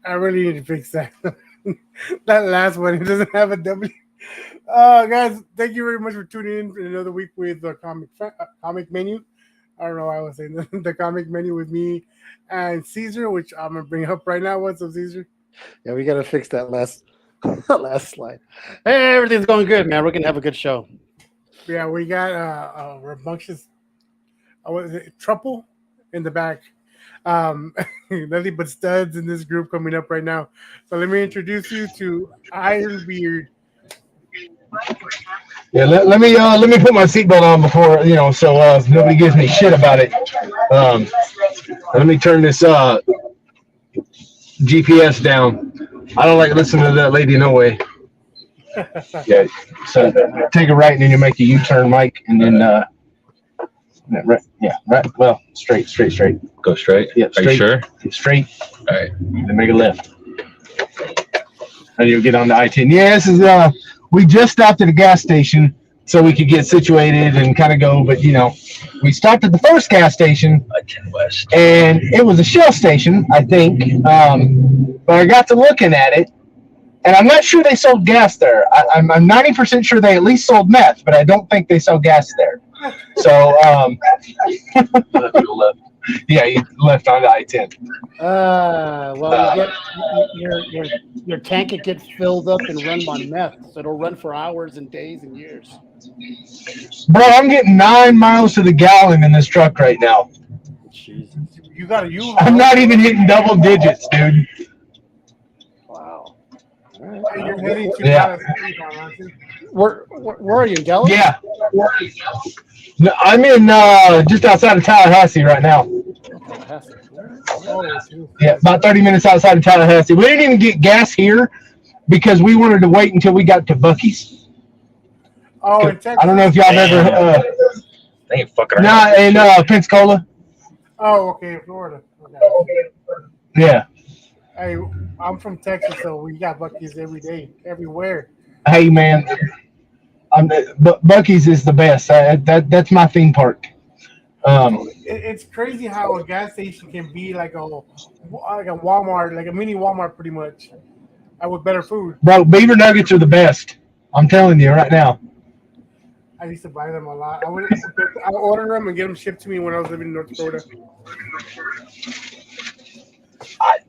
I really need to fix that. That last one, it doesn't have a W. Guys, thank you very much for tuning in for another week with the comic menu. I don't know why I was saying the comic menu with me and Caesar, which I'm gonna bring up right now. What's up, Caesar? Yeah, we gotta fix that last last slide. Hey, everything's going good, man. We're gonna have a good show. Yeah, we got rambunctious. What is it? Truple in the back. Nothing but studs in this group coming up right now. So let me introduce you to IronBeard. Yeah, let me put my seatbelt on before so nobody gives me shit about it. Let me turn this GPS down. I don't like listening to that lady no way. Yeah, so take a right and then you make a U-turn, Mike, and then right, yeah, right. Well, straight. Go straight. Yeah, straight. Are you sure? Straight. All right. Then make a left. And you'll get on the I-10. Yeah, this is we just stopped at a gas station so we could get situated and kind of go, but we stopped at the first gas station I-10 West. and it was a Shell station, I think. But I got to looking at it, and I'm not sure they sold gas there. I'm 90% sure they at least sold meth, but I don't think they sell gas there. So, yeah, you left on the I-10. Well, your tank it gets filled up and run on meth, so it'll run for hours and days and years. Bro, I'm getting 9 miles to the gallon in this truck right now. Jesus. You got a U. I'm not even hitting double digits, dude. Wow. You're heading to Yeah. Where are you in Dallas? Yeah. No, I'm in just outside of Tallahassee right now. Yeah, about 30 minutes outside of Tallahassee. We didn't even get gas here because we wanted to wait until we got to Buc-ee's. Oh, in Texas. I don't know if y'all ever. They ain't fucking Nah, around. in Pensacola. Oh, okay, Florida. Okay. Yeah. Hey, I'm from Texas, so we got Buc-ee's every day, everywhere. Hey, man. Buc-ee's is the best. That's my theme park. It's crazy how a gas station can be like a Walmart, like a mini Walmart, pretty much, with better food. Bro, beaver nuggets are the best. I'm telling you right now. I used to buy them a lot. I would order them and get them shipped to me when I was living in North Dakota.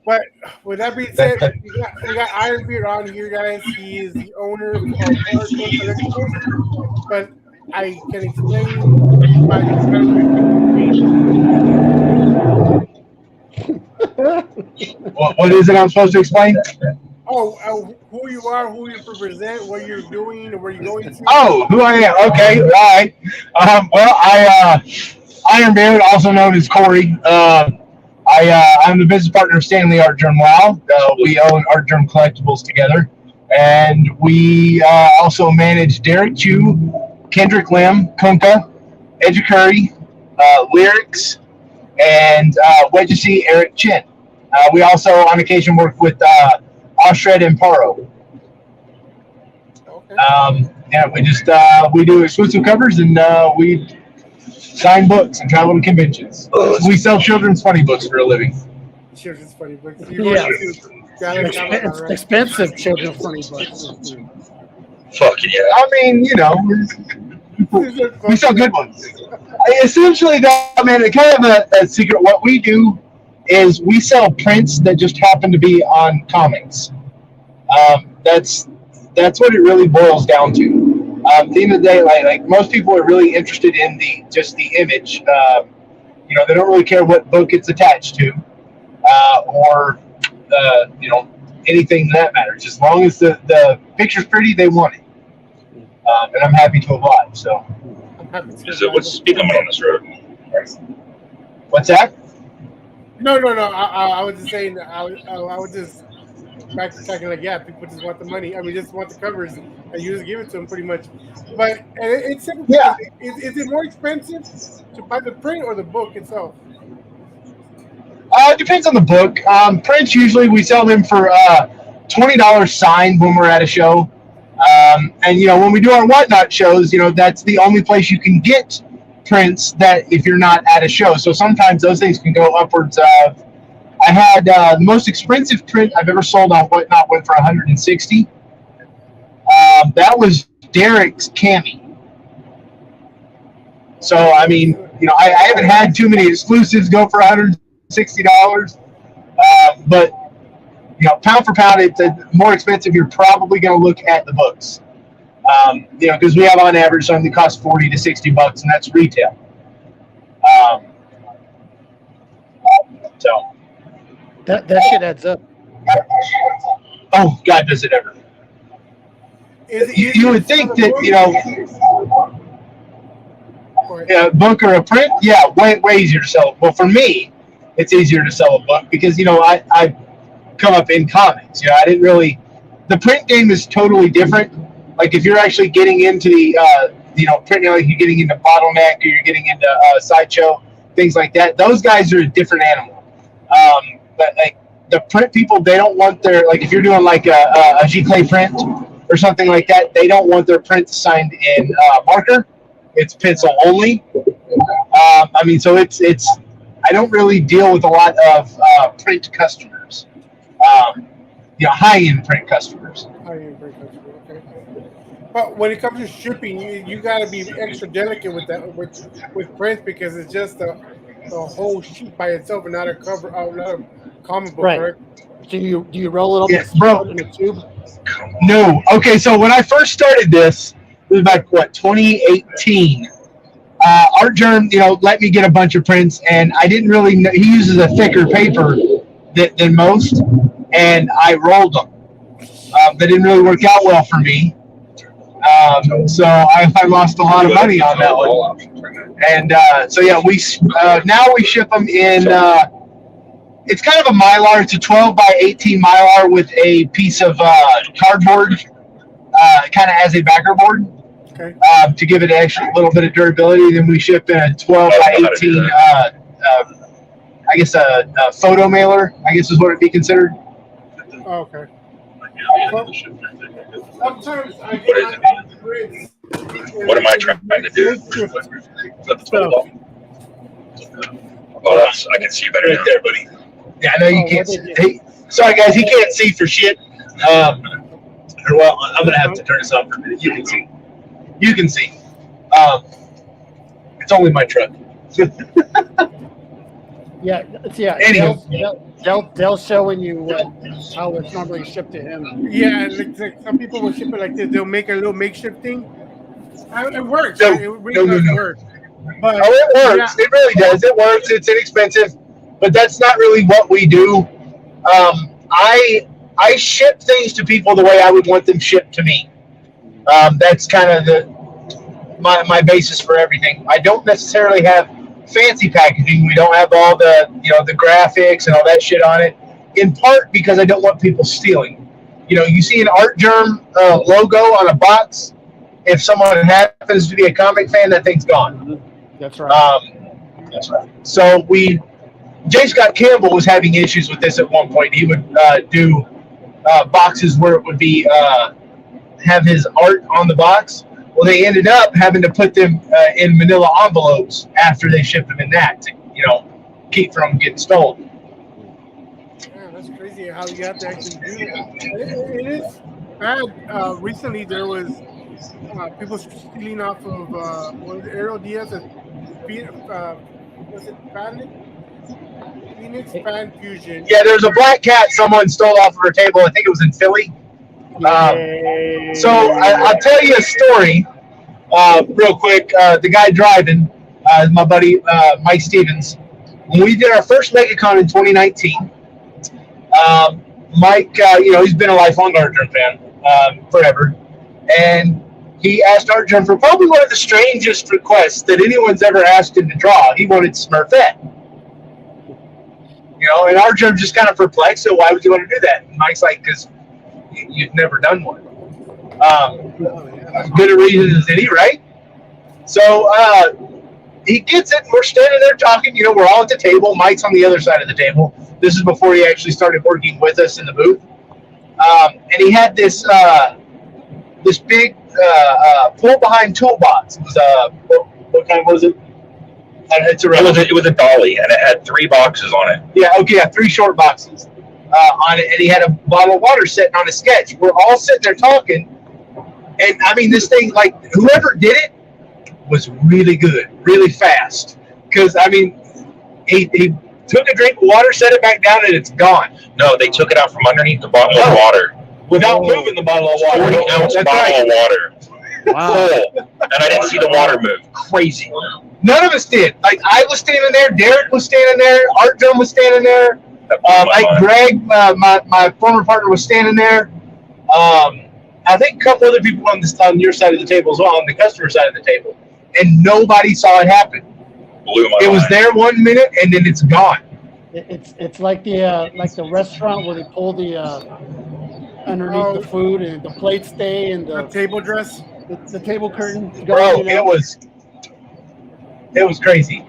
But with that being said, we got IronBeard on here, guys. He is the owner of Hardcore Collectibles, but I can explain why What is it I'm supposed to explain? Who you are, who you represent, what you're doing, and where you're going to. Oh, who I am. Okay, all right. IronBeard, also known as Corey. I'm the business partner of Stanley Art Germ Wow. We own Art Germ Collectibles together. And we also manage Derek Chu, Kendrick Lim, Kunka, Edge Curry, Lyrics, and Wedgesy Eric Chin. We also, on occasion, work with Oshred and Paro. Okay. Yeah, we do exclusive covers and we sign books and travel to conventions. We sell children's funny books for a living. Children's funny books. Yeah. It's expensive children's funny books. Fucking yeah. I mean, we sell good ones. Essentially, though, man, kind of a secret. What we do is we sell prints that just happen to be on comics. That's what it really boils down to. At the end of the day, like most people are really interested in the image. They don't really care what book it's attached to, or anything that matters. As long as the picture's pretty, they want it. And I'm happy to oblige. So, What's the speed limit on this road? what's that? No. I was just saying. I was just backtracking. Like, yeah, people just want the money. I mean, just want the covers, and you just give it to them, pretty much. But it's simple. Yeah. Is it more expensive to buy the print or the book itself? It depends on the book. Prints usually we sell them for $20 signed when we're at a show. And when we do our whatnot shows, that's the only place you can get prints that if you're not at a show. So sometimes those things can go upwards of I had the most expensive print I've ever sold on Whatnot went for 160. That was Derek's Cami. So I mean, I haven't had too many exclusives go for $160. But pound for pound, it's more expensive. You're probably going to look at the books. Because we have on average something that costs $40 to $60, and that's retail. So That shit adds up. oh God, does it ever? You would think that a book or a print, yeah, way easier to sell. Well, for me, it's easier to sell a book because I come up in comics. I didn't really. The print game is totally different. Like if you're actually getting into the printing, like you're getting into Bottleneck or you're getting into Sideshow, things like that. Those guys are a different animal. But like the print people, they don't want their, like if you're doing like a G-Clay print or something like that, they don't want their prints signed in marker. It's pencil only. I mean, so it's I don't really deal with a lot of print customers. High-end print customers. High-end print customers. Okay. But when it comes to shipping, you got to be extra delicate with that with prints because it's just the whole sheet by itself and not a cover, not a comic book, Right. correct? Do you roll it up Yes, bro. in a tube? No. Okay, so when I first started this, it was back 2018. Art Germ, let me get a bunch of prints, and I didn't really know. He uses a thicker paper than most, and I rolled them. That didn't really work out well for me. So I lost a lot of money on that one. And so yeah, we now we ship them in. It's kind of a Mylar. It's a 12 by 18 Mylar with a piece of cardboard, kind of as a backer board, Okay. to give it an extra little bit of durability. Then we ship in a 12 by 18. I guess a photo mailer. I guess is what it'd be considered. Oh, okay. Well, sometimes I What is get it? prints. What am I trying to do? Is that the total? Oh, I can see better Right now. there, buddy. Yeah, I know you Oh, can't. what did See. Hey, sorry guys, he can't see for shit. Well, I'm gonna have to turn this off for a minute. You can see. You can see. It's only my truck. Yeah. Anywho. They'll showing you how it's normally shipped to him. Yeah, like some people will ship it like this. They'll make a little makeshift thing. It works. No, It really does work. But Oh, it works. yeah, It really does. It works. It's inexpensive, but that's not really what we do. I ship things to people the way I would want them shipped to me. That's kind of my basis for everything. I don't necessarily have fancy packaging. We don't have all the the graphics and all that shit on it. In part because I don't want people stealing. You see an Art Germ logo on a box. If someone happens to be a comic fan, that thing's gone. That's right. So J. Scott Campbell was having issues with this at one point. He would do boxes where it would be have his art on the box. Well, they ended up having to put them in manila envelopes after they shipped them in that to keep from getting stolen. yeah, that's crazy how you have to actually do that. It is bad. Recently, there was people stealing off of Aero Diaz and was it Phoenix Fan Fusion? Yeah, there's a black cat someone stole off of her table. I think it was in Philly. So I'll tell you a story real quick. The guy driving, my buddy Mike Stevens, when we did our first MegaCon in 2019, Mike, he's been a lifelong Art Germ fan forever, and he asked Art Germ for probably one of the strangest requests that anyone's ever asked him to draw. He wanted Smurfette. And Art Germ just kind of perplexed. So why would you want to do that? And Mike's like, because you've never done one. As good a reason as any, right? So he gets it, and we're standing there talking. We're all at the table. Mike's on the other side of the table. This is before he actually started working with us in the booth. And he had this big pull-behind toolbox. It was what kind was it? It's It was a dolly, and it had 3 boxes on it. Yeah, okay, 3 short boxes on it, and he had a bottle of water sitting on a sketch. We're all sitting there talking, and I mean, this thing, like, whoever did it was really good, really fast. Because, I mean, he took a drink of water, set it back down, and it's gone. No, they took it out from underneath the bottle of water. Without moving the bottle of water. 40-ounce That's bottle right. of water. Wow. Full. And I didn't see the water move. Crazy. None of us did. Like, I was standing there, Derek was standing there, Art Drum was standing there, That blew my mind. Greg, my former partner, was standing there. I think a couple other people on your side of the table as well, on the customer side of the table. And nobody saw it happen. Blew my It was mind. there 1 minute, and then it's gone. It's like the restaurant where they pull the underneath the food and the plates stay and The the table dress. table curtain. Bro, it was crazy.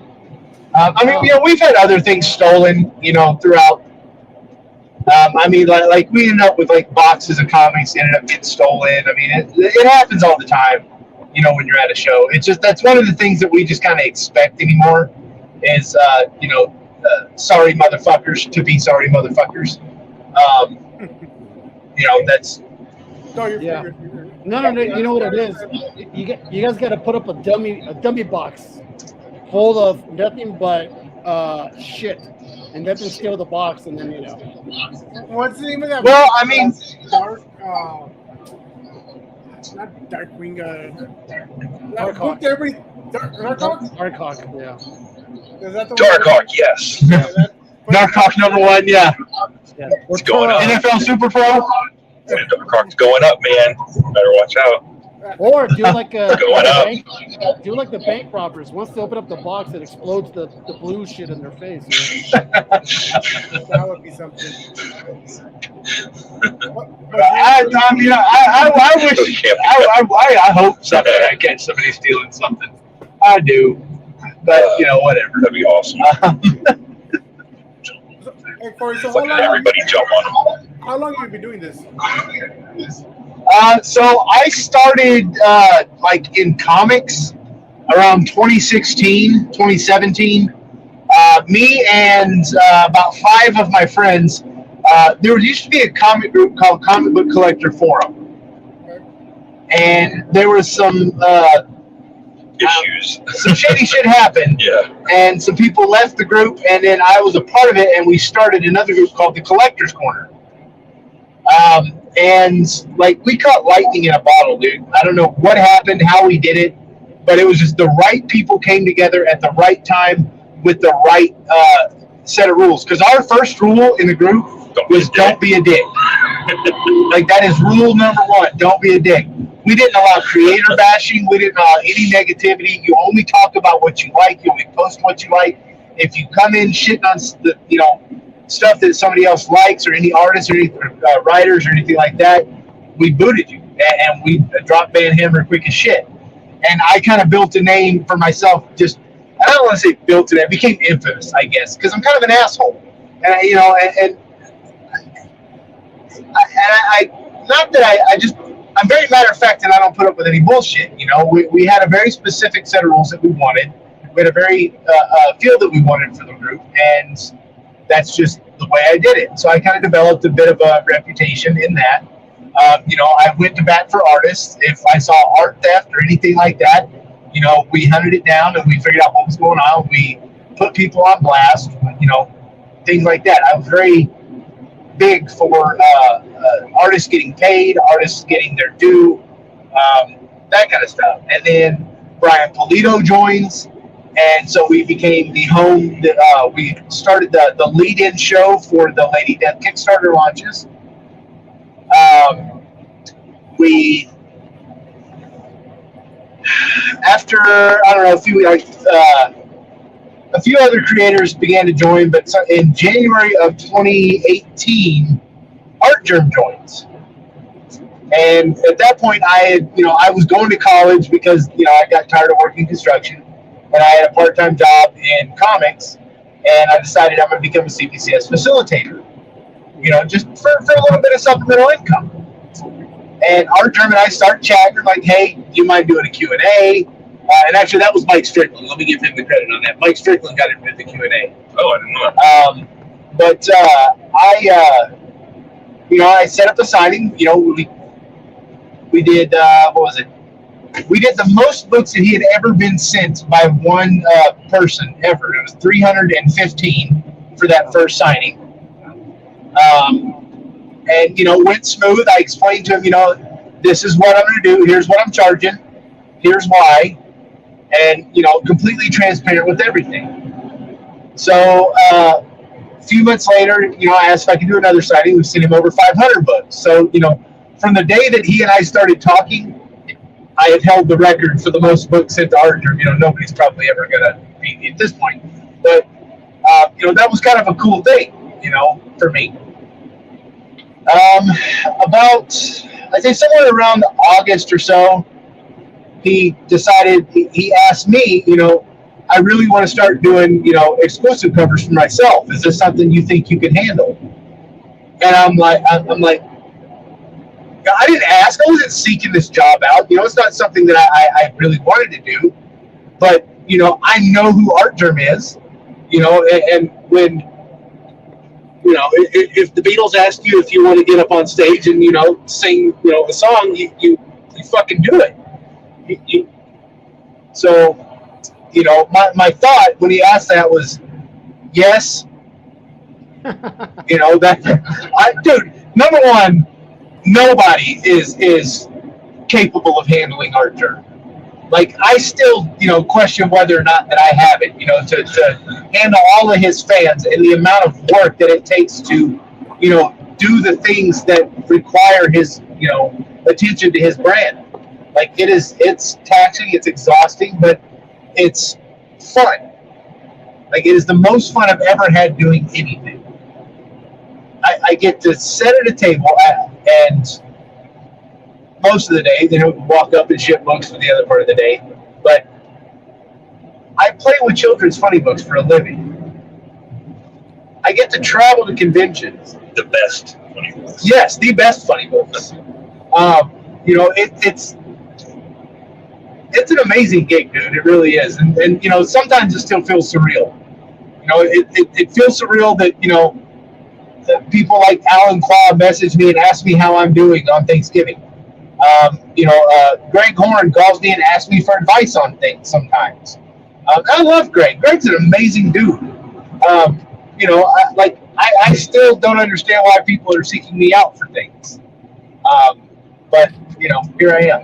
I mean, you know, we've had other things stolen, you know, throughout. I mean, like we ended up with like boxes of comics ended up getting stolen. I mean, it happens all the time, you know, when you're at a show. It's just, that's one of the things that we just kind of expect anymore is, you know, sorry motherfuckers to be sorry motherfuckers. You know, that's. No, you're Yeah. you're good. No. You know what it is? You guys got to put up a dummy box full of nothing but shit, and let them steal the box, and then What's the name of that? Well, I mean, Dark. Not Darkwing. Darkhawk. Everybody. Darkhawk. Darkhawk, yeah. Is that the Darkhawk, yes. one? Yeah, that- Darkhawk #1, yeah. Yeah. It's going up. NFL Super Pro. Darkhawk's going up, man. Better watch out. Or do like Going up. do like the bank robbers. Once they open up the box, it explodes the blue shit in their face. You know? That would be something. I mean, I wish, I hope someday I catch somebody stealing something. I do, but you know, whatever. That'd be awesome. Hey, Corey, so Fucking everybody jump on them. how long have you been doing this? So I started like in comics around 2016, 2017. Me and about 5 of my friends. There used to be a comic group called Comic Book Collector Forum, and there was some Issues. some shady shit happened, Yeah. and some people left the group, and then I was a part of it, and we started another group called the Collector's Corner. And like we caught lightning in a bottle, dude. I don't know what happened, how we did it, but it was just the right people came together at the right time with the right set of rules. Because our first rule in the group was don't be a dick. Like that is rule number 1. Don't be a dick. We didn't allow creator bashing. We didn't allow any negativity. You only talk about what you like. You only post what you like. If you come in shitting on the, you know, stuff that somebody else likes or any artists or any writers or anything like that, we booted you and we dropped Van Hammer quick as shit. And I kind of built a name for myself. Just, I don't want to say built it. I became infamous, I guess, because I'm kind of an asshole. And I, you know, and I not that I just, I'm very matter of fact, and I don't put up with any bullshit. You know, we had a very specific set of rules that we wanted. We had a very feel that we wanted for the group, and that's just the way I did it. So I kind of developed a bit of a reputation in that. You know, I went to bat for artists. If I saw art theft or anything like that, you know, we hunted it down and we figured out what was going on. We put people on blast, you know, things like that. I was very big for artists getting paid, artists getting their due, that kind of stuff. And then Brian Polito joins, and so we became the home that we started the lead-in show for the Lady Death Kickstarter launches. We, after, I don't know, a few other creators began to join, but in January of 2018, Art Germ joins. And at that point, I was going to college because, you know, I got tired of working construction, and I had a part-time job in comics, and I decided I'm going to become a CBCS facilitator, you know, just for a little bit of supplemental income. And Art Germ and I start chatting, like, hey, do you mind doing a Q&A? And actually, that was Mike Strickland. Let me give him the credit on that. Mike Strickland got him in the Q&A. Oh, I didn't know that. But I set up a signing. We did what was it? We did the most books that he had ever been sent by one person ever. It was 315 for that first signing. And went smooth. I explained to him, this is what I'm going to do. Here's what I'm charging. Here's why. And completely transparent with everything. So a few months later, I asked if I could do another signing. We sent him over 500 books. So from the day that he and I started talking, I had held the record for the most books sent to Art Germ. Nobody's probably ever going to beat me at this point. But that was kind of a cool thing, for me. About, I'd say somewhere around August or so, he decided, he asked me, I really want to start doing, exclusive covers for myself. Is this something you think you can handle? And I'm like, I didn't ask. I wasn't seeking this job out. It's not something that I really wanted to do. But, I know who Art Germ is, and when, if the Beatles ask you if you want to get up on stage and, sing, a song, you fucking do it. So, my thought when he asked that was, yes. Dude, number one, nobody is capable of handling Art Germ. Like, I still, question whether or not that I have it, to handle all of his fans and the amount of work that it takes to, do the things that require his, attention to his brand. Like, it's taxing, it's exhausting, but it's fun. Like, it is the most fun I've ever had doing anything. I get to sit at a table and most of the day, walk up and ship books for the other part of the day. But I play with children's funny books for a living. I get to travel to conventions. The best funny books. Yes, the best funny books. It's an amazing gig, dude. It really is. And sometimes it still feels surreal. It feels surreal that, that people like Alan Claw message me and ask me how I'm doing on Thanksgiving. Greg Horn calls me and asks me for advice on things sometimes. I love Greg. Greg's an amazing dude. I still don't understand why people are seeking me out for things. But here I am.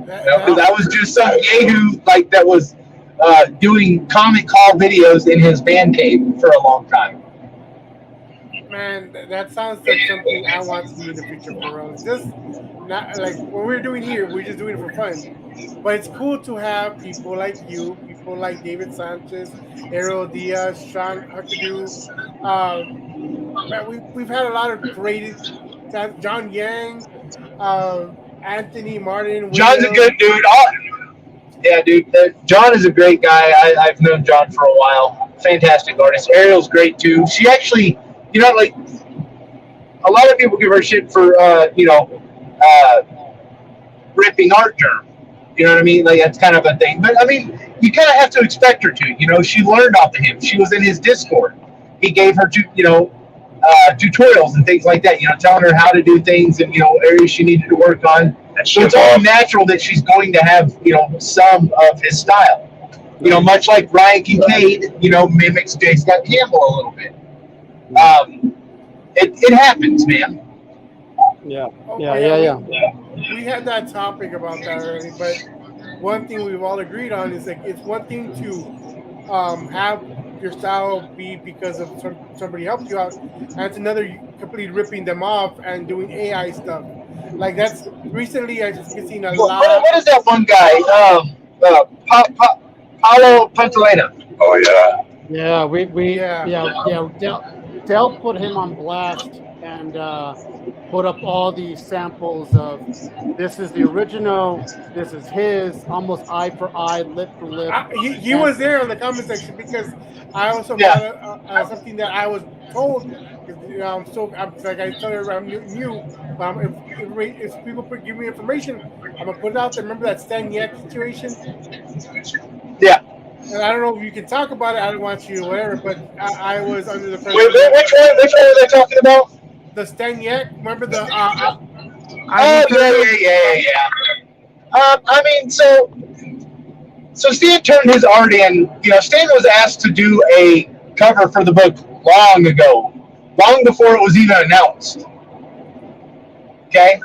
Because I was just some yahoo that was doing comic call videos in his man cave for a long time. Man, that sounds like something I want to do in the future for us. Just not like what we're doing here, we're just doing it for fun. But it's cool to have people like you, people like David Sanchez, Errol Diaz, Sean Huckabee. We've had a lot of great John Yang, Anthony Martin. John's a good dude. Yeah, dude. John is a great guy. I've known John for a while. Fantastic artist. Ariel's great too. She actually, a lot of people give her shit for, ripping Art Germ. You know what I mean? Like, that's kind of a thing. But, I mean, you kind of have to expect her to. She learned off of him. She was in his Discord. He gave her, tutorials and things like that, telling her how to do things and, areas she needed to work on. So it's only natural that she's going to have, some of his style. Much like Ryan Kincaid, mimics J. Scott Campbell a little bit. It happens, man. Yeah. We had that topic about that already, but one thing we've all agreed on is it's one thing to have your style be because of somebody helped you out, and it's another completely ripping them off and doing AI stuff. Like that's recently I've seen a lot. What is that one guy? Paulo Pantalena. Oh yeah. Yeah. Dell put him on blast and put up all these samples of this is the original, this is his, almost eye for eye, lip for lip. He was there in the comment section because I also got something that I was told. I'm like I tell her I'm new. If people give me information, I'm gonna put it out there. Remember that Stan Yak situation? Yeah. And I don't know if you can talk about it. I don't want you to whatever, but I was under the Wait, impression that which one? Which one are they talking about? the Stan Yak. Remember the Oh yeah. I mean, so Stan turned his art in. Stan was asked to do a cover for the book long ago, long before it was even announced. Okay,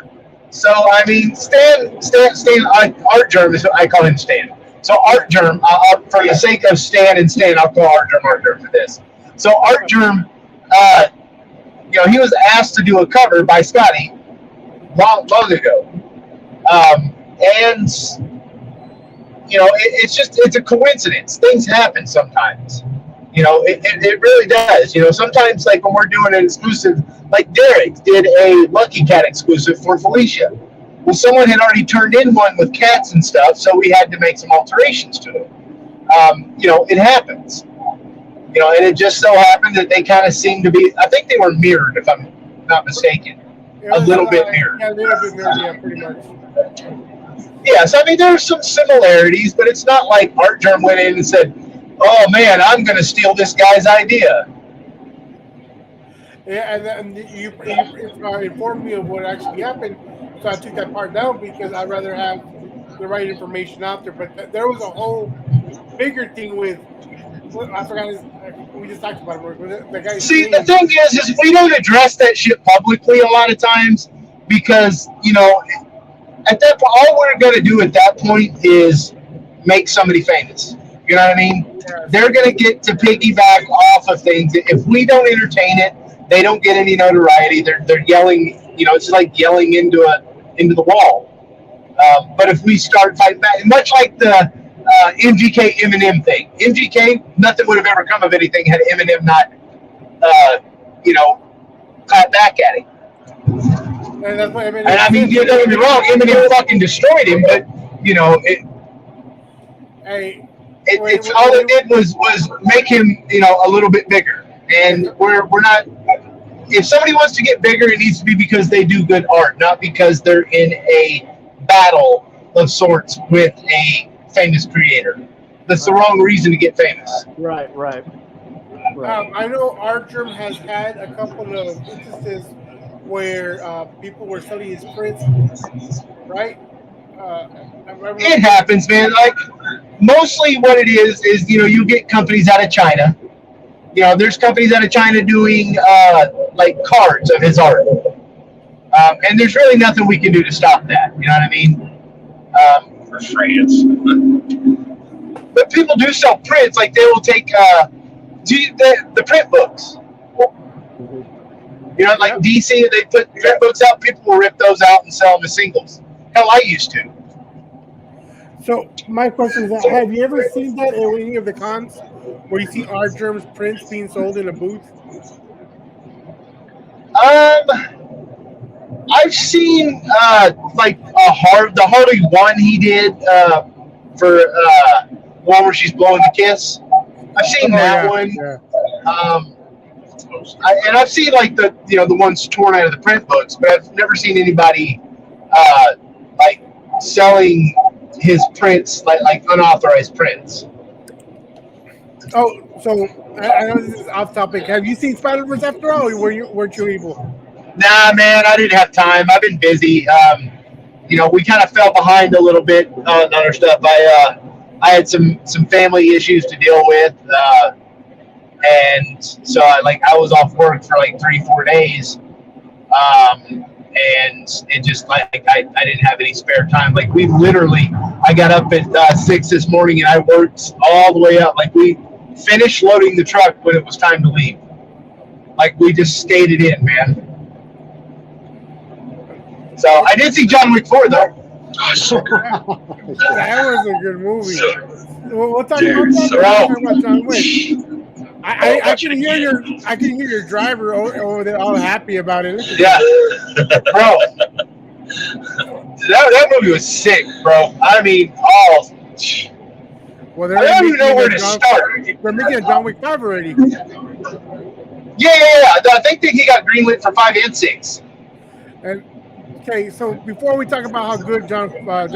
so I mean, Stan, Art Germ is I call him Stan. So Art Germ, for the sake of Stan and Stan, I'll call Art Germ for this. So Art Germ, he was asked to do a cover by Scotty long ago, and it's a coincidence. Things happen sometimes. It really does. Sometimes like when we're doing an exclusive, like Derek did a Lucky Cat exclusive for Felicia. Well, someone had already turned in one with cats and stuff, so we had to make some alterations to it. It happens. And it just so happened that they kind of seemed to be, I think they were mirrored, if I'm not mistaken. A little bit mirrored. Yeah, a little bit mirrored, yeah, pretty much. Yeah, so I mean, there's some similarities, but it's not like Art Germ went in and said, "Oh man, I'm going to steal this guy's idea." Yeah, and then you informed me of what actually happened, so I took that part down because I'd rather have the right information out there. But there was a whole bigger thing with, I forgot we just talked about it. The guy. See, the thing is we don't address that shit publicly a lot of times because, at that point, all we're going to do at that point is make somebody famous. You know what I mean? Yeah. They're going to get to piggyback off of things. If we don't entertain it, they don't get any notoriety. They're yelling. It's like yelling into the wall. But if we start fighting back, much like the MGK Eminem thing, MGK, nothing would have ever come of anything had Eminem not, clap back at him. And that's what Eminem. And I mean, don't get me wrong, Eminem fucking destroyed him, but it's all it did was make him, a little bit bigger. And we're not. If somebody wants to get bigger, it needs to be because they do good art, not because they're in a battle of sorts with a famous creator. That's the wrong reason to get famous. Right. I know Art Germ has had a couple of instances where people were selling his prints, right? It happens, man. Like, mostly what it is you get companies out of China. There's companies out of China doing like cards of his art, and there's really nothing we can do to stop that. You know what I mean? For France. But people do sell prints. Like they will take the print books. Like DC, they put print books out. People will rip those out and sell them as singles. Hell, I used to. So my question is, have you ever seen that at any of the cons where you see Art Germ's prints being sold in a booth? I've seen like the Harley one he did for one where she's blowing the kiss. I've seen that one. Yeah. And I've seen like the ones torn out of the print books, but I've never seen anybody like selling his prints like unauthorized prints. Oh, so I know this is off topic. Have you seen Spiderverse after all, or weren't you able? Nah, man, I didn't have time. I've been busy. We kind of fell behind a little bit on other stuff. I had some family issues to deal with, and so I was off work for like 3-4 days, and it just I didn't have any spare time. Like I got up at 6 this morning and I worked all the way up. Like we finished loading the truck when it was time to leave. Like we just stayed it in, man. So I did see John Wick 4 though. That was a good movie. We'll talk about John Wick. I can hear your driver over there all happy about it. Yeah, bro. That movie was sick, bro. I mean, well, I don't even know where to start. They're making a John Wick 5 already. Yeah. I think that he got greenlit for 5 and 6. And okay, so before we talk about how good John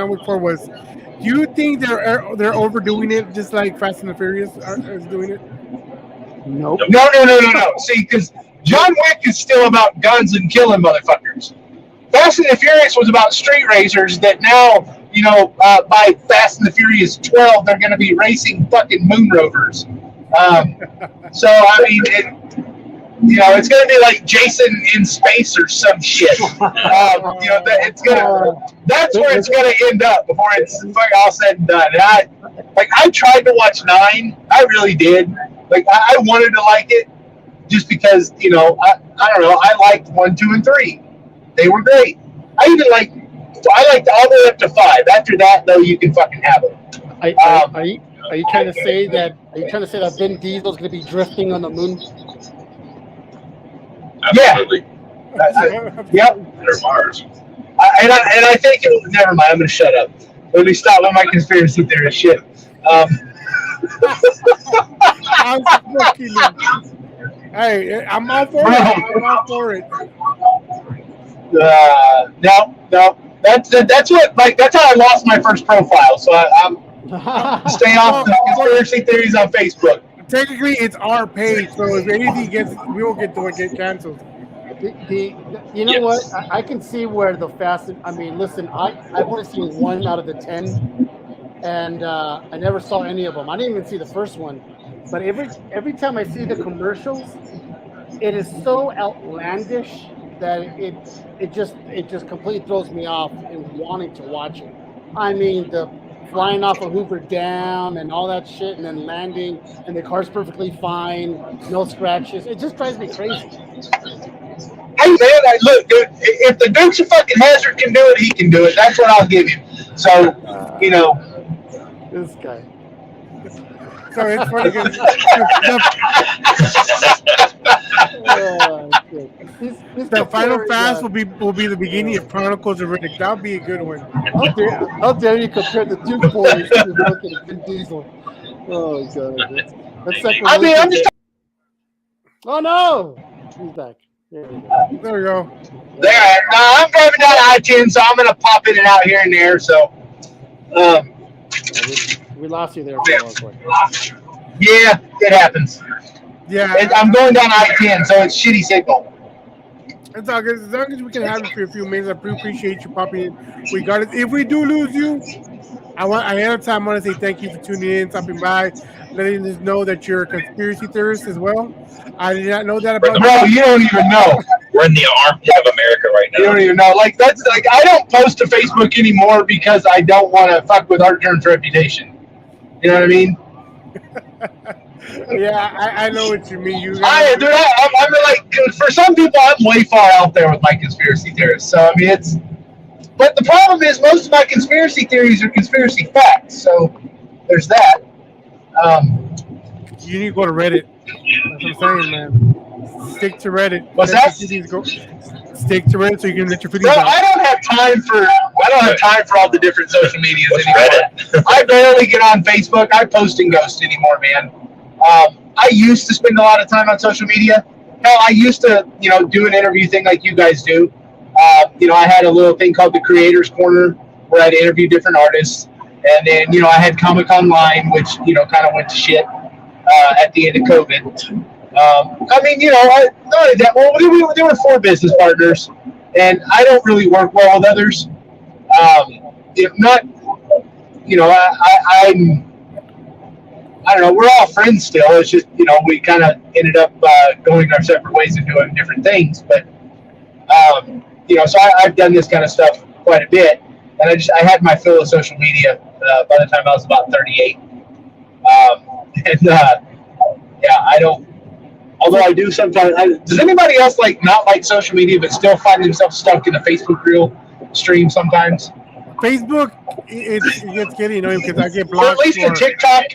Wick 4 was, do you think they're overdoing it just like Fast and the Furious is doing it? Nope. No. See, because John Wick is still about guns and killing motherfuckers. Fast and the Furious was about street racers that now, by Fast and the Furious 12, they're going to be racing fucking moon rovers. So, I mean, it's going to be like Jason in space or some shit. That's where it's going to end up before it's all said and done. And I tried to watch 9. I really did. Like, I wanted to like it just because, I don't know. I liked 1, 2, and 3. They were great. I liked all the way up to 5. After that, though, you can fucking have it. Are you trying to say that? Are you trying to say that Vin Diesel's going to be drifting on the moon? Absolutely. Yeah. Yep. They're Mars. And I think it was. Never mind. I'm going to shut up. Let me stop with my conspiracy theory shit. Hey, I'm all for it. I'm all for it. No. That's what. Like, that's how I lost my first profile. So I'm stay off the conspiracy theories on Facebook. Technically, it's our page, so if anything we will get canceled. You know what? I can see where the Fast. I mean, listen, I've only seen 1 out of the 10, and I never saw any of them. I didn't even see the first one, but every time I see the commercials, it is so outlandish that it just completely throws me off in wanting to watch it. I mean, the flying off of Hoover Dam and all that shit, and then landing, and the car's perfectly fine, no scratches. It just drives me crazy. Hey man, look, dude, if the Dukes of fucking Hazzard can do it, he can do it. That's what I'll give him. So, this guy. So it's funny because the Final Fast will be the beginning of Chronicles of Riddick. That'll be a good one. How dare you compare the two boys to fucking Vin Diesel? Oh god, that's second. I mean, I'm just. Oh no, he's back. There we go. There. I'm driving down I-10, so I'm gonna pop in and out here and there. So, we lost you there. Yeah, it happens. Yeah, I'm going down I-10, so it's shitty signal. It's all good. As long as we can have you for a few minutes, I appreciate you popping in. We got it. If we do lose you, ahead of time, I want to say thank you for tuning in, stopping by, letting us know that you're a conspiracy theorist as well. I did not know that about you. Bro, you don't even know. We're in the armpit of America right now. You don't even know. Like, that's like, I don't post to Facebook anymore because I don't want to fuck with Art Germ's reputation. You know what I mean? Yeah, I know what you mean. I mean, like, for some people, I'm way far out there with my conspiracy theories. So, I mean, but the problem is most of my conspiracy theories are conspiracy facts. So, there's that. You need to go to Reddit. That's what I'm saying, man. Stick to Reddit. What's that? Stick to Reddit so you can let your videos Bro, out. I don't have time for all the different social medias anymore. I barely get on Facebook. I post and ghost anymore, man. I used to spend a lot of time on social media. Hell, I used to, do an interview thing like you guys do. I had a little thing called the Creators Corner where I'd interview different artists. And then, I had Comic Online, which, kind of went to shit at the end of COVID. There were 4 business partners, and I don't really work well with others. I don't know. We're all friends still. It's just, we kind of ended up going our separate ways and doing different things. But, so I've done this kind of stuff quite a bit. And I had my fill of social media by the time I was about 38. I don't. Although I do sometimes. Does anybody else not like social media but still find themselves stuck in a Facebook reel stream sometimes? Facebook, it gets getting annoying because I get blocked. Or at least the TikTok.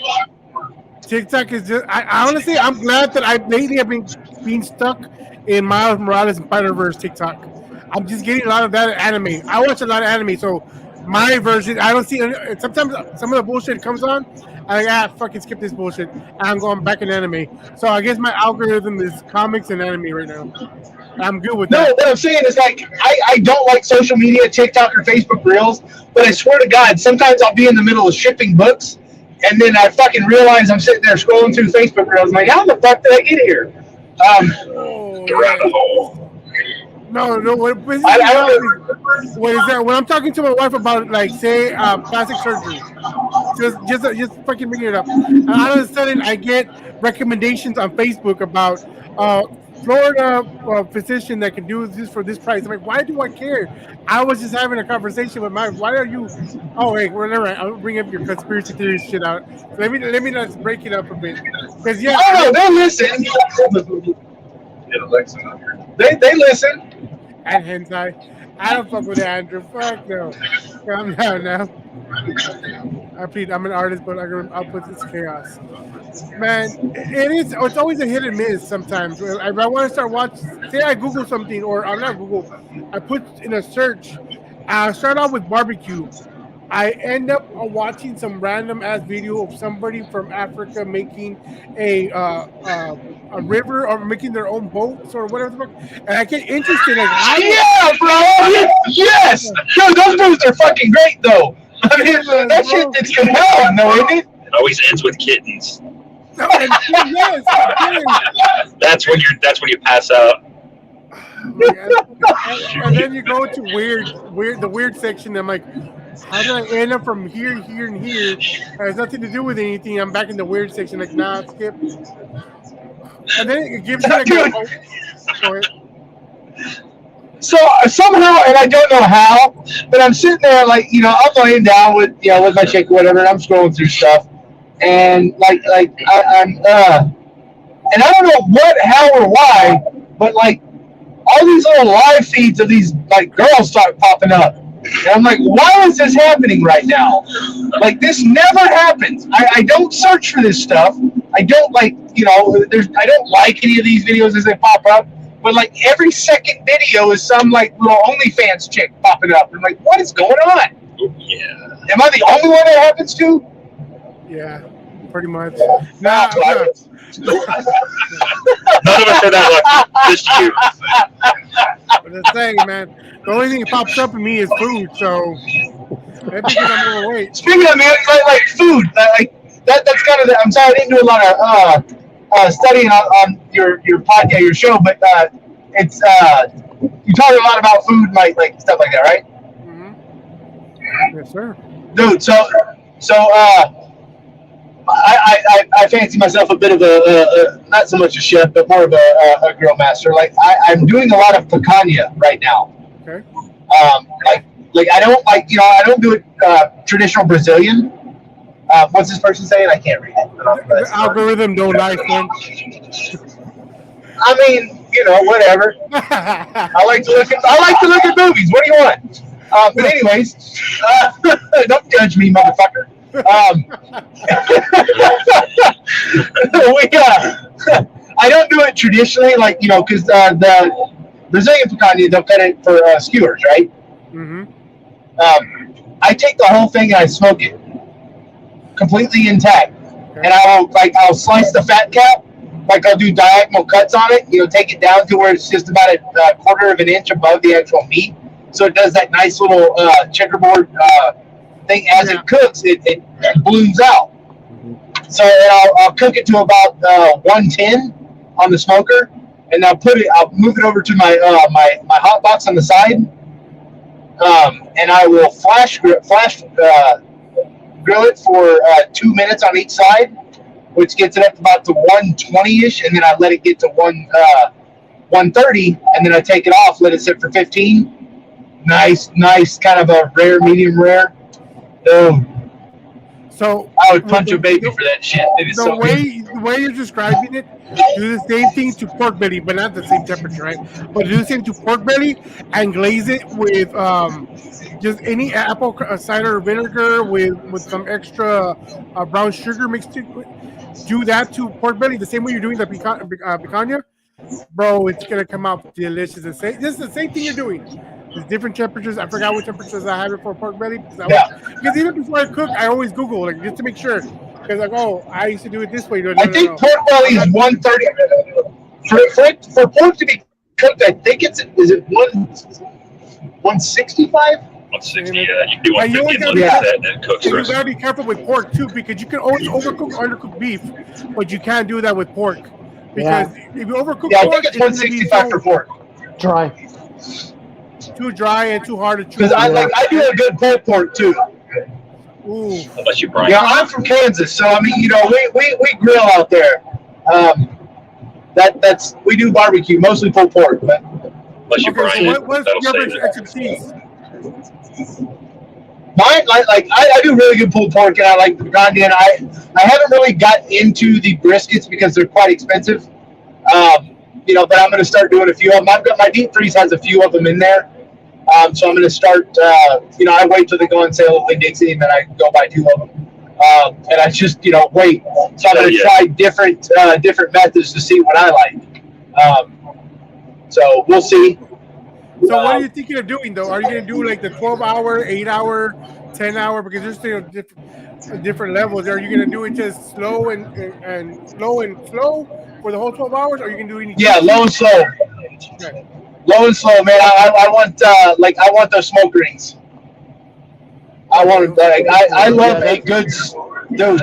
TikTok is just. I honestly, I'm glad that I've been being stuck in Miles Morales and Spiderverse TikTok. I'm just getting a lot of that anime. I watch a lot of anime, so My version, I don't see. Sometimes some of the bullshit comes on. I like, fucking skip this bullshit. And I'm going back in anime. So I guess my algorithm is comics and anime right now. I'm good with No, that. what I'm saying is like I don't like social media, TikTok or Facebook Reels, but I swear to God, sometimes I'll be in the middle of shipping books, and then I fucking realize I'm sitting there scrolling through Facebook Reels. I'm like, how the fuck did I get here? Oh, The rabbit hole. No, what pisses I me off don't is what is that? When I'm talking to my wife about like say plastic surgery, just fucking bringing it up, and all of a sudden I get recommendations on Facebook about Florida physician that can do this for this price. I'm like, why do I care? I was just having a conversation with my. Why are you? Oh wait, whatever. I'll bring up your conspiracy theory shit out. So let me just break it up a bit because yeah, I don't know. They listen. Get Alexa on here. They listen. and hentai. I don't fuck with Andrew. Fuck no. Calm down now. I plead. I'm an artist, but I'll put this chaos. Man, it is. It's always a hit and miss. Sometimes if I want to start watching, say I Google something, or I'm not Google. I put in a search. I start off with barbecue. I end up watching some random ass video of somebody from Africa making a river or making their own boats or whatever the fuck, and I get interested. Like, Yeah, bro. Yes. Yo, those movies are fucking great, though. I mean, that shit is compelling, though, isn't it? It always ends with kittens. no, and, yes, it is. That's when you pass out. And then you go to the weird section. I'm like, how did I end up from here, here, and here? It has nothing to do with anything. I'm back in the weird section. Like, nah, skip. And then it gives you like, So somehow, and I don't know how, but I'm sitting there like, I'm laying down with my chick or whatever, and I'm scrolling through stuff, and I'm and I don't know what, how, or why, but like all these little live feeds of these like girls start popping up, and I'm like, why is this happening right now? Like, this never happens. I don't search for this stuff. I don't I don't like any of these videos as they pop up. But like every second video is some like little OnlyFans chick popping up. I'm like, what is going on? Yeah. Am I the only one that happens to? yeah, pretty much. Nah, Nah. None of us are that lucky. Just you. I'm just saying, man. The only thing that pops up in me is food, so maybe because I'm overweight. Speaking of, man, like food, that's kind of. I'm sorry, I didn't do a lot of studying on your podcast, your show, but it's you talk a lot about food, like stuff like that, right? Mm-hmm. Yes, sir. Dude, so I fancy myself a bit of a not so much a chef, but more of a grill master. Like I'm doing a lot of picanha right now. Okay. Like I don't I don't do it traditional Brazilian. What's this person saying? I can't read it. The algorithm don't like them. I mean, whatever. I like to look at movies. What do you want? But anyways, don't judge me, motherfucker. I don't do it traditionally, like because the Brazilian picanha, they'll cut it for skewers, right? Mm-hmm. I take the whole thing and I smoke it completely intact, and I'll slice the fat cap, like I'll do diagonal cuts on it. Take it down to where it's just about a quarter of an inch above the actual meat, so it does that nice little checkerboard thing. As it cooks, it blooms out. So I'll cook it to about 110 on the smoker, and I'll move it over to my my hot box on the side, and I will flash grill it for 2 minutes on each side, which gets it up about to 120-ish, and then I let it get to 130, and then I take it off, let it sit for 15. Nice, kind of a rare, medium rare. Dude. So I would punch a baby for that shit. It is the way you're describing it, do the same thing to pork belly, but not the same temperature, right? But do the same to pork belly and glaze it with just any apple cider vinegar with some extra brown sugar mixed in. Do that to pork belly the same way you're doing the picanha, bro. It's gonna come out delicious. This is the same thing you're doing. There's different temperatures. I forgot what temperatures I have it for pork belly because even before I cook, I always Google like just to make sure. Because like, oh, I used to do it this way. I think pork belly is 130. For pork to be cooked, I think is it 165? 160, yeah. You can do 150 and cooks and first. you gotta be careful with pork too, because you can always overcook or undercook beef, but you can't do that with pork. Because if you overcook pork, I think it's 165 for pork. Dry. Too dry and too hard to chew. Because I do a good pulled pork too. Ooh. Unless you brine. Yeah, I'm from Kansas, so I mean, you know, we grill out there. We do barbecue, mostly pulled pork, but unless you brine so it, what's that'll your save it. expertise? mine, I do really good pulled pork, and I like the Gondian. I haven't really got into the briskets because they're quite expensive. You know, but I'm going to start doing a few of them. I've got my deep freeze has a few of them in there. So I'm going to start, you know, I wait till they go on sale at Dixie, and then I go buy 2 of them. And I just, you know, wait. So I'm going to try different methods to see what I like. So we'll see. So what are you thinking of doing, though? Are you going to do like the 12-hour, 8-hour, 10-hour? Because there's still different levels. Are you going to do it just slow and slow for the whole 12 hours? Or are you going to do anything? Yeah, low and slow. Okay. Low and slow, man. I want I want those smoke rings. I want I love a good dude.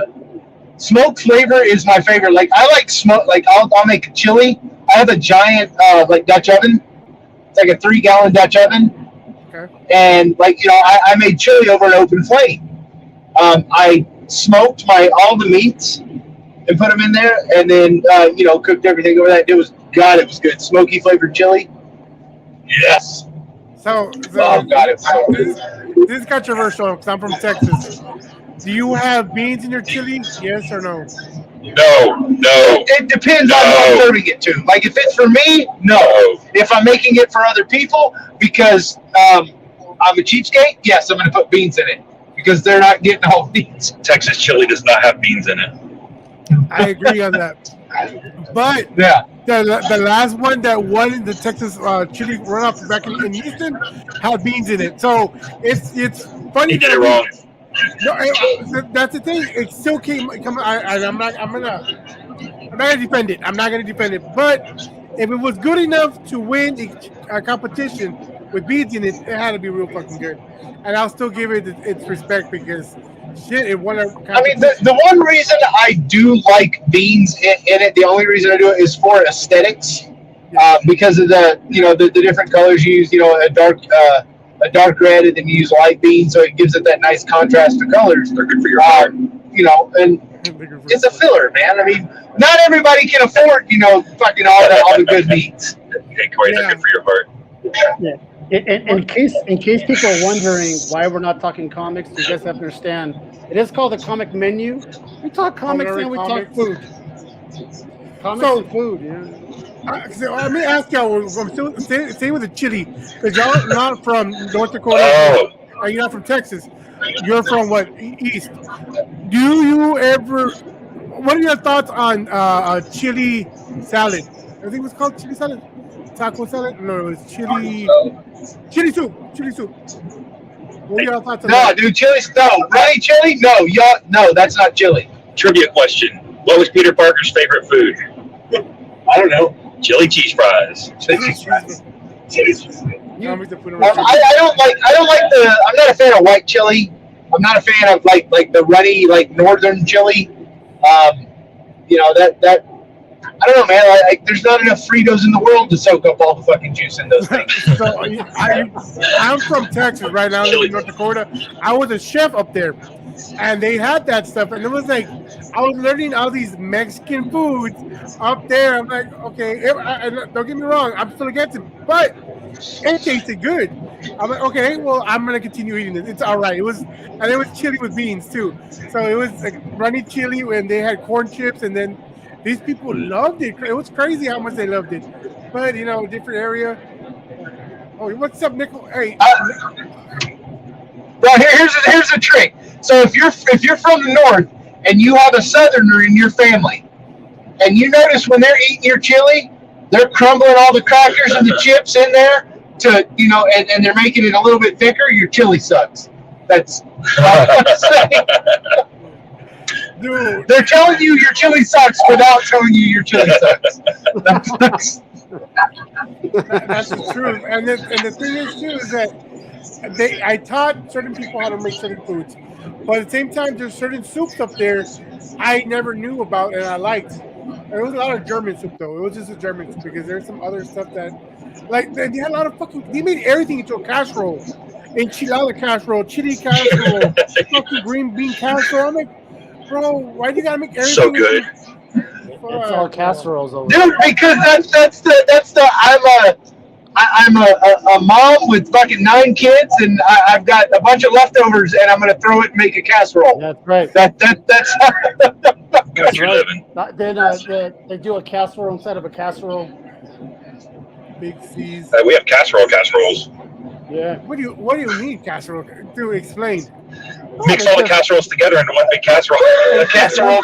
Smoke flavor is my favorite. Like I like smoke. Like I'll make a chili. I have a giant like Dutch oven. It's like a 3-gallon Dutch oven. Okay. And like you know, I made chili over an open flame. I smoked all the meats and put them in there, and then you know, cooked everything over that. It was good. Smoky flavored chili. Yes. So Oh God, it was so good. This is controversial because I'm from Texas. Do you have beans in your chili? Yes or no? No. It depends on who I'm serving it to. Like if it's for me, no. If I'm making it for other people because I'm a cheapskate, yes, I'm going to put beans in it because they're not getting all beans. Texas chili does not have beans in it. I agree on that. But yeah, the last one that won the Texas chili runoff back in Houston had beans in it. So it's funny. You did it wrong. No, that's the thing. It still came. I'm not gonna defend it. I'm not gonna defend it. But if it was good enough to win a competition with beans in it, it had to be real fucking good. And I'll still give it its respect because shit, it won a competition. I mean, the one reason I do like beans in it, the only reason I do it is for aesthetics, because of the different colors you use. You know, a dark red, and then you use light beans, so it gives it that nice contrast to colors. They're good for your heart. You know, and it's a filler, man. I mean, not everybody can afford, you know, fucking all the good meats. Hey, Corey, they're good for your heart. Yeah. In case people are wondering why we're not talking comics, you guys have to understand. It is called the comic menu. We talk comics and we talk food. Comics and food, yeah. So let me ask y'all. I'm still stay with the chili because y'all are not from North Dakota. Or you're not from Texas. You're from what, East? Do you ever? What are your thoughts on chili salad? I think it was called chili salad. Taco salad? No, it was chili soup. Chili soup. What are your thoughts on that? No, dude, runny chili? No, that's not chili. Trivia question: what was Peter Parker's favorite food? I don't know. Chili cheese fries. I don't like I'm not a fan of white chili. I'm not a fan of like the runny, like northern chili. You know, that I don't know, man. Like there's not enough Fritos in the world to soak up all the fucking juice in those things. So I'm from Texas right now, in North Dakota. I was a chef up there, and they had that stuff, and it was like I was learning all these Mexican foods up there. I'm like, okay, don't get me wrong, I'm still against it, but it tasted good. I'm like, okay, well, I'm gonna continue eating it. It's all right. It was chili with beans too, so it was like runny chili when they had corn chips, and then these people loved it. It was crazy how much they loved it. But you know, different area. Oh, what's up, Nickel? Hey. Well, here's the trick. So if you're from the north and you have a southerner in your family, and you notice when they're eating your chili, they're crumbling all the crackers and the chips in there to and they're making it a little bit thicker, your chili sucks. That's all I'm saying. Dude, They're telling you your chili sucks without telling you your chili sucks. That's that's the truth. And the thing is too is that I taught certain people how to make certain foods, but at the same time, there's certain soups up there I never knew about and I liked. And it was a lot of German soup though. It was just a German soup because there's some other stuff that, like, they had a lot of they made everything into a casserole, enchilada casserole, chili casserole, fucking green bean casserole. I'm like, bro, why do you gotta make everything? So good. It's all casseroles over there. dude, because that's the I'm a mom with fucking 9 kids, and I've got a bunch of leftovers, and I'm gonna throw it and make a casserole. That's right. That's Good for living. Then they do a casserole instead of a casserole. Big C's. We have casseroles. Yeah. What do you need casserole? To explain. Mix all the casseroles together into one big casserole. casserole.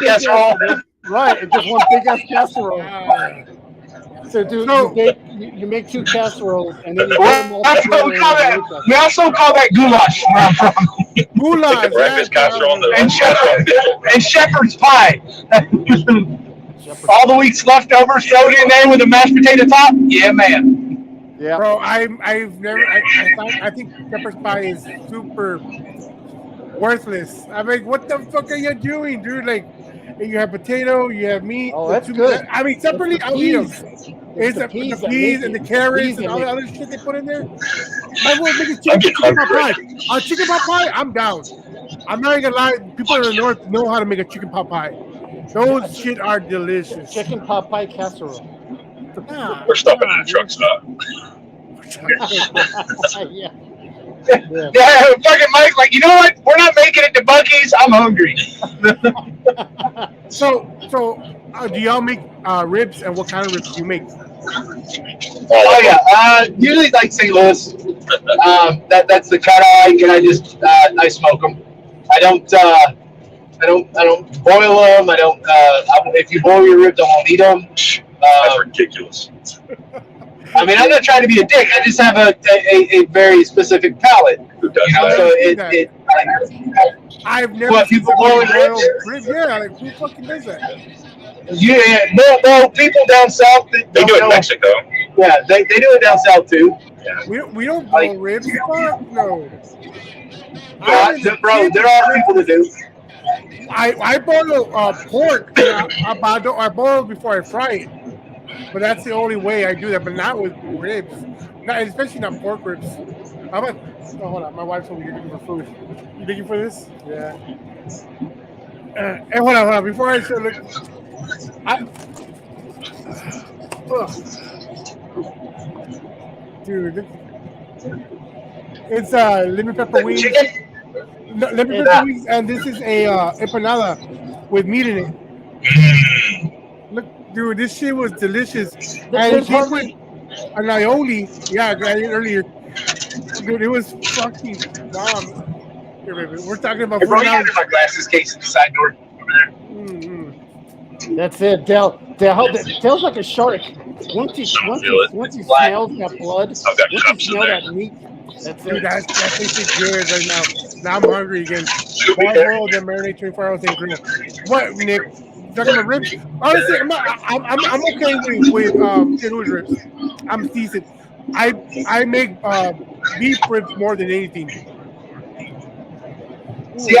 Right. It's just one big ass casserole. So, you make 2 casseroles and then you put them all together. We also call that goulash where I'm from. Goulash. The breakfast casserole And shepherd's pie. All the week's leftovers thrown in there with a mashed potato top. Yeah, man. Yeah. Bro, I've never. I think shepherd's pie is super worthless. I'm like, what the fuck are you doing, dude? Like, you have potato, you have meat. Oh, that's good. I mean, separately, I'll eat them. It's the peas and the carrots and all the other shit they put in there. I will make a chicken pot pie. A chicken pot pie, I'm down. I'm not even gonna lie. People in the north know how to make a chicken pot pie. Those shit are delicious. Chicken pot pie casserole. We're stopping in a truck stop. Yeah. Yeah, fucking Mike, like, you know what? We're not making it to Buc-ee's. I'm hungry. So do y'all make ribs, and what kind of ribs do you make? Oh yeah, usually like St. Louis. That's the cut I like, and I smoke them. I don't boil them. I don't. If you boil your ribs, I won't eat them. That's ridiculous. I mean, I'm not trying to be a dick. I just have a very specific palate. Who does You know, that? so I've never. What, people boil ribs? Yeah, like who fucking does that? Yeah, no, people down south. They do it in Mexico. Yeah, they do it down south too. We don't boil ribs. Fuck no. Bro, there are people that do. I boil pork. I boil before I fry it. But that's the only way I do that. But not with ribs. Not, especially not pork ribs. How about? Oh, hold on. My wife's over here looking for food. You looking for this? Yeah. Hey, hold on. Before I start looking, dude, it's lemon pepper wings. Lemon pepper wings, and this is a empanada with meat in it. Look, dude, this shit was delicious. And it came with an aioli. Yeah, I got it earlier. Dude, it was fucking bomb. Here, baby. We're talking about. Hey, bro, you have my glasses case in the side door over there. Mm-hmm. That's it, Dell's like a shark. Once he smells that blood, once he smells that meat, that's Dude, it. that tastes good right now. Now I'm hungry again. Boil then marinate 24 hours and grill. What, Nick? Talking about ribs? Honestly, I'm okay with St. Louis ribs. I'm decent. I make beef ribs more than anything. See,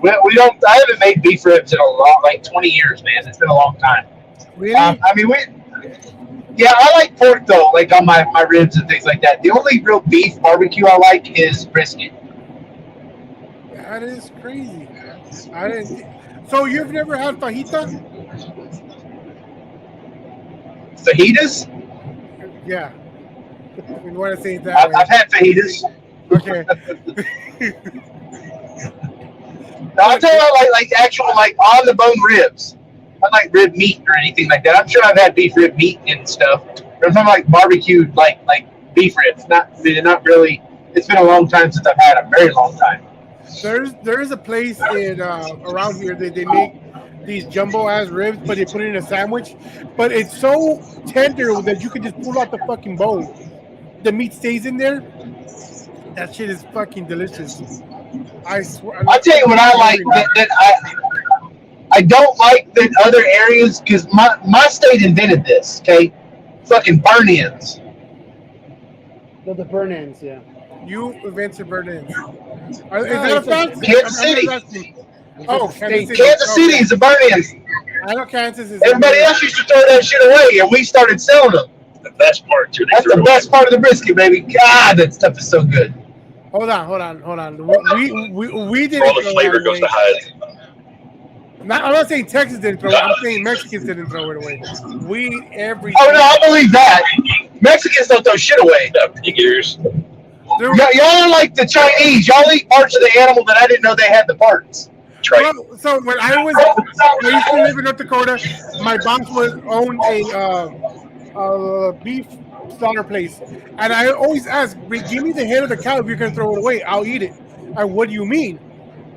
we don't. I haven't made beef ribs in like 20 years, man. It's been a long time. Really? I mean, yeah, I like pork though, like on my ribs and things like that. The only real beef barbecue I like is brisket. That is crazy. So you've never had fajita? Fajitas? Yeah. You want to say it that way? I've had fajitas. Okay. No, I'm talking about like actual on the bone ribs. Not like rib meat or anything like that. I'm sure I've had beef rib meat and stuff. But I'm talking like barbecued like beef ribs. Not really. It's been a long time since I've had a very long time. There is a place in around here that they make these jumbo ass ribs, but they put it in a sandwich. But it's so tender that you can just pull out the fucking bone. The meat stays in there. That shit is fucking delicious. I swear. I'll tell you what I like that I don't like that other areas because my state invented this. Okay, fucking burn-ins. The burn ends, yeah. You invented burn-ins. Is that a fact? Kansas City. Oh, Kansas City is a burn-ins. I know Kansas is. Everybody else used to throw that shit away, and we started selling them. The best part too. That's the best part of the brisket, baby. God, that stuff is so good. Hold on. We didn't. All the flavor goes to hide. I'm not saying Texas didn't throw it. I'm saying Mexicans didn't throw it away. We eat everything. Oh no, I believe that. Mexicans don't throw shit away. Pig ears. Y'all are like the Chinese. Y'all eat parts of the animal that I didn't know they had the parts. Right. So when I used to live in North Dakota, my boss owned a beef slaughter place, and I always ask, "Give me the head of the cow if you're gonna throw it away. I'll eat it." And what do you mean?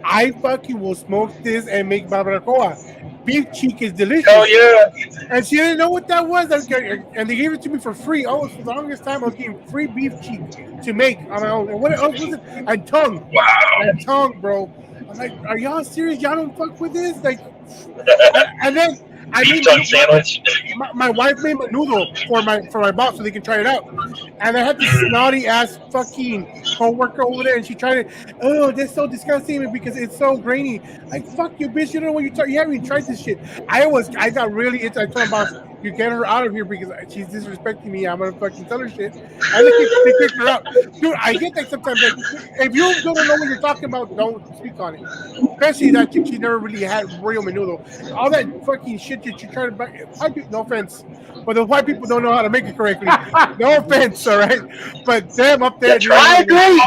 I fucking will smoke this and make barbacoa. Beef cheek is delicious. Oh yeah. And she didn't know what that was. And they gave it to me for free. Oh, for the longest time I was getting free beef cheek to make on my own. And what else was it? And tongue. Wow. And tongue, bro. I'm like, are y'all serious? Y'all don't fuck with this? Like, and then I beef made tongue sandwich. my wife made noodle for my boss so they can try it out. And I had this snotty ass fucking coworker over there, and she tried it. Oh, that's so disgusting because it's so grainy. Like, fuck you, bitch. You don't know what you haven't even tried this shit. I got really into. I told my boss, you get her out of here because she's disrespecting me. I'm gonna fucking tell her shit. And they kicked her out. Dude, I get that sometimes. Like, if you don't know what you're talking about, don't speak on it. Especially that chick, she never really had real menudo. All that fucking shit that you're trying to buy. No offense, but the white people don't know how to make it correctly. No offense, all right. But them up there, I agree.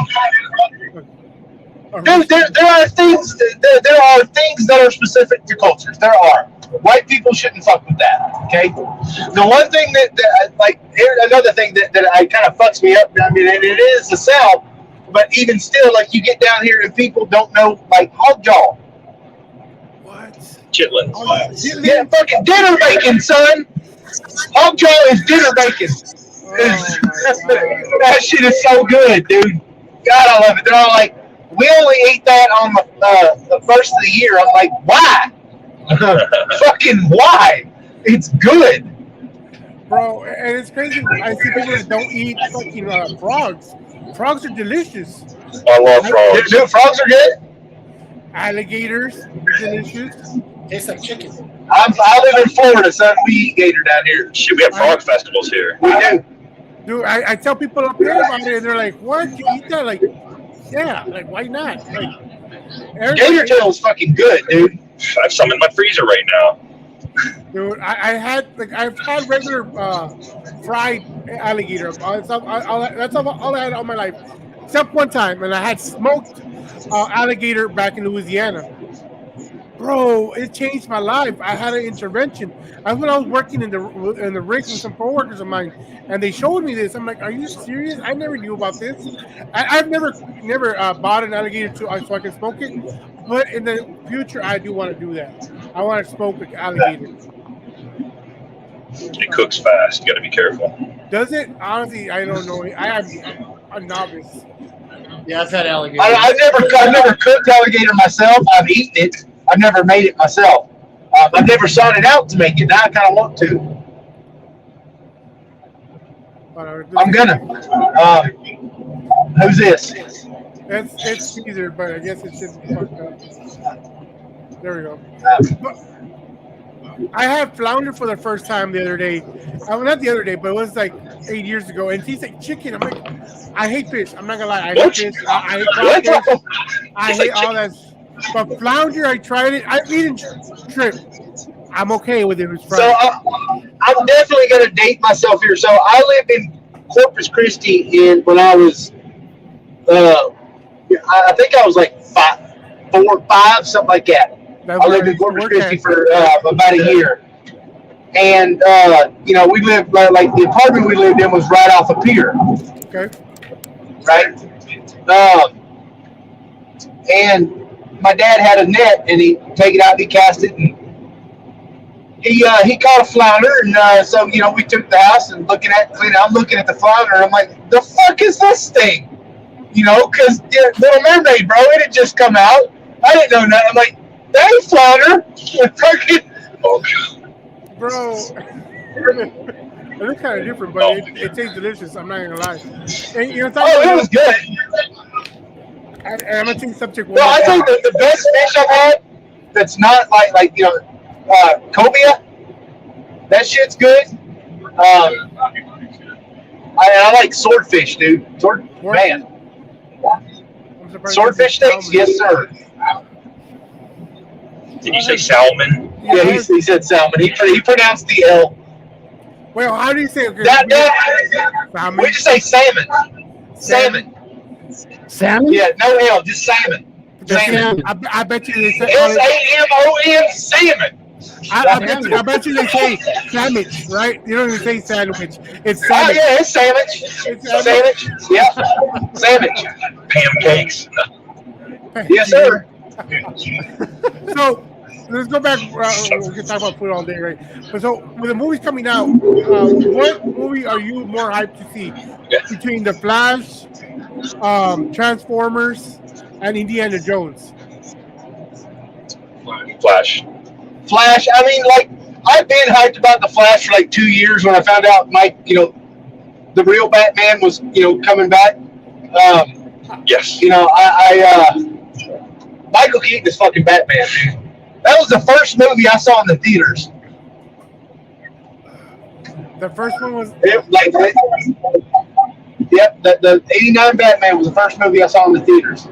There are things. There are things that are specific to cultures. There are. White people shouldn't fuck with that. Okay. The one thing that like, here's another thing that I kind of fucks me up. I mean, and it is the South, but even still, like, you get down here and people don't know, like, hog jaw. What? Chitlins. Yeah, fucking dinner bacon, son. Hog jaw is dinner bacon. That shit is so good, dude. God, I love it. They're all like, we only eat that on the first of the year. I'm like, why? Fucking why? It's good. Bro, and it's crazy. I see people that don't eat fucking frogs. Frogs are delicious. I love frogs. Dude, frogs are good. Alligators are delicious. Tastes like chicken. I live in Florida, son. We eat gator down here. Shit, we have frog festivals here. We do. Dude, I tell people up here about it, and they're like, "What? You eat that?" Like, yeah. Like, why not? Like, Gator tail is fucking good, dude. I have some in my freezer right now. Dude, I've had regular fried alligator. That's all I had all my life, except one time, and I had smoked alligator back in Louisiana. Bro, it changed my life. I had an intervention. That's when I was working in the rigs with some coworkers of mine, and they showed me this. I'm like, "Are you serious? I never knew about this. I've never bought an alligator so I can smoke it. But in the future, I do want to do that. I want to smoke an alligator. It cooks fast. You got to be careful. Does it? Honestly, I don't know. I'm a novice. Yeah, I've had alligator. I've never cooked alligator myself. I've eaten it. I've never made it myself. I've never sought it out to make it. Now I kind of want to. I'm gonna. Who's this? It's Caesar, but I guess it shouldn't be fucked up. There we go. But I had flounder for the first time the other day. Not the other day, but it was like 8 years ago. And he's like, chicken. I'm like, I hate fish. I'm not gonna lie. I hate fish. I hate crawfish. I hate all that. But flounder, I tried it. I've eaten shrimp. I'm okay with it. It's fried. So I'm definitely gonna date myself here. So I lived in Corpus Christi when I was. I think I was like 4 or 5, something like that. I lived in Corpus Christi for about a year. And, we lived, like the apartment we lived in was right off a pier. Okay. Right? And my dad had a net, and he'd take it out and he cast it. And he caught a flounder, and so we took the house and I'm looking at the flounder. And I'm like, the fuck is this thing? Because Little Mermaid, bro, it had just come out. I didn't know nothing. I'm like, that ain't flounder. Bro, it looks kind of different, but it tastes delicious. I'm not gonna lie. And it was good. I'm gonna take subject one. No, I think the best fish I've had that's not like cobia. That shit's good. I like swordfish, dude. Man. Swordfish steaks, yes, sir. Did you say salmon? Yeah, he said salmon. He pronounced the L. Well, how do you say it? We just say salmon. Salmon. Salmon? Yeah, no L, just salmon. Salmon. I bet you they say SAMON, salmon. I bet you they say sandwich, right? You don't even say sandwich. It's sandwich. Oh, yeah, it's sandwich. It's sandwich. Yeah. Sandwich. Pancakes. Yes, sir. So let's go back. We can talk about food all day, right? But so with the movies coming out, what movie are you more hyped to see between The Flash, Transformers, and Indiana Jones? Flash. I mean, I've been hyped about The Flash for 2 years when I found out the real Batman was, coming back. Yes. Michael Keaton is fucking Batman, dude. That was the first movie I saw in the theaters. The first one was the '89 Batman was the first movie I saw in the theaters.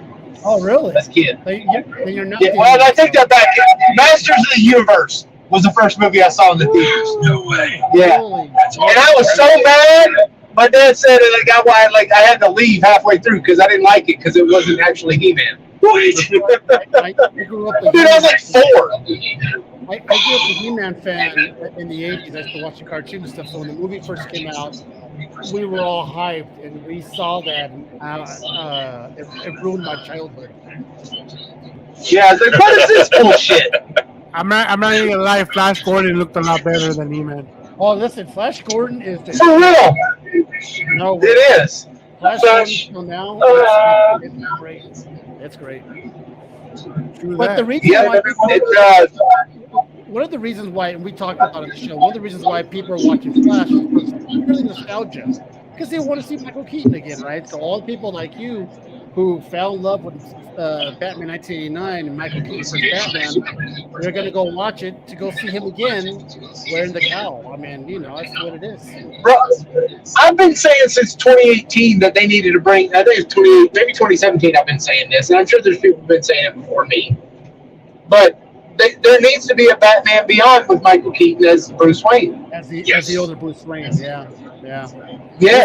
Oh, really? That's kid. You're not. Yeah, well, I take that back. Masters of the Universe was the first movie I saw in the theaters. No way. Yeah, and I was so mad. My dad said I had to leave halfway through because I didn't like it because it wasn't actually He-Man. I grew up Dude, I was like 4. I grew up a He-Man fan in the 80s. I used to watch the cartoon and stuff. So when the movie first came out, we were all hyped, and we saw that. And, it ruined my childhood. Yeah, I was like, what is this bullshit? I'm not even gonna lie. Flash Gordon looked a lot better than He-Man. Oh, listen, Flash Gordon is the For real. No, it is. Flash Gordon now. It's great. It's great. But the reason why one of the reasons why, and we talked about it on the show, one of the reasons why people are watching Flash is really nostalgia, because they want to see Michael Keaton again, right? So all the people like you who fell in love with Batman 1989 and Michael Keaton's first Batman, they're going to go watch it to go see him again wearing the cowl. I mean, that's what it is. Bro, I've been saying since 2018 that they needed to bring, I think it's maybe 2017 I've been saying this, and I'm sure there's people who've been saying it before me. But there needs to be a Batman Beyond with Michael Keaton as Bruce Wayne. As the older Bruce Wayne, yeah. Yes,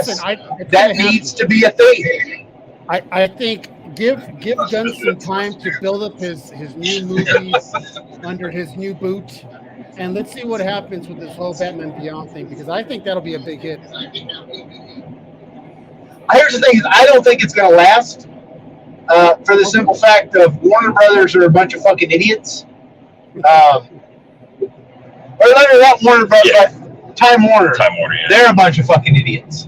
Listen, that needs to be a thing. I think give Gunn some time to build up his new movies under his new boot, and let's see what happens with this whole Batman Beyond thing, because I think that'll be a big hit. Here's the thing: is I don't think it's going to last for the simple fact of Warner Brothers are a bunch of fucking idiots. Or not Warner Brothers, but Time Warner. Time Warner, yeah. They're a bunch of fucking idiots.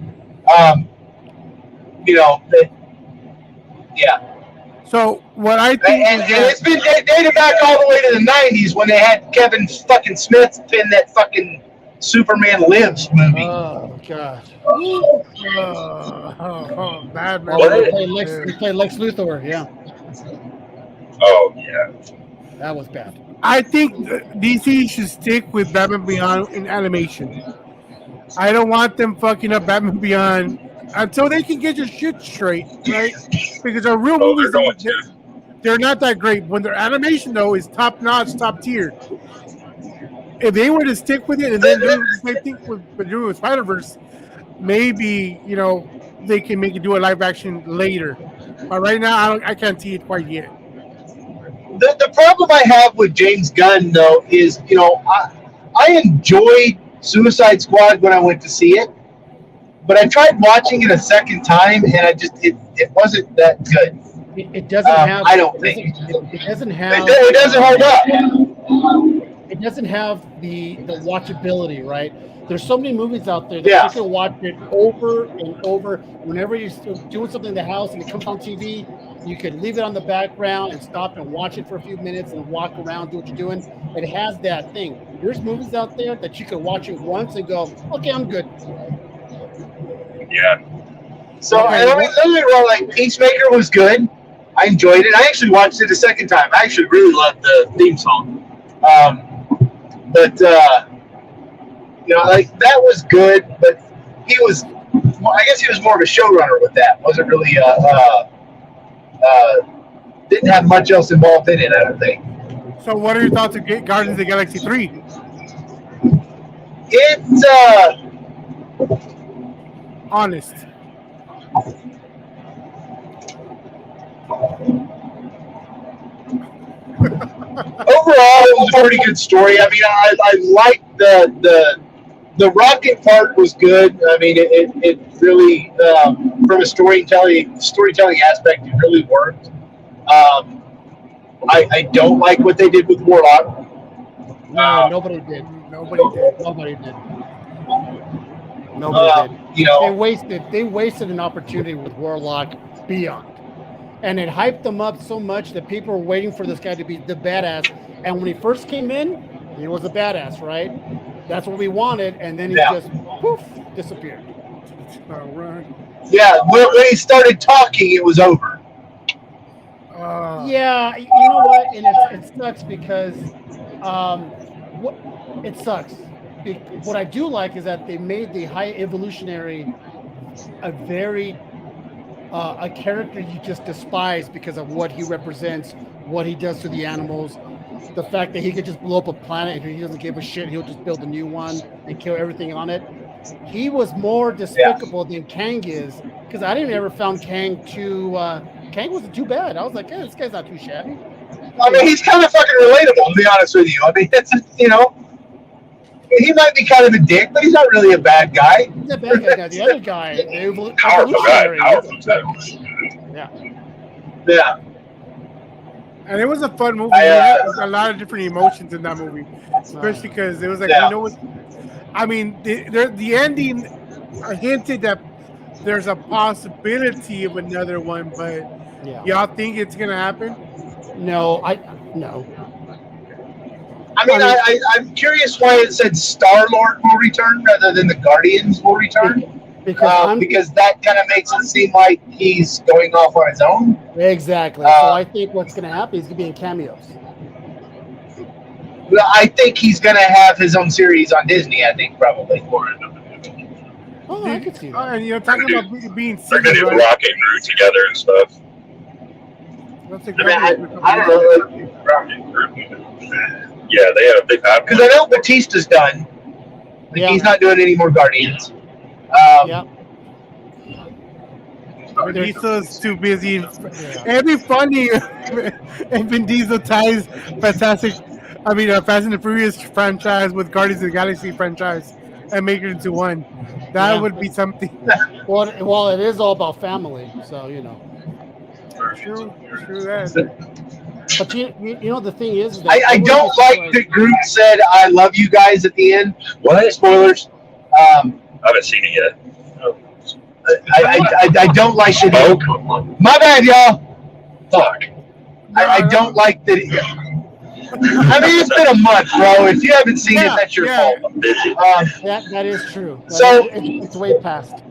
Yeah. So what I think, and it's been dated back all the way to the '90s when they had Kevin fucking Smith pin that fucking Superman Lives movie. Oh God. Bad man. He played Lex Luthor. Yeah. Oh yeah. That was bad. I think DC should stick with Batman Beyond in animation. I don't want them fucking up Batman Beyond until they can get your shit straight, right? Because our real movies, they're not that great. When their animation, though, is top-notch, top-tier. If they were to stick with it and then do the same thing with Spiderverse, maybe, they can make it do a live-action later. But right now, I can't see it quite yet. The problem I have with James Gunn, though, is, I enjoyed Suicide Squad when I went to see it. But I tried watching it a second time, and it wasn't that good. It doesn't have. I don't think it doesn't have. It doesn't hold up. it doesn't have the watchability, right? There's so many movies out there that you can watch it over and over. Whenever you're doing something in the house and it comes on TV, you can leave it on the background and stop and watch it for a few minutes and walk around, do what you're doing. It has that thing. There's movies out there that you can watch it once and go, okay, I'm good. Yeah. So, I mean, don't get me wrong, like, Peacemaker was good. I enjoyed it. I actually watched it a second time. I actually really loved the theme song. But you know, like, that was good, but he was, I guess he was more of a showrunner with that. Wasn't really, didn't have much else involved in it, I don't think. So, what are your thoughts of Guardians of the Galaxy 3? It's, Honest. overall, it was a pretty good story. I mean, I liked the rocket part was good. I mean, it really, from a storytelling aspect, it really worked. I don't like what they did with Warlock. No, nobody did. Nobody did. Nobody did. Nobody did. You know, They wasted an opportunity with Warlock beyond. And it hyped them up so much that people were waiting for this guy to be the badass. And when he first came in, he was a badass, right? That's what we wanted. And then he just poof, disappeared. Yeah, when he started talking, it was over. Yeah, you know what? And it sucks because it sucks. What I do like is that they made the High Evolutionary a very a character you just despise because of what he represents, what he does to the animals, the fact that he could just blow up a planet and he doesn't give a shit. He'll just build a new one and kill everything on it. He was more despicable than Kang is, because I didn't ever found Kang too. Kang wasn't too bad. I was like, this guy's not too shabby. I mean, he's kind of fucking relatable, to be honest with you. I mean, it's, you know, he might be kind of a dick, but he's not really a bad guy. He's a bad guy. Now, the other guy, Powerful guy. Yeah. And it was a fun movie. There was a lot of different emotions in that movie, especially because it was like, you know what? I mean, the ending hinted that there's a possibility of another one, but y'all think it's gonna happen? No. I mean, I'm curious why it said Star-Lord will return rather than the Guardians will return. Because that kind of makes it seem like he's going off on his own. Exactly. So I think what's going to happen is going to be in cameos. Well, I think he's going to have his own series on Disney, I think, probably. Oh, I could see that. And you're talking about being they're going to do Rocket and Groot together and stuff. I don't know. Rocket Groot. Yeah, they've had because I know Batista's done. He's not doing any more Guardians. Diesel's too busy. It'd be funny if Vin Diesel ties Fast and the Furious franchise with Guardians of the Galaxy franchise and make it into one. That would be something. Well, it is all about family, so you know. True that. But you know the thing is that I don't like that Groot said "I love you guys" at the end. What? Spoilers. I haven't seen it yet. I don't like it. Oh, my bad, y'all. Fuck. I don't like that. I mean, it's been a month, bro. If you haven't seen it, that's your fault. That is true. It's way past.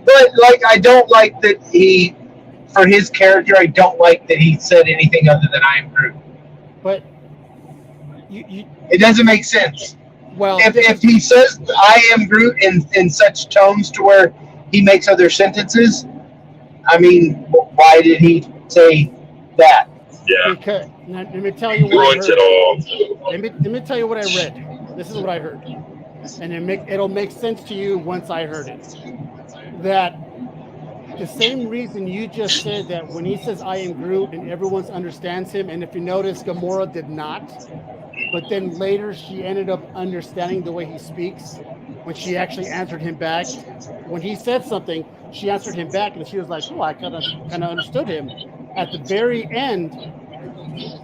But like, I don't like that he, for his character, I don't like that he said anything other than "I am Groot." But it doesn't make sense. Well, if he says "I am Groot" in such tones to where he makes other sentences, I mean, why did he say that? Yeah. Because let me tell you what ruins it all. Let me tell you what I read. This is what I heard, and it'll make sense to you once I heard it. That the same reason you just said that when he says "I am Groot" and everyone understands him, and if you notice, Gamora did not. But then later she ended up understanding the way he speaks when she actually answered him back. When he said something, she answered him back and she was like, oh, I kind of understood him. At the very end,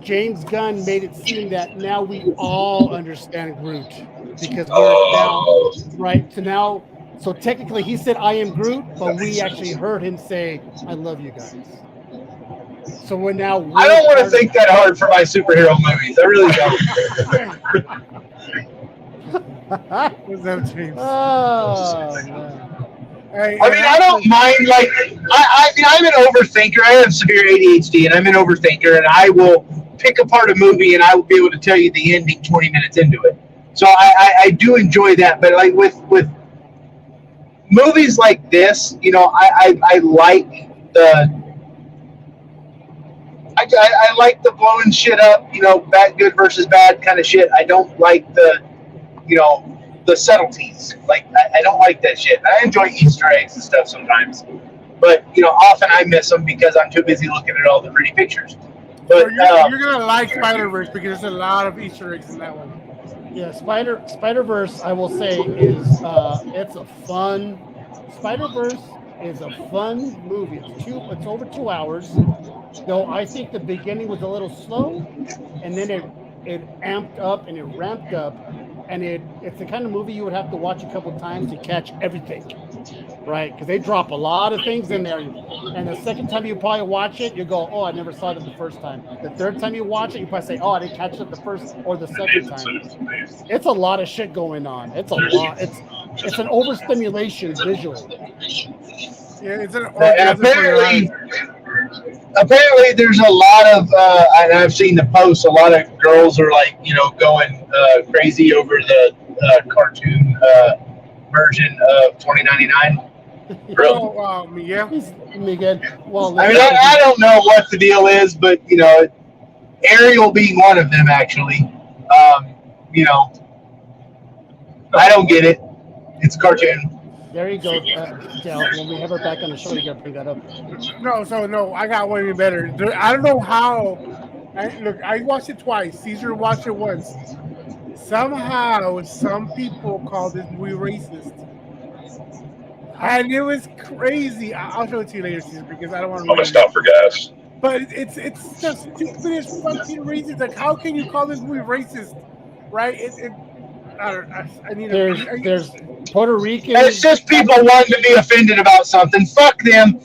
James Gunn made it seem that now we all understand Groot because we're now right. So technically he said I am Groot, but we actually heard him say I love you guys. So we're now. I don't want to think that hard for my superhero movies. I really don't. What's up, James? Oh man. I mean, I don't mind. Like, I mean, I'm an overthinker. I have severe ADHD, and I'm an overthinker, and I will pick apart a movie, and I will be able to tell you the ending 20 minutes into it. So I do enjoy that. But like with movies like this, you know, I like the. I like the blowing shit up, you know, bad, good versus bad kind of shit. I don't like the, you know, the subtleties. Like, I don't like that shit. I enjoy Easter eggs and stuff sometimes. But, you know, often I miss them because I'm too busy looking at all the pretty pictures. But you're going to like Spider-Verse because there's a lot of Easter eggs in that one. Yeah, Spider-Verse, I will say, is it's a fun... Spider-Verse is a fun movie. It's over 2 hours. Though I think the beginning was a little slow, and then it amped up and it ramped up, and it's the kind of movie you would have to watch a couple times to catch everything, right? Because they drop a lot of things in there, and the second time you probably watch it, you go, "Oh, I never saw it the first time." The third time you watch it, you probably say, "Oh, I didn't catch it the first or the second time." It's a lot of shit going on. It's a lot. It's an overstimulation visual. Yeah, it's an apparently there's a lot of and I've seen the posts, a lot of girls are like, you know, going crazy over the cartoon version of 2099. Oh, Miguel. Miguel. Well, I mean, I don't know what the deal is, but you know, Ariel being one of them, actually, you know, I don't get it. It's a cartoon. There you go, Del. When we have her back on the show, you gotta bring that up. No, I got one even better. I don't know how. I watched it twice. Caesar watched it once. Somehow, some people call this movie racist, and it was crazy. I'll show it to you later, Caesar, because I don't want to. I'm gonna stop for gas. But it's just stupid as fucking racist. Like, how can you call this movie racist? Right? I need. There's Puerto Rican. It's just people wanting to be offended about something. Fuck them.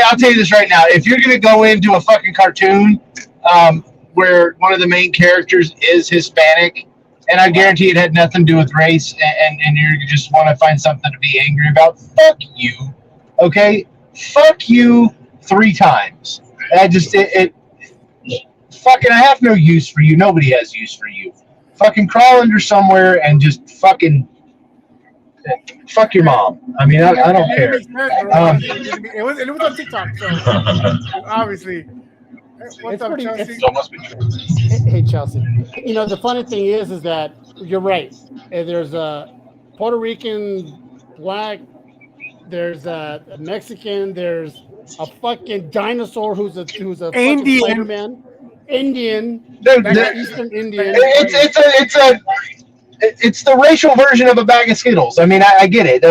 I'll tell you this right now. If you're going to go into a fucking cartoon where one of the main characters is Hispanic, and I guarantee it had nothing to do with race, and you just want to find something to be angry about, fuck you. Okay? Fuck you 3 times. Fucking, I have no use for you. Nobody has use for you. Fucking crawl under somewhere and just fucking fuck your mom. I mean, I don't care. It was on TikTok, so obviously. What's up, Chelsea? Hey, Chelsea. You know, the funny thing is that you're right. There's a Puerto Rican, black, there's a Mexican, there's a fucking dinosaur who's a Indian. Spider-Man. Indian, Eastern Indian. It's the racial version of a bag of Skittles. I mean, I get it.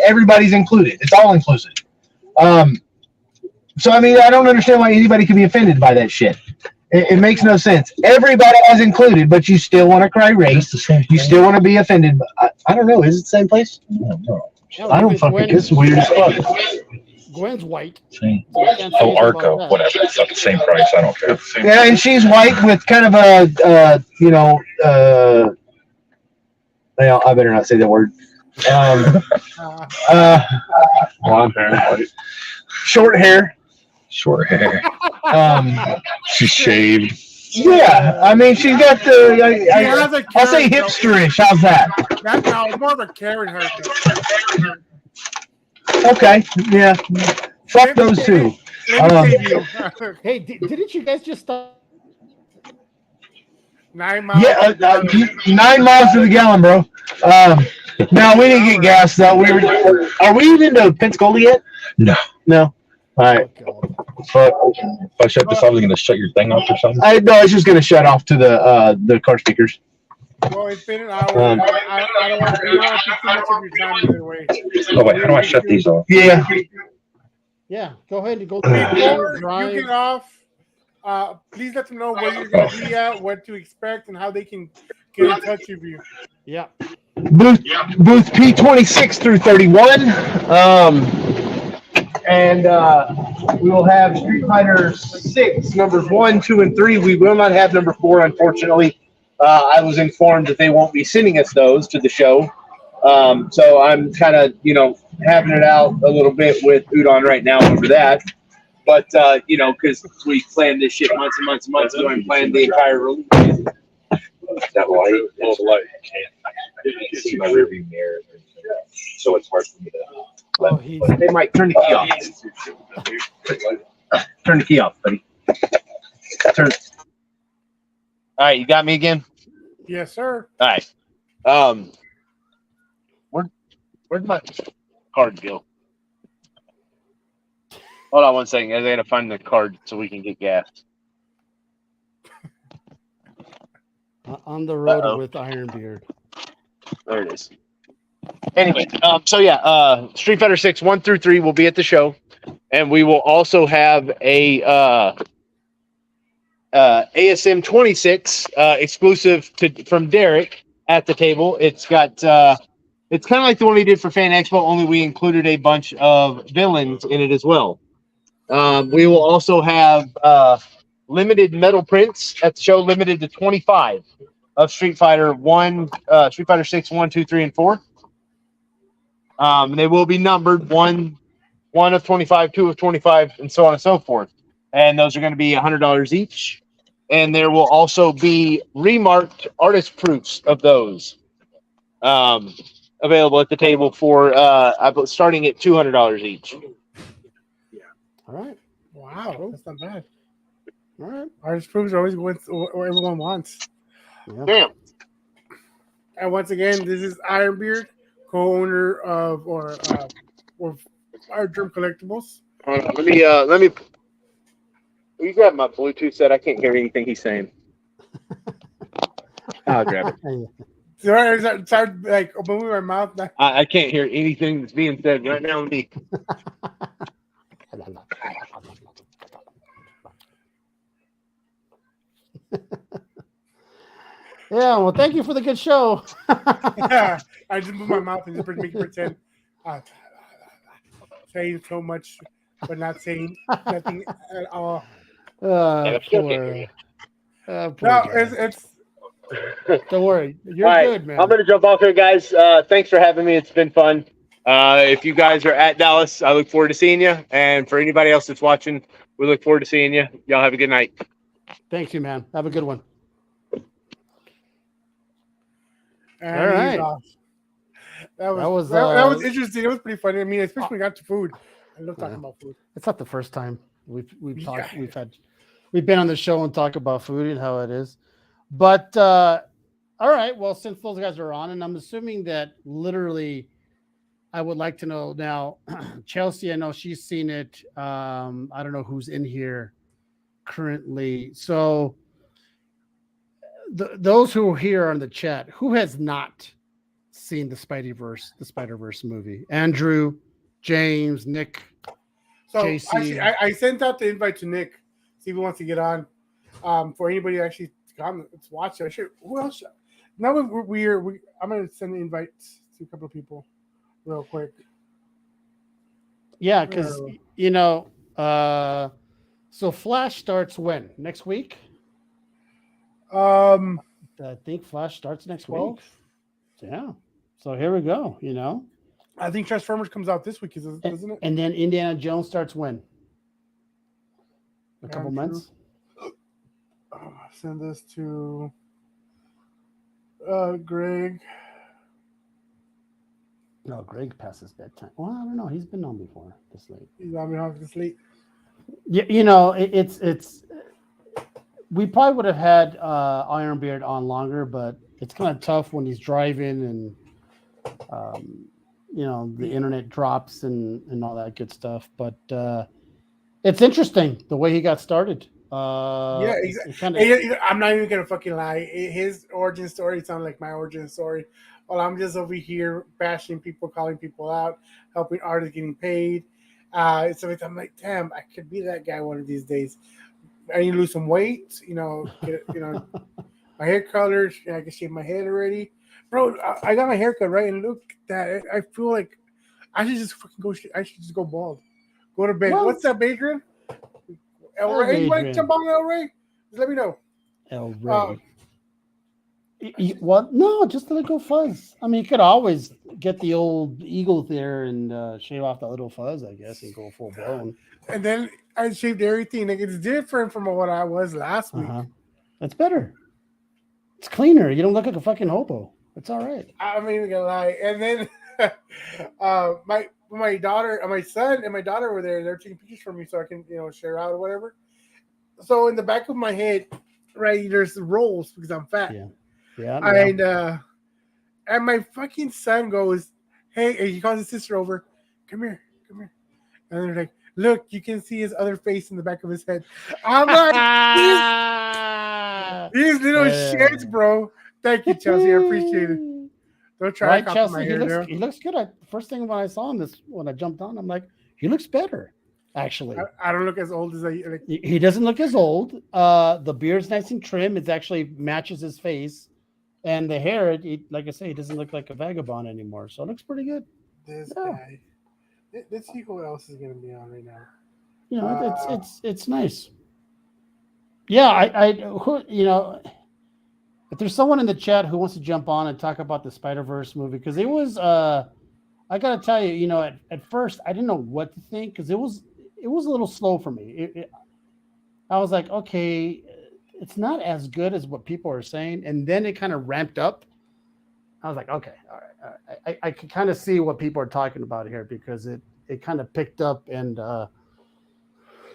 Everybody's included. It's all inclusive. So I mean, I don't understand why anybody can be offended by that shit. It makes no sense. Everybody is included, but you still want to cry race. You still want to be offended. I don't know. Is it the same place? I don't fucking. It's weird as fuck. Gwen's white. Oh, Arco, whatever. It's not the same price. I don't care. Yeah, and she's white with kind of a, you know, well, I better not say that word. Blonde hair, white. Short hair. Short hair. She's shaved. Yeah, I mean, she's got the. I'll say hipsterish. How's that? That's more of a Karen haircut. Okay, yeah. Fuck those two. Hey, didn't you guys just stop? 9 miles. Yeah, 9 miles to the gallon, bro. No, we didn't get gas though. Are we even to Pensacola yet? No. All right. Fuck. If I shut this off, are you gonna shut your thing off or something? No, it's just gonna shut off to the car speakers. Well, it's been an hour. I don't want to take too much of your time either way. Oh wait, how do I shut these off? Yeah. Yeah, go ahead and go. Before you get off, Please let them know where you're going to be at, what to expect, and how they can get in touch with you. Yeah. Booth P26 through 31. And we will have Street Fighter 6 numbers 1, 2, and 3. We will not have number 4, unfortunately. I was informed that they won't be sending us those to the show. So I'm kind of, having it out a little bit with Udon right now over that. But, because we planned this shit months and months and months ago and planned the entire release. That light, it's light. I can't see my rearview mirror, so it's hard for me to. They might turn the key off. Turn the key off, buddy. Turn. All right, you got me again? Yes, sir. All right. Where'd my card go? Hold on one second. I gotta find the card so we can get gas. On the road with IronBeard. There it is. Anyway, Street Fighter 6 1 through 3 will be at the show, and we will also have a ASM 26 exclusive from Derek at the table. It's got it's kind of like the one we did for Fan Expo, only we included a bunch of villains in it as well. We will also have limited metal prints at the show, limited to 25 of Street Fighter 6, 1, 2, 3, and 4. They will be numbered 1 of 25, 2 of 25, and so on and so forth. And those are going to be $100 each. And there will also be remarked artist proofs of those available at the table for starting at $200 each. All right. Wow, that's not bad. All right. Artist proofs are always what everyone wants. Yeah. Damn. And once again, this is IronBeard, co-owner of Our Dream Collectibles. Hold on, let me. Will you grab my Bluetooth set? I can't hear anything he's saying. I'll grab it. Sorry, like moving my mouth. I can't hear anything that's being said right now. Me. Yeah, well, thank you for the good show. Yeah, I just move my mouth and just make it pretend. Saying so much, but not saying nothing at all. Yeah, Poor No, guy. it's Don't worry. You're All right, good, man. I'm going to jump off here, guys. Thanks for having me. It's been fun. If you guys are at Dallas, I look forward to seeing you. And for anybody else that's watching, we look forward to seeing you. Y'all have a good night. Thank you, man. Have a good one. and All right. he's off. That was was, interesting. It was pretty funny. I mean, especially when we got to food. I love talking about food. It's not the first time we've talked. Yeah. We've been on the show and talked about food and how it is. But all right. Well, since those guys are on, and I'm assuming that literally, I would like to know now, Chelsea. I know she's seen it. I don't know who's in here currently. So those who are here on the chat, who has not seen the Spiderverse movie? Andrew, James, Nick, So JC. actually, I sent out the invite to Nick, see if he wants to get on. For anybody to actually come, let's watch it. Who else? Now I'm gonna send an invite to a couple of people real quick. Yeah, because so Flash starts when? Next week? I think Flash starts next week. Yeah. So here we go, I think Transformers comes out this week, isn't it? And then Indiana Jones starts when? A couple months? Send this to Greg. No, Greg passes bedtime. Well, I don't know. He's been on before this late. He's on me off this late. Yeah, it's we probably would have had IronBeard on longer, but it's kind of tough when he's driving and the internet drops and all that good stuff. But it's interesting the way he got started. Yeah, exactly. I'm not even gonna fucking lie. His origin story sounds like my origin story. Well, I'm just over here bashing people, calling people out, helping artists getting paid. So I'm like, damn, I could be that guy one of these days. I need to lose some weight. My hair color. I can shave my head already, bro. I got my haircut right, and look at that. I feel like I should just fucking go. I should just go bald. Go to bed. Well, What's up, Adrian? El Hey, Ray, you want to Adrian. jump on El Ray? Just let me know. El Ray. What? No, just let it go fuzz. I mean, you could always get the old eagle there and shave off the little fuzz, I guess, and go full blown. And then I shaved everything. Like, it's different from what I was last week. That's better. It's cleaner. You don't look like a fucking hobo. It's all right. I'm even gonna lie. And then my daughter, my son, and my daughter were there. They're taking pictures for me so I can share out or whatever. So in the back of my head, right, there's rolls because I'm fat. Yeah. And my fucking son goes, "Hey," and he calls his sister over. Come here. And they're like, "Look, you can see his other face in the back of his head." I'm like, these little shits, bro. Thank you, Chelsea. I appreciate it. Don't try to copy my hair. He looks good. First thing when I saw him when I jumped on, I'm like, he looks better. Actually, I don't look as old as I. Like. He doesn't look as old. The beard's nice and trim. It actually matches his face, and the hair. Like I say, he doesn't look like a vagabond anymore. So it looks pretty good. This guy. Let's see who else is going to be on right now. It's nice. Yeah, if there's someone in the chat who wants to jump on and talk about the Spiderverse movie, because it was, I gotta tell you, at first I didn't know what to think because it was a little slow for me. I was like, okay, it's not as good as what people are saying, and then it kind of ramped up. I was like, okay, all right. I can kind of see what people are talking about here because it kind of picked up and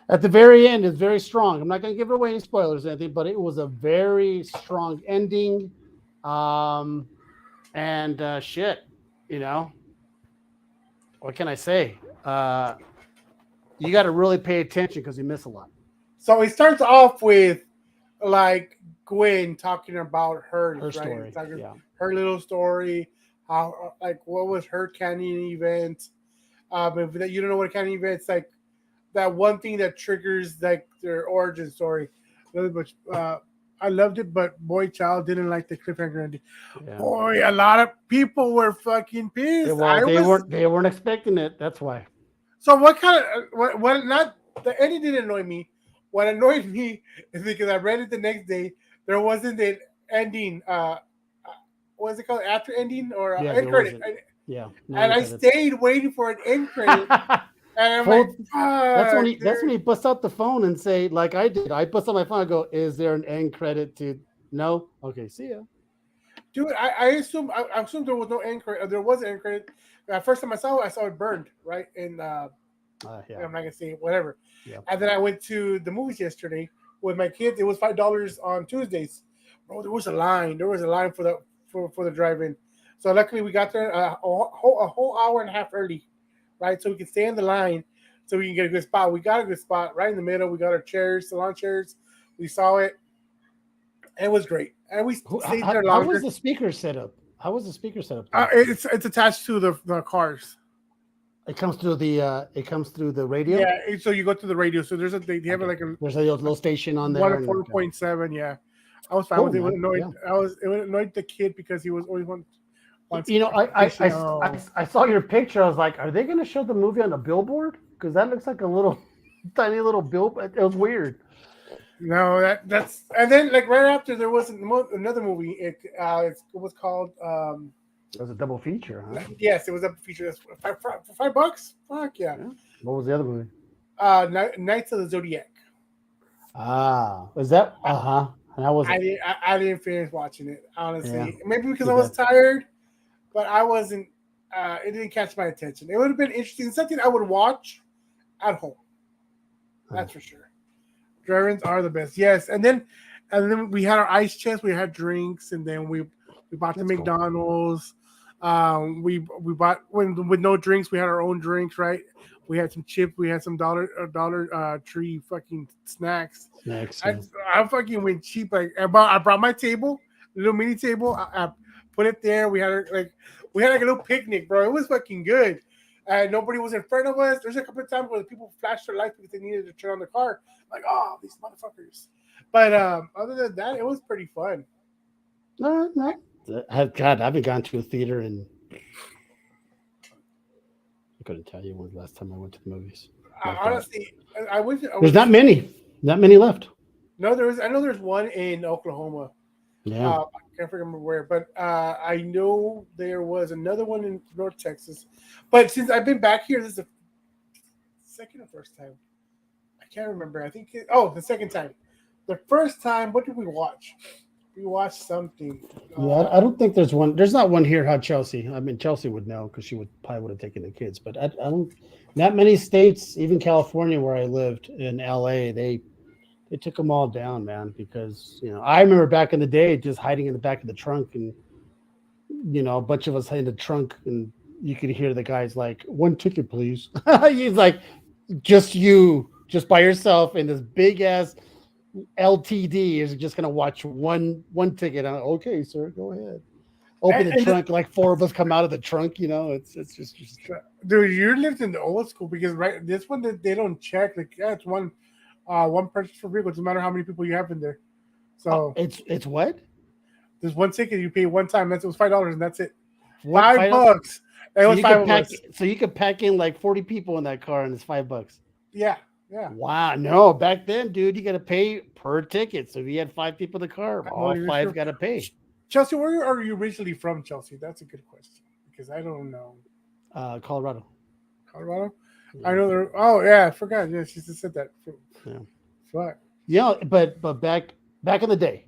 at the very end it's very strong. I'm not going to give away any spoilers or anything, but it was a very strong ending. Shit, what can I say? You got to really pay attention because you miss a lot. So it starts off with like Gwen talking about her story, her little story, how what was her canning event. If you don't know what a canning event, it's like that one thing that triggers like their origin story. I loved it, but boy, child didn't like the cliffhanger ending. Yeah. Boy, a lot of people were fucking pissed. They weren't expecting it. That's why. So what kind of what not the ending didn't annoy me. What annoyed me is because I read it the next day. There wasn't an ending. What is it called? After ending or end credit? Yeah. And I stayed waiting for an end credit. And I'm that's when he busts out the phone and say, like I did. I bust out my phone and go, "Is there an end credit to?" No. Okay. See ya. Dude, I assumed there was no end credit. There was an end credit. First time I saw it burned right in. I'm not gonna say whatever. Yeah. And then I went to the movies yesterday with my kids. It was $5 on Tuesdays. Bro, there was a line. There was a line for the drive-in. So luckily we got there a whole hour and a half early, right? So we could stay in the line, so we can get a good spot. We got a good spot right in the middle. We got our chairs, salon chairs. We saw it. It was great, and we stayed there longer. How was the speaker set up? It's attached to the cars. It comes through the radio. Yeah, so you go to the radio. So there's there's a little station on there. 104.7. Yeah, I was fine with it. It annoyed. Yeah. It annoyed the kid because he was always one. I saw your picture. I was like, are they going to show the movie on a billboard? Because that looks like a little tiny little billboard. It was weird. No, that's and then like right after there was another movie. It was called. It was a double feature, huh? Yes, it was a double feature. For $5. Fuck yeah. What was the other movie? Knights of the Zodiac. Was that? And I didn't finish watching it, honestly. Yeah. Maybe because I was tired, but I wasn't. It didn't catch my attention. It would have been interesting. Something I would watch at home. That's for sure. Drive-ins are the best. Yes, and then we had our ice chest. We had drinks, and then we bought the McDonald's. Cool. We bought with no drinks. We had our own drinks, right? We had some chips. We had some Dollar Tree fucking snacks. I fucking went cheap. Like I brought my table, little mini table. I put it there. We had like a little picnic, bro. It was fucking good. and nobody was in front of us. There's a couple of times where the people flashed their lights because they needed to turn on the car. Like, oh, these motherfuckers. But other than that, it was pretty fun. No. God, I haven't gone to a theater in. I couldn't tell you when the last time I went to the movies. Honestly, I wish there's not many left. No, there is. I know there's one in Oklahoma. Yeah, I can't remember where, but I know there was another one in North Texas. But since I've been back here, this is the second or first time. I can't remember. I think the second time. The first time, what did we watch? We watched something. Yeah, I don't think there's one. There's not one here. How Chelsea? I mean, Chelsea would know because she would have taken the kids. But I don't. Not many states, even California, where I lived in LA, they took them all down, man. Because I remember back in the day, just hiding in the back of the trunk, and a bunch of us in the trunk, and you could hear the guys like, "1 ticket, please." He's like, just by yourself in this big ass LTD is just gonna watch one ticket. Okay, sir, go ahead. Open the trunk. Like 4 of us come out of the trunk. It's just. Dude, you lived in the old school because this one they don't check. Like it's one purchase for vehicle. Doesn't matter how many people you have in there. So it's what? There's one ticket you pay one time. It was $5 and that's it. What, $5. It was $5. So you could pack in like 40 people in that car and it's $5. Yeah. Yeah. Wow. No, back then, dude, you got to pay per ticket. So if you had 5 people in the car, all 5 got to pay. Chelsea, where are you originally from, Chelsea? That's a good question because I don't know. Colorado. Colorado? Yeah. I know there. Oh, yeah. I forgot. Yeah, she just said that. Yeah. Fuck. Yeah, but back in the day,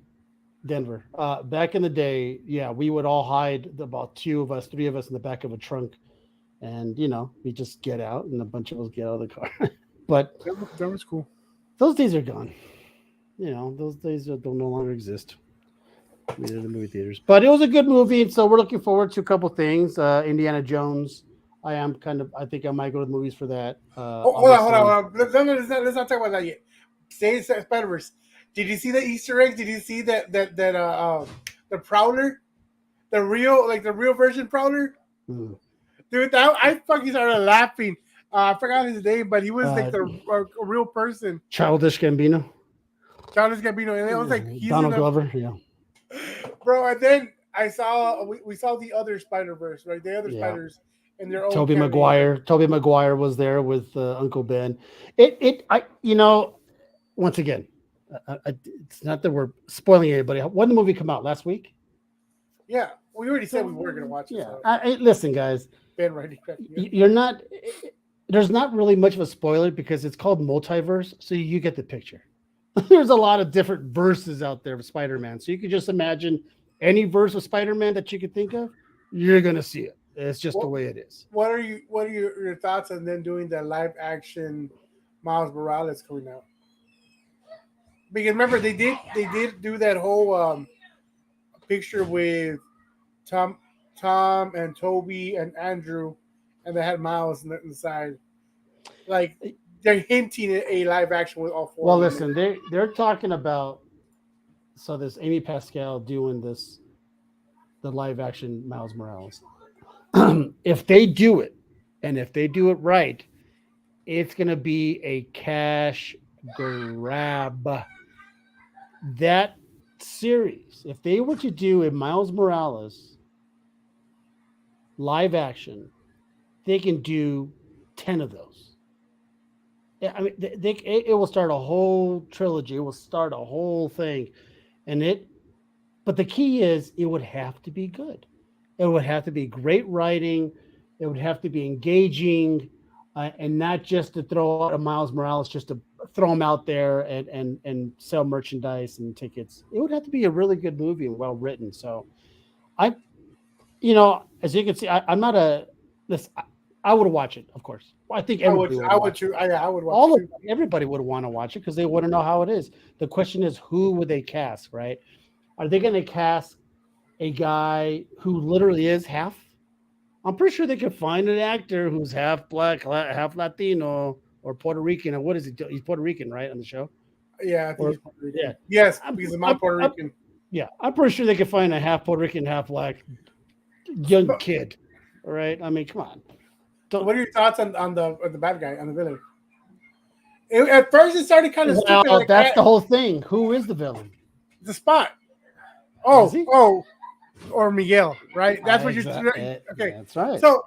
Denver, back in the day, yeah, we would all hide about 3 of us in the back of a trunk. And, we just get out and a bunch of us get out of the car. But that was cool. Those days are gone. Those days don't no longer exist. Neither the movie theaters. But it was a good movie, so we're looking forward to a couple things. Indiana Jones. I think I might go to the movies for that. Hold on. Let's not talk about that yet. Stay in Spiderverse. Did you see the Easter eggs? Did you see that the Prowler, the real version Prowler? Dude, I fucking started laughing. I forgot his name, but he was like a real person. Childish Gambino. And it was like he's Donald Glover. Yeah. Bro, and then we saw the other Spider-Verse, right? The other spiders and their own. Tobey Maguire was there with Uncle Ben. Once again, it's not that we're spoiling anybody. When did the movie come out? Last week? Yeah, we already said we were going to watch it. Yeah. So. Listen, guys. Ben Ready. You're not. There's not really much of a spoiler because it's called multiverse, so you get the picture. There's a lot of different verses out there of Spider-Man, so you can just imagine any verse of Spider-Man that you could think of. You're gonna see it. It's just the way it is. What are your thoughts on them doing the live action Miles Morales coming out? Because remember they did do that whole picture with Tom and Toby and Andrew, and they had Miles on the side. Like they're hinting at a live action with all 4. Well, listen, they're talking about this Amy Pascal doing the live action Miles Morales. If they do it, and if they do it right, it's gonna be a cash grab. That series, if they were to do a Miles Morales live action, they can do 10 of those. I mean, it will start a whole trilogy. It will start a whole thing, but the key is it would have to be good. It would have to be great writing. It would have to be engaging, and not just to throw out a Miles Morales, just to throw him out there and sell merchandise and tickets. It would have to be a really good movie and well written. So, as you can see, I'm not I would watch it, of course. I think everybody would. I would watch it. Everybody would want to watch it because they want to know how it is. The question is, who would they cast, right? Are they going to cast a guy who literally is half? I'm pretty sure they could find an actor who's half black, half Latino, or Puerto Rican. And what is he? He's Puerto Rican, right, on the show? Yeah, I think he's Puerto Rican. Yeah. Yes, because I'm Puerto Rican. Yeah, I'm pretty sure they could find a half Puerto Rican, half black young kid. All right, I mean, come on. So what are your thoughts on the bad guy, on the villain? At first, it started kind of stupid. Well, Like that's the whole thing. Who is the villain? the Spot. Is he? Or Miguel, right? That's what you're okay. That's right. So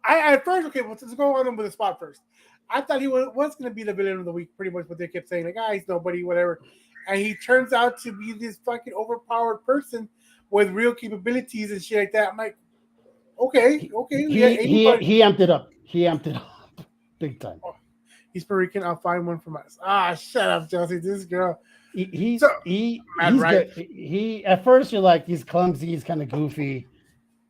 I at first, okay, well, let's go on with the Spot first. I thought he was going to be the villain of the week, pretty much what they kept saying, like, he's nobody, whatever. And he turns out to be this fucking overpowered person with real capabilities and shit like that. I'm like, okay. He amped it up. He amped it up big time. Oh, he's Puerto Rican. I'll find one from us. Shut up, Chelsea. This girl. He's right. good. He at first you're like he's clumsy, he's kind of goofy.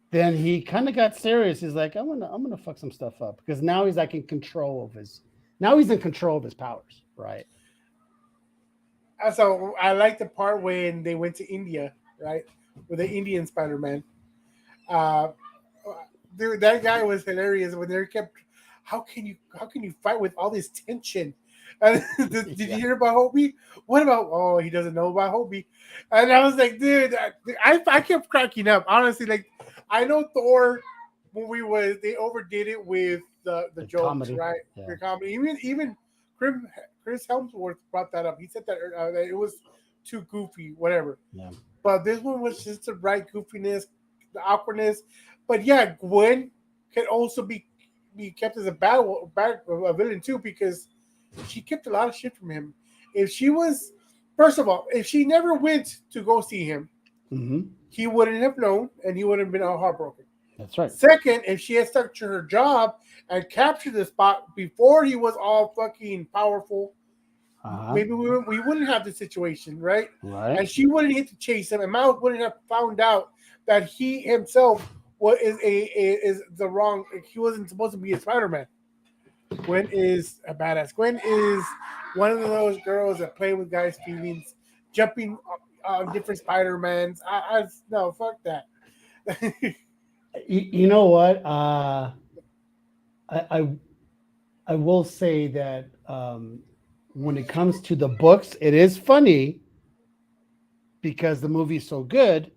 Then he kind of got serious. He's like, I'm gonna fuck some stuff up because now he's like in control of his. Now he's in control of his powers, right? So I like the part when they went to India, right, with the Indian Spider-Man. Dude, that guy was hilarious when they kept. How can you fight with all this tension? Did you hear about Hobie? What about? Oh, he doesn't know about Hobie. And I was like, dude, I kept cracking up. Honestly, like I know Thor movie they overdid it with the jokes, comedy. Right? Yeah. The comedy. Even Chris Hemsworth brought that up. He said that it was too goofy, whatever. Yeah. But this one was just the right goofiness, the awkwardness. But yeah, Gwen can also be kept as a villain too because she kept a lot of shit from him. If she was, first of all, if she never went to go see him, he wouldn't have known and he wouldn't have been all heartbroken. That's right. Second, if she had stuck to her job and captured the Spot before he was all fucking powerful, maybe we wouldn't have the situation, right? Right. And she wouldn't get to chase him, and Miles wouldn't have found out that he himself is the wrong. He wasn't supposed to be a Spider-Man. Gwen is a badass. Gwen is one of those girls that play with guys' feelings, jumping on different Spider-Mans. No, fuck that. You know what? I will say that when it comes to the books, it is funny because the movie's so good.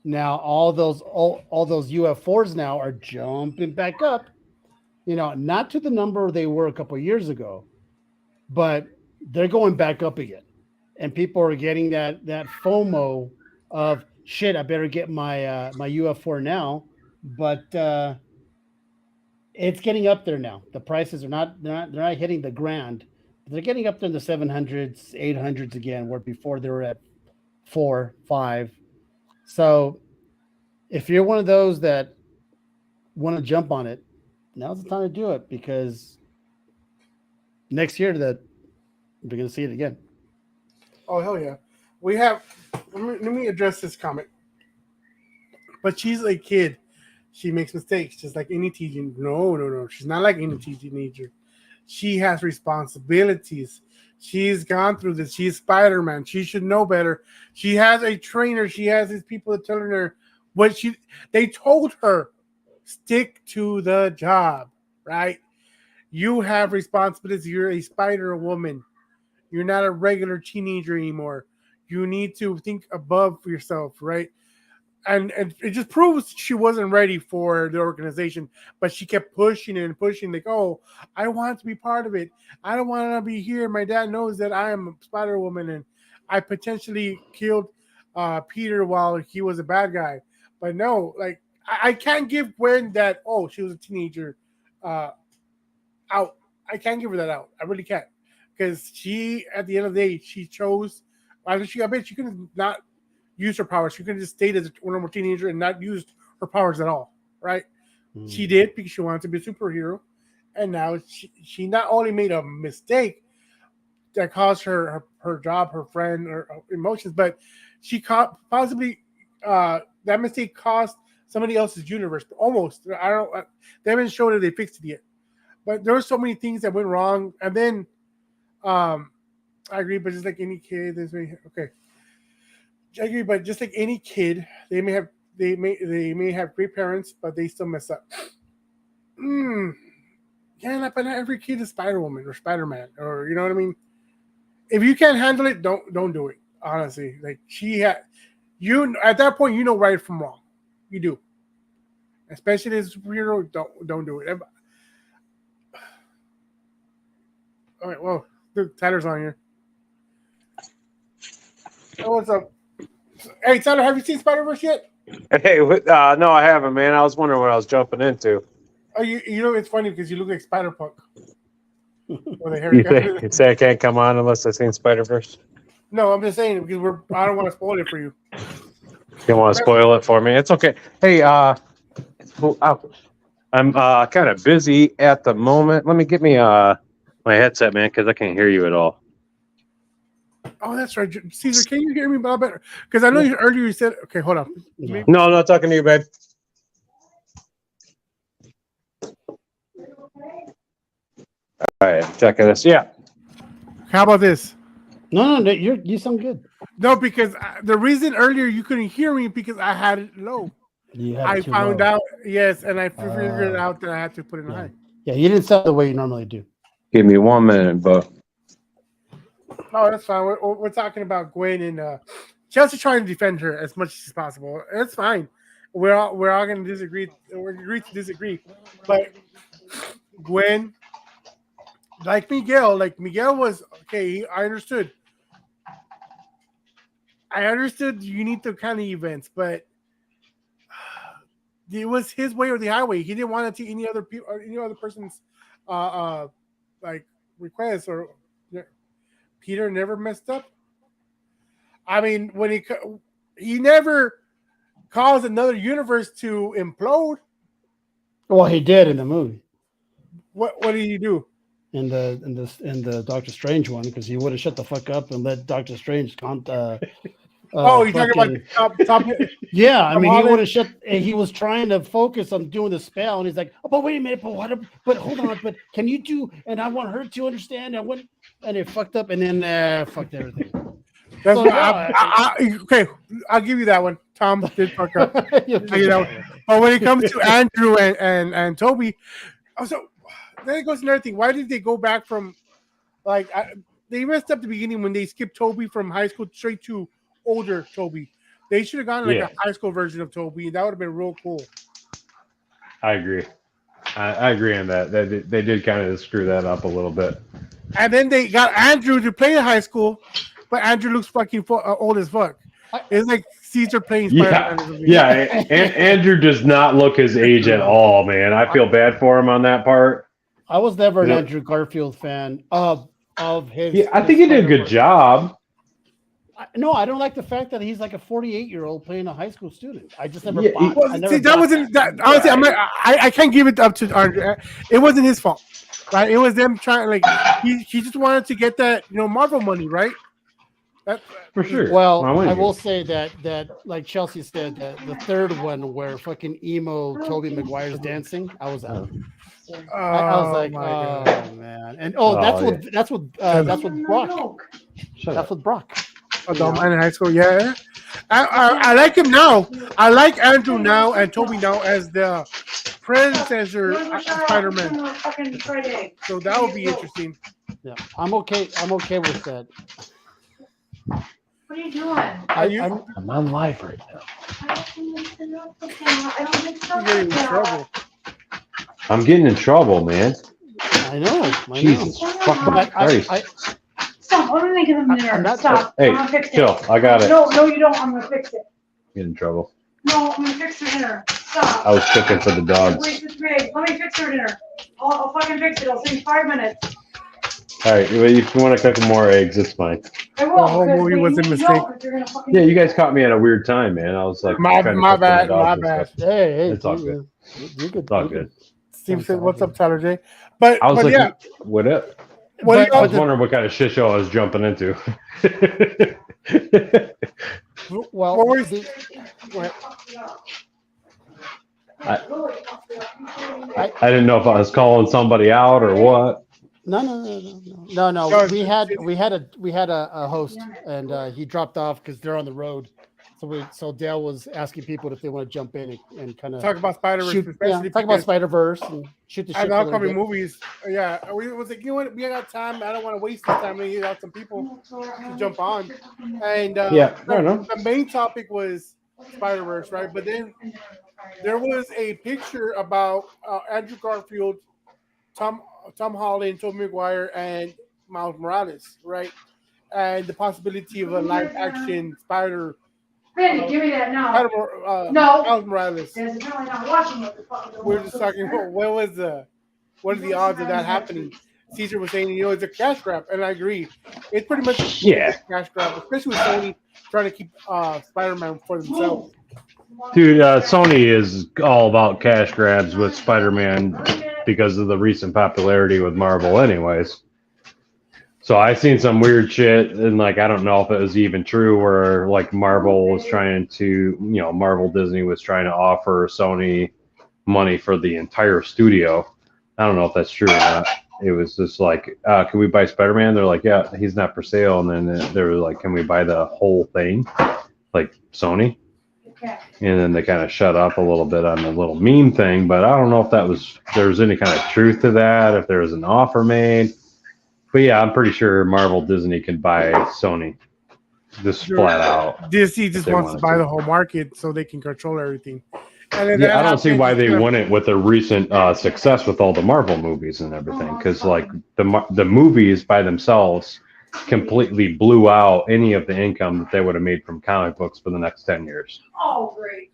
Now all those UF4s now are jumping back up. You know, not to the number they were a couple of years ago, but they're going back up again. And people are getting that FOMO of shit, I better get my my UF4 now. But it's getting up there now. The prices are not hitting the grand. They're getting up there in the 700s, 800s again, where before they were at 4, 5. So if you're one of those that want to jump on it, now's the time to do it because next year that we're going to see it again. Oh, hell yeah. We have, let me address this comment. But she's a kid. She makes mistakes just like any teenager. No. She's not like any teenager. She has responsibilities. She's gone through this. She's Spider-Man. She should know better. She has a trainer. She has these people that telling her what they told her. Stick to the job, right? You have responsibilities. You're a Spider-Woman. You're not a regular teenager anymore. You need to think above yourself, right? And it just proves she wasn't ready for the organization, but she kept pushing and pushing, like, oh, I want to be part of it. I don't want to be here. My dad knows that I am a Spider-Woman and I potentially killed Peter while he was a bad guy. But no, like, I can't give Gwen that, oh, she was a teenager out. I can't give her that out. I really can't. Because she, at the end of the day, she chose, after she got bit, she couldn't not use her powers. She could have just stayed as a normal teenager and not used her powers at all, right? She did because she wanted to be a superhero. And now she not only made a mistake that caused her job, her friend, her emotions, but she possibly, that mistake cost somebody else's universe. Almost. They haven't shown that they fixed it yet. But there were so many things that went wrong. And then, I agree, but just like any kid, okay. I agree, but just like any kid, they may have great parents, but they still mess up. Yeah, but not every kid is Spider-Woman or Spider-Man, or you know what I mean. If you can't handle it, don't do it. Honestly, like you at that point, you know right from wrong. You do, especially as a superhero. Don't do it. All right, well, Tyler's on here. Oh, what's up? Hey, Tyler, have you seen Spider-Verse yet? Hey, no, I haven't, man. I was wondering what I was jumping into. Oh, you know, it's funny because you look like Spider-Punk. With a You haircut. say I can't come on unless I've seen Spider-Verse? No, I'm just saying because I don't want to spoil it for you. You want to spoil it for me? It's okay. Hey, I'm kind of busy at the moment. Let me get me my headset, man, because I can't hear you at all. Oh, that's right. Caesar, can you hear me better? Because I know earlier you said, okay, hold on. No, I'm not talking to you, babe. All right, checking this. Yeah. How about this? No, you sound good. No, because the reason earlier you couldn't hear me because I had it low. I found out, yes, and I figured out that I had to put it high. Yeah, you didn't sound the way you normally do. Give me 1 minute, but Oh, that's fine. We're talking about Gwen and Chelsea trying to defend her as much as possible. That's fine. We're all going to disagree. We're agreed to disagree. But Gwen, like Miguel was okay. I understood you need the kind of events, but it was his way or the highway. He didn't want to see any other people or any other person's like requests or. Peter never messed up. I mean, when he never caused another universe to implode. Well, he did in the movie. What did he do? In the Doctor Strange one, because he would have shut the fuck up and let Doctor Strange you're talking about top yeah, I mean, he would have shut. He was trying to focus on doing the spell, and he's like, "Oh, but wait a minute, but what? But hold on, but can you do?" And I want her to understand. And it fucked up, and then fucked everything. That's okay. I'll give you that one. Tom did fuck up. But when it comes to Andrew and Toby, also then it goes to another thing. Why did they go back from they messed up the beginning when they skipped Toby from high school straight to older Toby. They should have gone a high school version of Toby. That would have been real cool. I agree. I agree on that. They did kind of screw that up a little bit. And then they got Andrew to play in high school, but Andrew looks fucking old as fuck. It's like Caesar playing Spider-Man. Yeah. Andrew does not look his age at all, man. I feel bad for him on that part. I was never an Andrew Garfield fan of his. Yeah, I think he did a good job. No, I don't like the fact that he's like a 48-year-old playing a high school student. I just never. I can't give it up to Andrew. It wasn't his fault, right? It was them trying. He just wanted to get that Marvel money, right? For sure. Well, I will say that like Chelsea said, the third one where fucking emo Tobey Maguire's dancing, I was out. I was like, oh man, and that's with Brock. That's with Brock. Oh, man in high school, yeah. I like him now. I like Andrew now and Toby now as the predecessor Spider-Man. So that would be interesting. Yeah, I'm okay. I'm okay with that. What are you doing? I'm on live right now. You're getting in trouble. I'm getting in trouble, man. I know. Jesus fucking Christ. Stop. I'm going to give him dinner. Stop. Hey, I'm going to fix it. chill. I got it. No, you don't. I'm going to fix it. Get in trouble. No, I'm going to fix her dinner. Stop. I was cooking for the dogs. Wait, this big. Let me fix her dinner. I'll fucking fix it. It'll take 5 minutes. All right, if you want to cook more eggs, it's fine. I will. The whole movie was a mistake. Yeah, you guys caught me at a weird time, man. I was like, my bad. Hey, it's all good. It's all good. Steve said, "What's up, Tyler J?" But I was but like, yeah. What up? I was wondering what kind of shit show I was jumping into. Well, I didn't know if I was calling somebody out or what. No. We had a host, and he dropped off because they're on the road. So Dale was asking people if they want to jump in and kind of talk about Spider-Verse. Talk about Spider-Verse and shoot the shit. And upcoming movies. Yeah, we was like, you know what? We got time. I don't want to waste this time. We got some people to jump on. And the main topic was Spider-Verse, right? But then there was a picture about Andrew Garfield, Tom Holland, Tobey Maguire, and Miles Morales, right? And the possibility of a live action Randy, give me that now. No. Miles Morales. Because apparently not watching what the fuck. We're just talking about what are the odds of that happening? Caesar was saying, it's a cash grab, and I agree. It's pretty much a cash grab, especially with Sony trying to keep Spider-Man for themselves. Dude, Sony is all about cash grabs with Spider-Man because of the recent popularity with Marvel anyways. So I seen some weird shit, and like I don't know if it was even true, where like Marvel was trying to, Marvel Disney was trying to offer Sony money for the entire studio. I don't know if that's true or not. It was just like, can we buy Spider-Man? They're like, yeah, he's not for sale. And then they were like, can we buy the whole thing? Like Sony? And then they kind of shut up a little bit on the little meme thing, but I don't know if there was any kind of truth to that, if there was an offer made. But yeah, I'm pretty sure Marvel Disney can buy Sony. Just flat out. Disney just wants to buy the whole market so they can control everything. And I don't see why they wouldn't with the recent success with all the Marvel movies and everything, because like the movies by themselves completely blew out any of the income that they would have made from comic books for the next 10 years. Oh, great.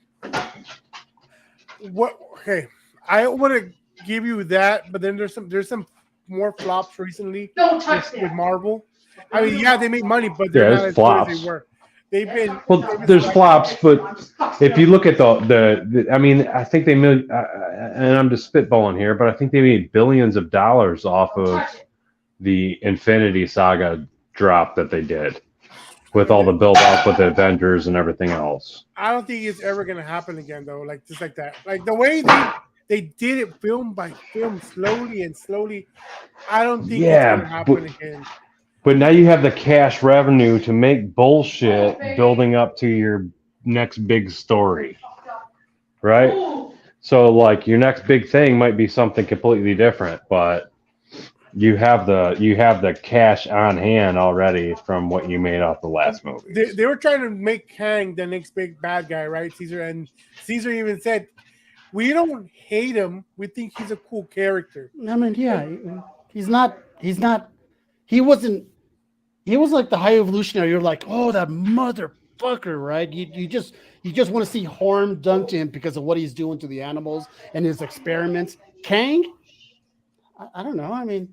Okay, I want to give you that, but then there's some more flops recently. Don't touch with Marvel. I mean, yeah, they make money, but they're not as flops. good as they were. There's flops, but if you look at the I mean, I think they made, and I'm just spitballing here, but I think they made billions of dollars off of the Infinity Saga drop that they did with all the build up with the Avengers and everything else. I don't think it's ever gonna happen again, though. Like just like that, like the way they did it, film by film, slowly. I don't think it's gonna happen again. But now you have the cash revenue to make bullshit building up to your next big story, right? So like your next big thing might be something completely different, but you have the cash on hand already from what you made off the last movie. They were trying to make Kang the next big bad guy, right, Caesar? And Caesar even said, "We don't hate him. We think he's a cool character." I mean, yeah, he's not. He wasn't. He was like the High Evolutionary. You're like, oh, that motherfucker, right? You just want to see harm done to him because of what he's doing to the animals and his experiments. Kang, I don't know. I mean,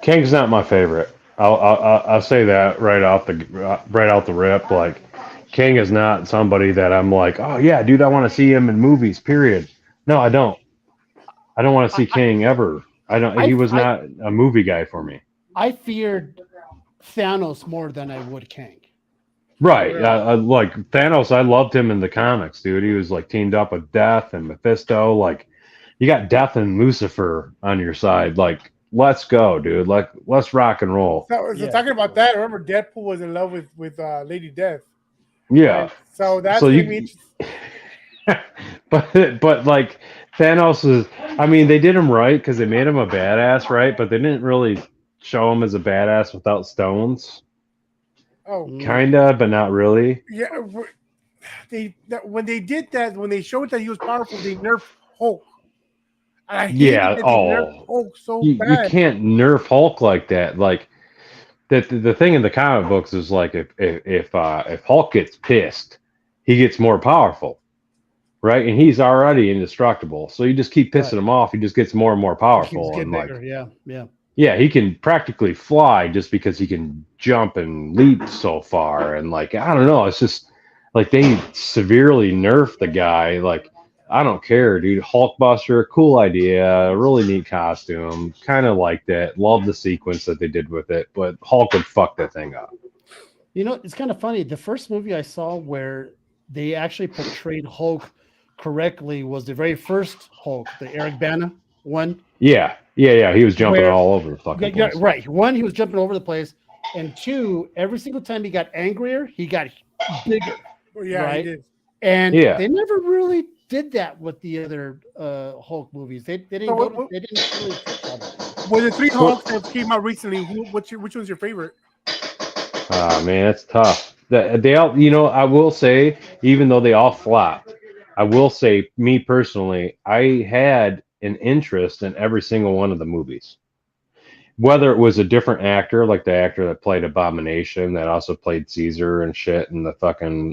Kang's not my favorite. I'll say that right out the rip. Like, Kang is not somebody that I'm like, oh yeah, dude, I want to see him in movies. Period. No, I don't. I don't want to see Kang ever. I don't. He was not a movie guy for me. I feared Thanos more than I would Kang. Right. Like Thanos, I loved him in the comics, dude. He was like teamed up with Death and Mephisto. Like, you got Death and Lucifer on your side. Like, let's go, dude. Like, let's rock and roll. So talking about that, I remember Deadpool was in love with Lady Death. Yeah. Right? So that's interesting. But like Thanos is, I mean, they did him right because they made him a badass, right? But they didn't really show him as a badass without stones. Oh, kinda, but not really. Yeah, when they did that, when they showed that he was powerful, they nerfed Hulk. Hulk so you bad. can't nerf Hulk like that. Like the thing in the comic books is like if Hulk gets pissed, he gets more powerful, right? And he's already indestructible. So you just keep pissing him off, he just gets more and more powerful. And bigger. Like, yeah, he can practically fly just because he can jump and leap so far. And like, I don't know, it's just like they severely nerfed the guy. Like, I don't care, dude. Hulkbuster, cool idea, really neat costume. Kind of liked it. Love the sequence that they did with it, but Hulk would fuck that thing up. You know, it's kind of funny. The first movie I saw where they actually portrayed Hulk correctly was the very first Hulk, the Eric Bana one. Yeah. He was jumping all over the fucking place. Right. One, he was jumping over the place, and two, every single time he got angrier, he got bigger. Well, yeah, right? he did. And they never really did that with the other Hulk movies. They didn't. They didn't really touch on that. Well, the three Hulks that came out recently, which one's your favorite? Oh man, it's tough. They all, I will say, even though they all flop, I will say, me personally, I had an interest in every single one of the movies. whether it was a different actor, like the actor that played Abomination, that also played Caesar and shit in the fucking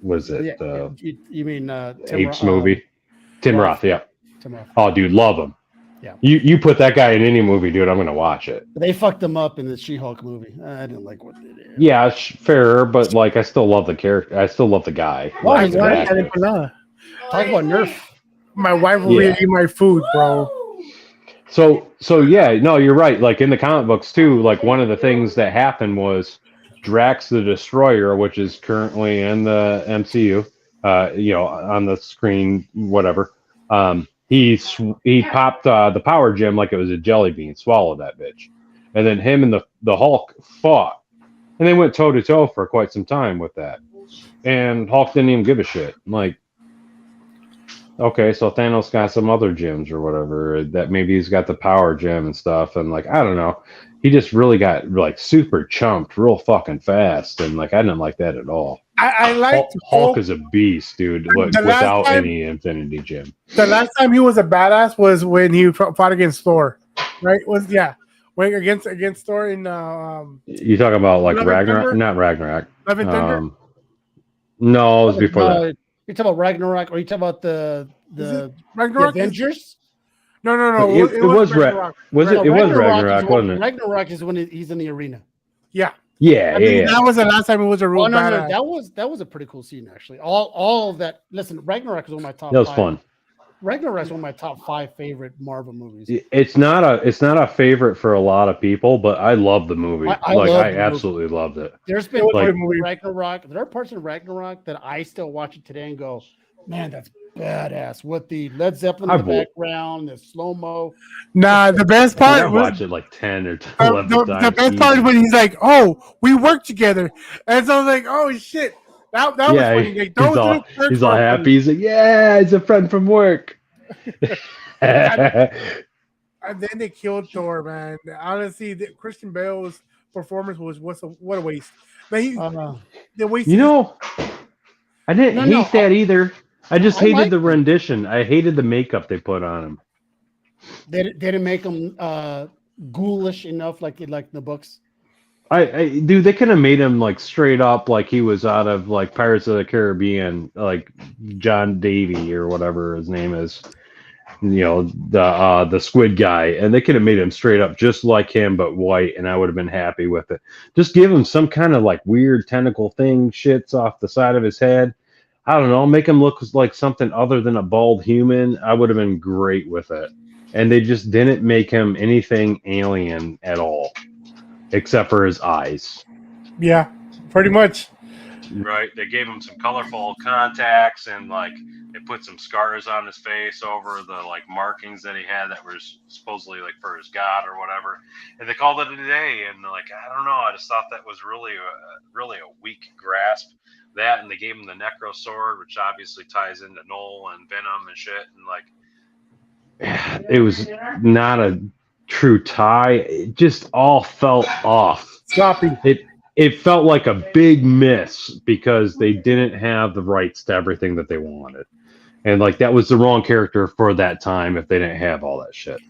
was it Yeah, the you mean Tim Apes movie? Tim Roth, yeah. Tim Roth. Oh, dude, love him. Yeah. You put that guy in any movie, dude, I'm gonna watch it. They fucked him up in the She-Hulk movie. I didn't like what they did. Yeah, fair, but like I still love the character. I still love the guy. Oh, like, he's the right. actor. Talk about Nerf. My wife will really eat my food, bro. So yeah, no, you're right. Like in the comic books too, like one of the things that happened was Drax the Destroyer, which is currently in the MCU, on the screen, whatever. He popped the power gem like it was a jelly bean, swallowed that bitch, and then him and the Hulk fought, and they went toe to toe for quite some time with that, and Hulk didn't even give a shit. Like, okay, so Thanos got some other gems or whatever, that maybe he's got the power gem and stuff, and like I don't know, he just really got like super chumped real fucking fast, and like I didn't like that at all. I like Hulk is a beast, dude, without any Infinity Gem. The last time he was a badass was when he fought against Thor, right? When against Thor in you talking about like Ragnarok? Thunder? Not Ragnarok. Love and Thunder? No, it was before that. You talking about Ragnarok, or you talking about the Ragnarok? Avengers? No. It was Ragnarok. It was Ragnarok, wasn't it? Ragnarok is when he's in the arena. Yeah. Yeah, That was the last time it was a real badass. No, that was a pretty cool scene actually. All of that. Listen, Ragnarok is one of my top. That was 5. fun. Ragnarok is one of my top 5 favorite Marvel movies. It's not a favorite for a lot of people, but I love the movie. I absolutely loved it. There's been Ragnarok. There are parts of Ragnarok that I still watch it today and go, man, that's badass. With the Led Zeppelin in the background, the slow mo. Nah, the best part was watch it like 10 or 11 times. The best part is when he's like, "Oh, we work together," and so I was like, "Oh shit." That was funny. Like, he's all happy. He's like, "Yeah, he's a friend from work." And then they killed Thor, man. Honestly, Christian Bale's performance was what a waste. But the waste. I didn't hate that either. I just hated the rendition. I hated the makeup they put on him. They didn't make him ghoulish enough, like the books. Dude, they could have made him like straight up like he was out of like Pirates of the Caribbean, like John Davy or whatever his name is. The squid guy, and they could have made him straight up just like him but white, and I would have been happy with it. Just give him some kind of like weird tentacle thing shits off the side of his head. I don't know, make him look like something other than a bald human. I would have been great with it. And they just didn't make him anything alien at all, except for his eyes. Yeah, pretty much. Right. They gave him some colorful contacts, and like they put some scars on his face over the like markings that he had that were supposedly like for his god or whatever. And they called it a day. And like, I don't know, I just thought that was really a weak grasp. That, and they gave him the Necro Sword, which obviously ties into Null and Venom and shit. And like, it was not a true tie. It just all felt off. Sloppy. It felt like a big miss because they didn't have the rights to everything that they wanted. And like, that was the wrong character for that time if they didn't have all that shit.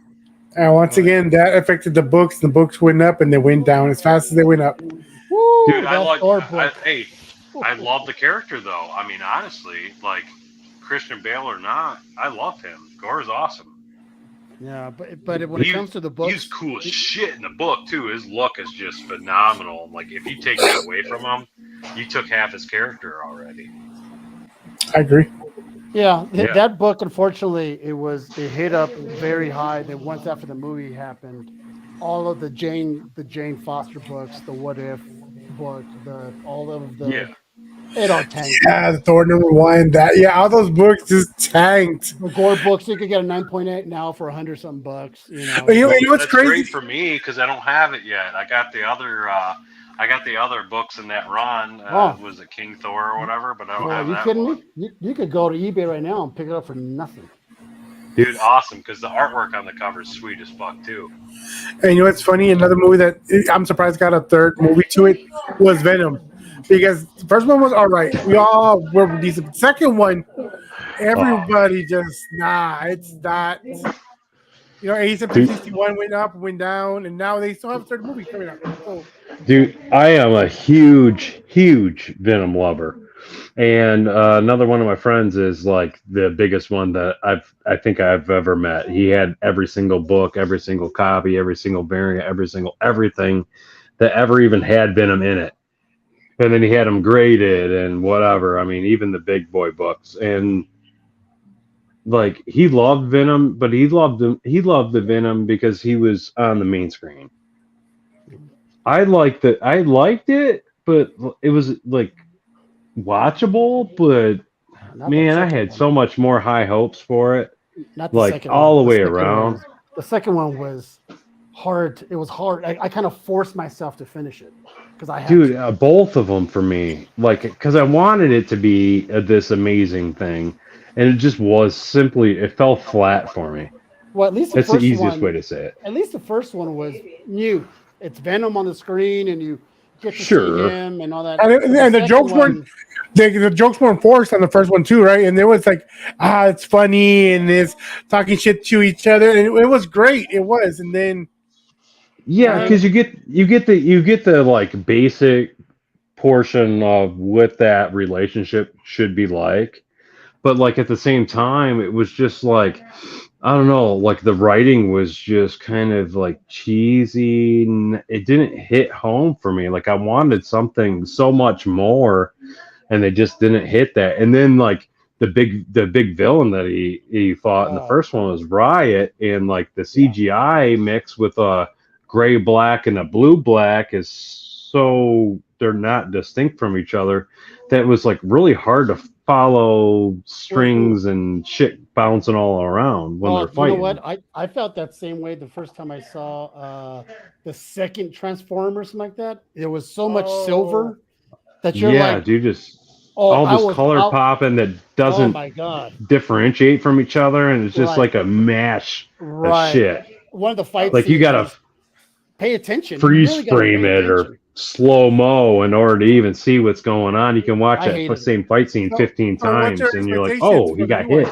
And once again, that affected the books. The books went up and they went down as fast as they went up. Woo, dude, I love the character though. I mean, honestly, like Christian Bale or not, I love him. Gore's awesome. Yeah, but when it comes to the books, he's cool as shit in the book too. His look is just phenomenal. Like if you take that away from him, you took half his character already. I agree. Yeah, that book, unfortunately, it hit up very high. That once after the movie happened, all of the Jane Foster books, the What If book, it all tanked. Yeah, Thor #1. All those books just tanked. The Gore books, you could get a 9.8 now for $100-something bucks. You know what's crazy? Great for me because I don't have it yet. I got the other. I got the other books in that run. Was it King Thor or whatever? But I don't have that. Are you kidding me? You could go to eBay right now and pick it up for nothing. Dude, awesome, because the artwork on the cover is sweet as fuck, too. And you know what's funny? Another movie that I'm surprised got a third movie to it was Venom. Because the first one was all right. We all were decent. Second one, everybody it's not. You know, A7 61 went up, went down, and now they still have a third movie coming out. So, Dude, I am a huge Venom lover. And another one of my friends is like the biggest one that I think I've ever met. He had every single book, every single copy, every single variant, every single everything that ever even had Venom in it. And then he had them graded and whatever. I mean, even the big boy books. And like he loved Venom, but he loved the Venom because he was on the main screen. I liked it, but it was like watchable, but man, I had so much more high hopes for it. Not the like second all one. the way around. The second one was hard. It was hard. I kind of forced myself to finish it because I had to. Both of them for me, like because I wanted it to be this amazing thing, and it just was simply it fell flat for me. Well, at least that's the easiest way to say it. At least the first one was new. It's Venom on the screen, and you get to see him and all that. And the jokes weren't the jokes weren't forced on the first one too, right? And there was like, it's funny and it's talking shit to each other, and it was great. It was, and then because you get the like basic portion of what that relationship should be like, but like at the same time, it was just like. I don't know, like the writing was just kind of like cheesy. It didn't hit home for me. Like I wanted something so much more, and they just didn't hit that. And then like the big villain that he fought in the first one was Riot, and like the CGI mix with a gray black and a blue black is so they're not distinct from each other. That was like really hard to follow strings and shit bouncing all around when they're fighting. You know what? I felt that same way the first time I saw the second Transformers, something like that. There was so much silver that you're like, dude, just all this color popping that doesn't differentiate from each other, and it's just like a mash of shit. One of the fights, like you gotta pay attention, freeze frame it or slow mo in order to even see what's going on. You can watch that same fight scene 15 times, and you're like, "Oh, he got hit."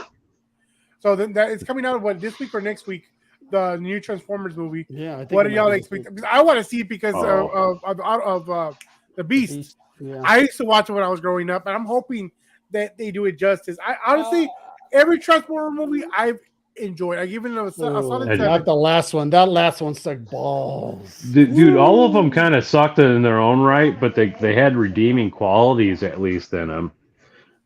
So then that it's coming out this week or next week, the new Transformers movie. Yeah, I think what are y'all expecting? Because I want to see it because of the Beast. Yeah. I used to watch it when I was growing up, and I'm hoping that they do it justice. I honestly, every Transformer movie I've enjoyed. I give it a solid 7. Not the last one. That last one sucked balls. Dude, all of them kind of sucked in their own right, but they had redeeming qualities at least in them.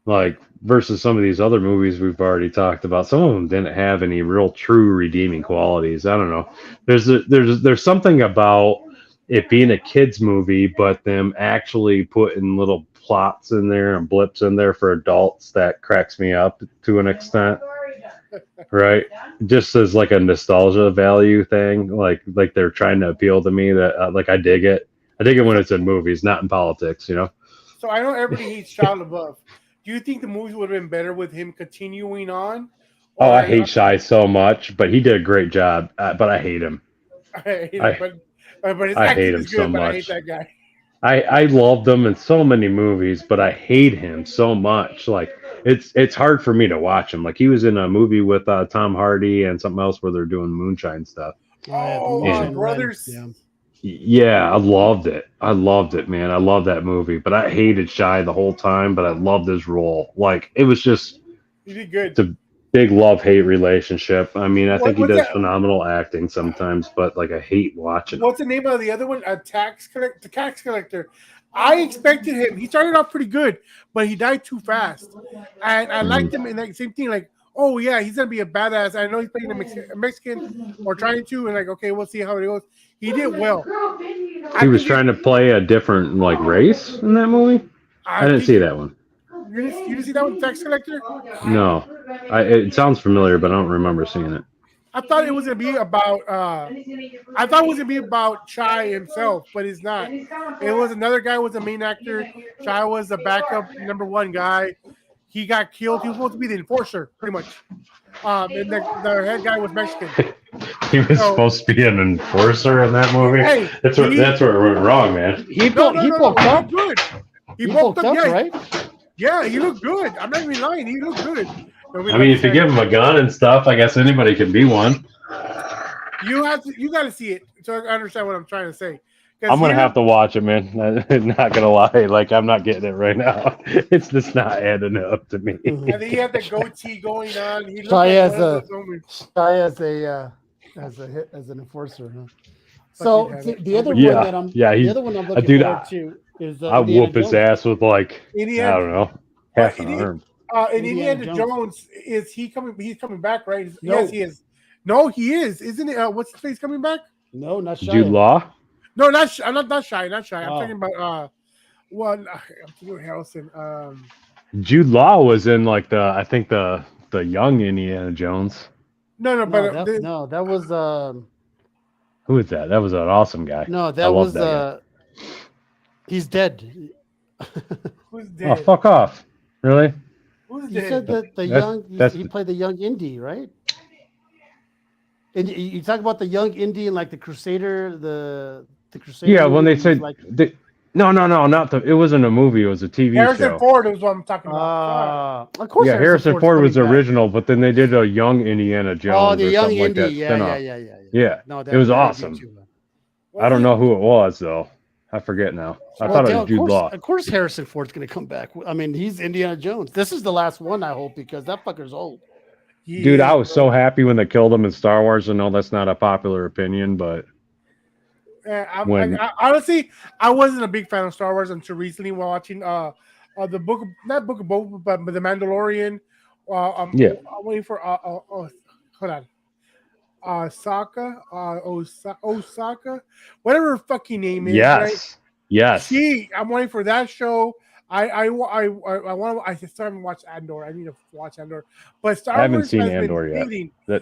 Like versus some of these other movies we've already talked about, some of them didn't have any real true redeeming qualities. I don't know. There's something about it being a kids movie, but them actually putting little plots in there and blips in there for adults that cracks me up to an extent. Right, just as like a nostalgia value thing, like they're trying to appeal to me that like I dig it when it's in movies, not in politics, you know. So I know everybody hates Shia LaBeouf. Do you think the movies would have been better with him continuing on? Oh, I hate Shia so much, but he did a great job. But I hate him. But his acting is good, so much. I hate that guy. I loved him in so many movies, but I hate him so much. Like it's hard for me to watch him. Like he was in a movie with Tom Hardy and something else where they're doing moonshine stuff. Brothers. Yeah, I loved it. Man. I love that movie, but I hated Shia the whole time. But I loved his role. Like it was just he did good. It's a big love-hate relationship. I mean, I think he does phenomenal acting sometimes, but like I hate watching. What's the name of the other one? The tax collector. I expected him. He started off pretty good, but he died too fast. And I liked him in that same thing. Like, oh yeah, he's gonna be a badass. I know he's playing a Mexican or trying to, and like, okay, we'll see how it goes. He did well. He was trying to play a different like race in that movie. I didn't see that one. You didn't see that one, Tax Collector? No, it sounds familiar, but I don't remember seeing it. I thought it was gonna be about. I thought it was gonna be about Chai himself, but it's not. It was another guy was the main actor. Chai was the backup #1 guy. He got killed. He was supposed to be the enforcer, pretty much. And the head guy was Mexican. He was supposed to be an enforcer in that movie. Hey, that's where it went wrong, man. He bulked up. Good. He bulked up, right? Yeah, he looked good. I'm not even lying. He looked good. I mean, if you give him a gun and stuff, I guess anybody can be one. You got to see it so I understand what I'm trying to say. I'm gonna have to watch it, man. Not gonna lie, like I'm not getting it right now. It's just not adding up to me. And then he had the goatee going on. He looked Shy like one of those homies. as an enforcer. Huh? So Fucking the other Yeah, one that I'm yeah, the other one I'm looking dude, forward to is I Indiana whoop his Jones. ass with like Indiana, I don't know half an arm. And Indiana Indiana Jones, is he coming? He's coming back, right? No. Yes, he is. No, he is. Isn't it? What's his face coming back? No, not Shia. Jude Law. No, not I'm not shy. I'm Oh. talking about one. I'm thinking of Harrison. Jude Law was in like I think the young Indiana Jones. No, but that was Who was that? That was an awesome guy. no, I that love was that he's dead. who's guy. dead? Oh, fuck off! Really? Who's You dead? said that he played the young Indy, right? And you talk about the young Indy and like the Crusader, the Crusader. Yeah, when they said like, no, not the. It wasn't a movie. It was a TV Harrison show. Ford is what I'm talking about. of course, Yeah, Harrison Ford's Ford was coming back. original, but then they did a young Indiana Jones Oh, the or young something like Indy, that yeah. spinoff. Yeah, No, it was that awesome. did too. I don't know who it was though. I forget now. I thought it was Jude Law. Of course, Harrison Ford's going to come back. I mean, he's Indiana Jones. This is the last one, I hope, because that fucker's old. Dude, I was so happy when they killed him in Star Wars. I know that's not a popular opinion, but I honestly, I wasn't a big fan of Star Wars until recently while watching the book of Boba, but the Mandalorian. I'm waiting for hold on. Osaka, whatever her fucking name is. yes, right? yes. I'm waiting for that show. I want to. I still haven't watched Andor. I need to watch Andor. But Star I haven't Wars seen has Andor been yet. hitting. I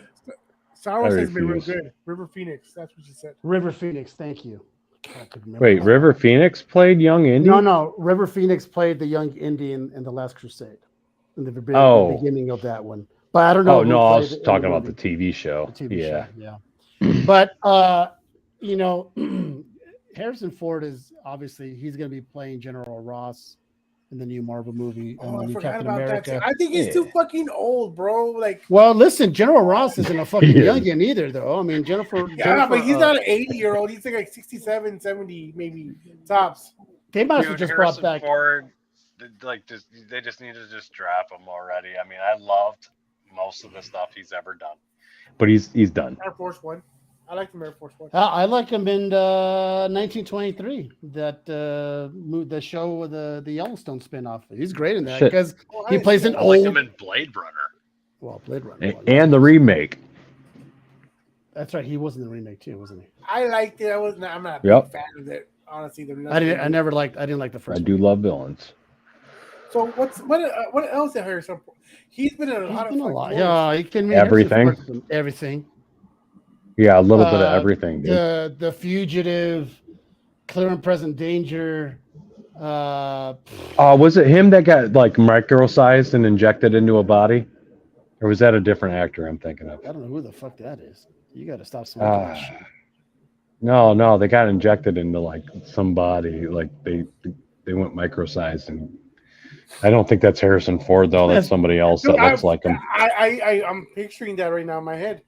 Star Wars has been real refuse. good. River Phoenix, that's what she said. River Phoenix, thank you. I could remember Wait, that. River Phoenix played young Indy? No. River Phoenix played the young Indy in The Last Crusade. In the beginning of that one. But I don't know. Oh no, I was played talking in about the TV show. The TV show, yeah. But Harrison Ford is obviously he's going to be playing General Ross in the new Marvel movie and the I new forgot Captain about America. that. I think he's too fucking old, bro. Like, well, listen, General Ross isn't a fucking He is. youngin either, though. I mean, Jennifer, but he's not an 80-year-old. He's like 67, 70, maybe tops. They might have just brought Harrison back. Ford, they just need to just drop him already. I mean, I loved most of the stuff he's ever done. But he's done. Air Force One. I like the Air Force One. I like him in 1923. The show, the Yellowstone spinoff. He's great in that Shit. because he plays an I liked old. him in Blade Runner. Well, Blade Runner. And the remake. That's right. He was in the remake too, wasn't he? I liked it. I'm not a Yep. big fan of it. Honestly, I didn't like the I first one. do love villains. So what else did Harrison? He's been in a lot of fucking Yeah, he can mean Everything. Everything. Yeah, a little bit of everything, dude. The Fugitive, Clear and Present Danger. Was it him that got like micro-sized and injected into a body? Or was that a different actor I'm thinking of? I don't know who the fuck that is. You got to stop smoking that shit. No, they got injected into like somebody. Like they went micro-sized, and I don't think that's Harrison Ford though. That's somebody else that looks like him. I'm picturing that right now in my head.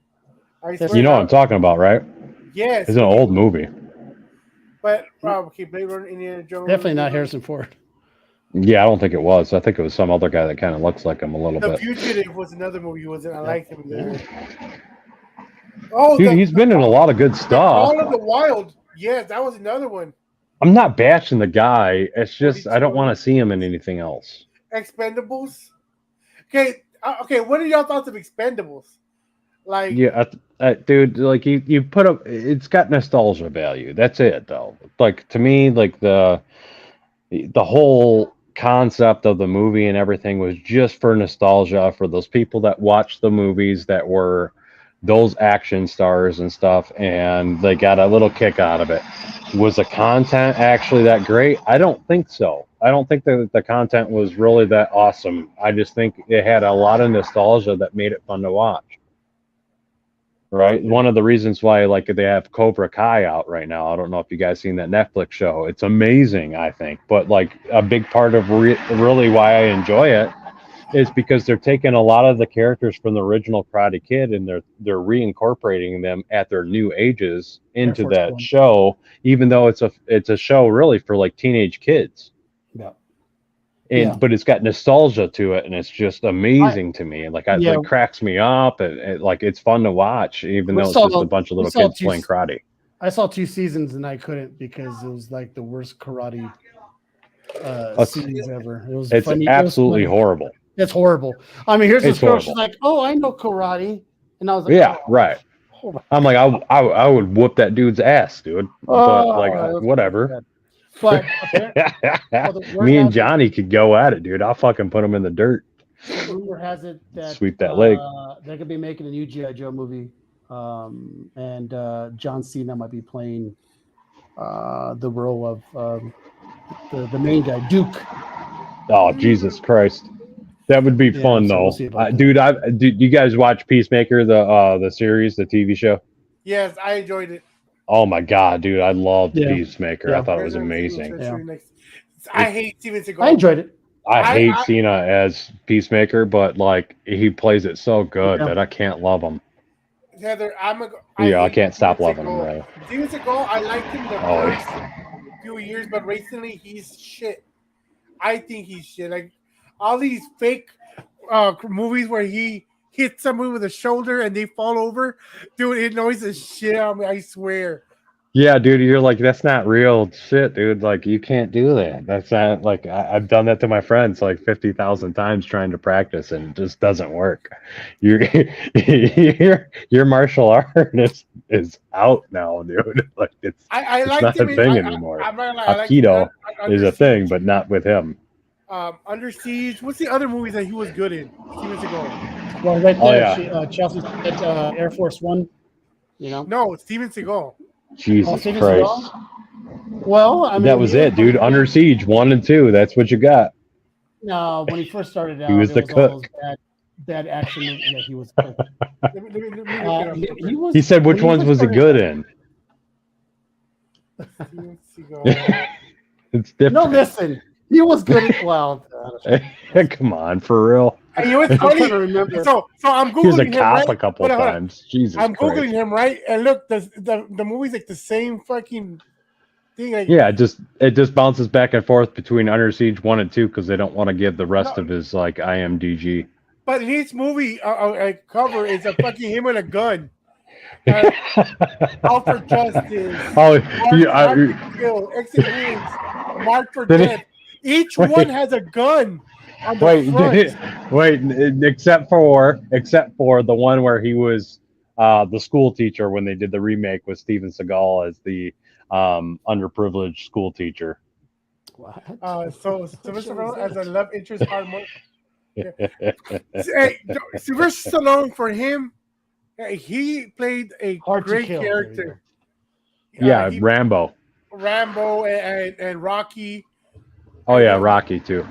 You know what I'm talking about, right? Yes. It's an old movie. But okay, Blade Runner, Indiana Jones. Definitely not Harrison Ford. Yeah, I don't think it was. I think it was some other guy that kind of looks like him a little The bit. Fugitive was another movie he was in. I liked him there. Oh, Dude, he's been in a lot of good stuff. All of the Wild. Yes, that was another one. I'm not bashing the guy. It's just I don't want to see him in anything else. Expendables. Okay. What are y'all thoughts of Expendables? Like, Yeah, dude, like you put up, it's got nostalgia value. That's it, though. Like to me, like the whole concept of the movie and everything was just for nostalgia for those people that watched the movies that were those action stars and stuff, and they got a little kick out of it. Was the content actually that great? I don't think so. I don't think that the content was really that awesome. I just think it had a lot of nostalgia that made it fun to watch. Right. One of the reasons why like they have Cobra Kai out right now. I don't know if you guys seen that Netflix show. It's amazing, I think. But like a big part of really why I enjoy it is because they're taking a lot of the characters from the original Karate Kid and they're reincorporating them at their new ages into Force that One. show, even though it's a show really for like teenage kids. Yeah. But it's got nostalgia to it, and it's just amazing to me. Like it cracks me up, and like it's fun to watch, even though it's just a bunch of little kids playing karate. I saw 2 seasons and I couldn't because it was like the worst karate series ever. It was funny. Absolutely horrible. It's horrible. I mean, here's this girl. She's like, "Oh, I know karate," and I was like, "Yeah, right." I'm like, I would whoop that dude's ass, dude. But like, whatever. But me and Johnny could go at it, dude. I'll fucking put him in the dirt. Rumor has it that sweep that leg. They could be making a new G.I. Joe movie, and John Cena might be playing the role of the main guy, Duke. Oh, Jesus Christ. That would be fun, though. Dude, you guys watch Peacemaker, the series, the TV show? Yes, I enjoyed it. Oh, my God, dude. I loved Peacemaker. I thought it was amazing. I hate Steven Seagal. I enjoyed it. I hate Cena as Peacemaker, but, like, he plays it so good that I can't love him. Heather, I can't stop loving him, right? Steven Seagal, I liked him the first few years, but recently he's shit. I think he's shit. Like, all these fake movies where he hits someone with a shoulder and they fall over, dude, it annoys the shit out of me, I swear. Yeah, dude, you're like, that's not real shit, dude. Like, you can't do that. That's not, like, I've done that to my friends like 50,000 times trying to practice, and it just doesn't work. Your martial art is out now, dude. Like, it's not a thing anymore. Aikido is a thing, but not with him. Under Siege. What's the other movies that he was good in? Steven Seagal. Well, right there, Chelsea at Air Force One. You know? No, Steven Seagal. Jesus Christ. Well, I mean, that was it, dude. Under Siege 1 and 2. That's what you got. No, when he first started out, he was the cook. Bad action. Yeah, he was. Cook. He said, "Which ones was he good in?" It's different. No, listen. He was good at come on, for real. And you know what's funny? So I'm googling him. He was a cop a couple of times. Jesus, I'm googling him, right? And look, the movie's like the same fucking thing. Like, yeah, it just bounces back and forth between Under Siege 1 and 2 because they don't want to give the rest of his like IMDb. But his movie cover is a fucking him with a gun. Out for Justice. Exit Wounds. Mark for Death. Each one has a gun. Wait, except for the one where he was the school teacher when they did the remake with Steven Seagal as the underprivileged school teacher. What? So Sylvester Stallone as a love interest hard mode. Sylvester Stallone, for him, he played a great character. Yeah, Rambo and Rocky. Oh yeah, Rocky too.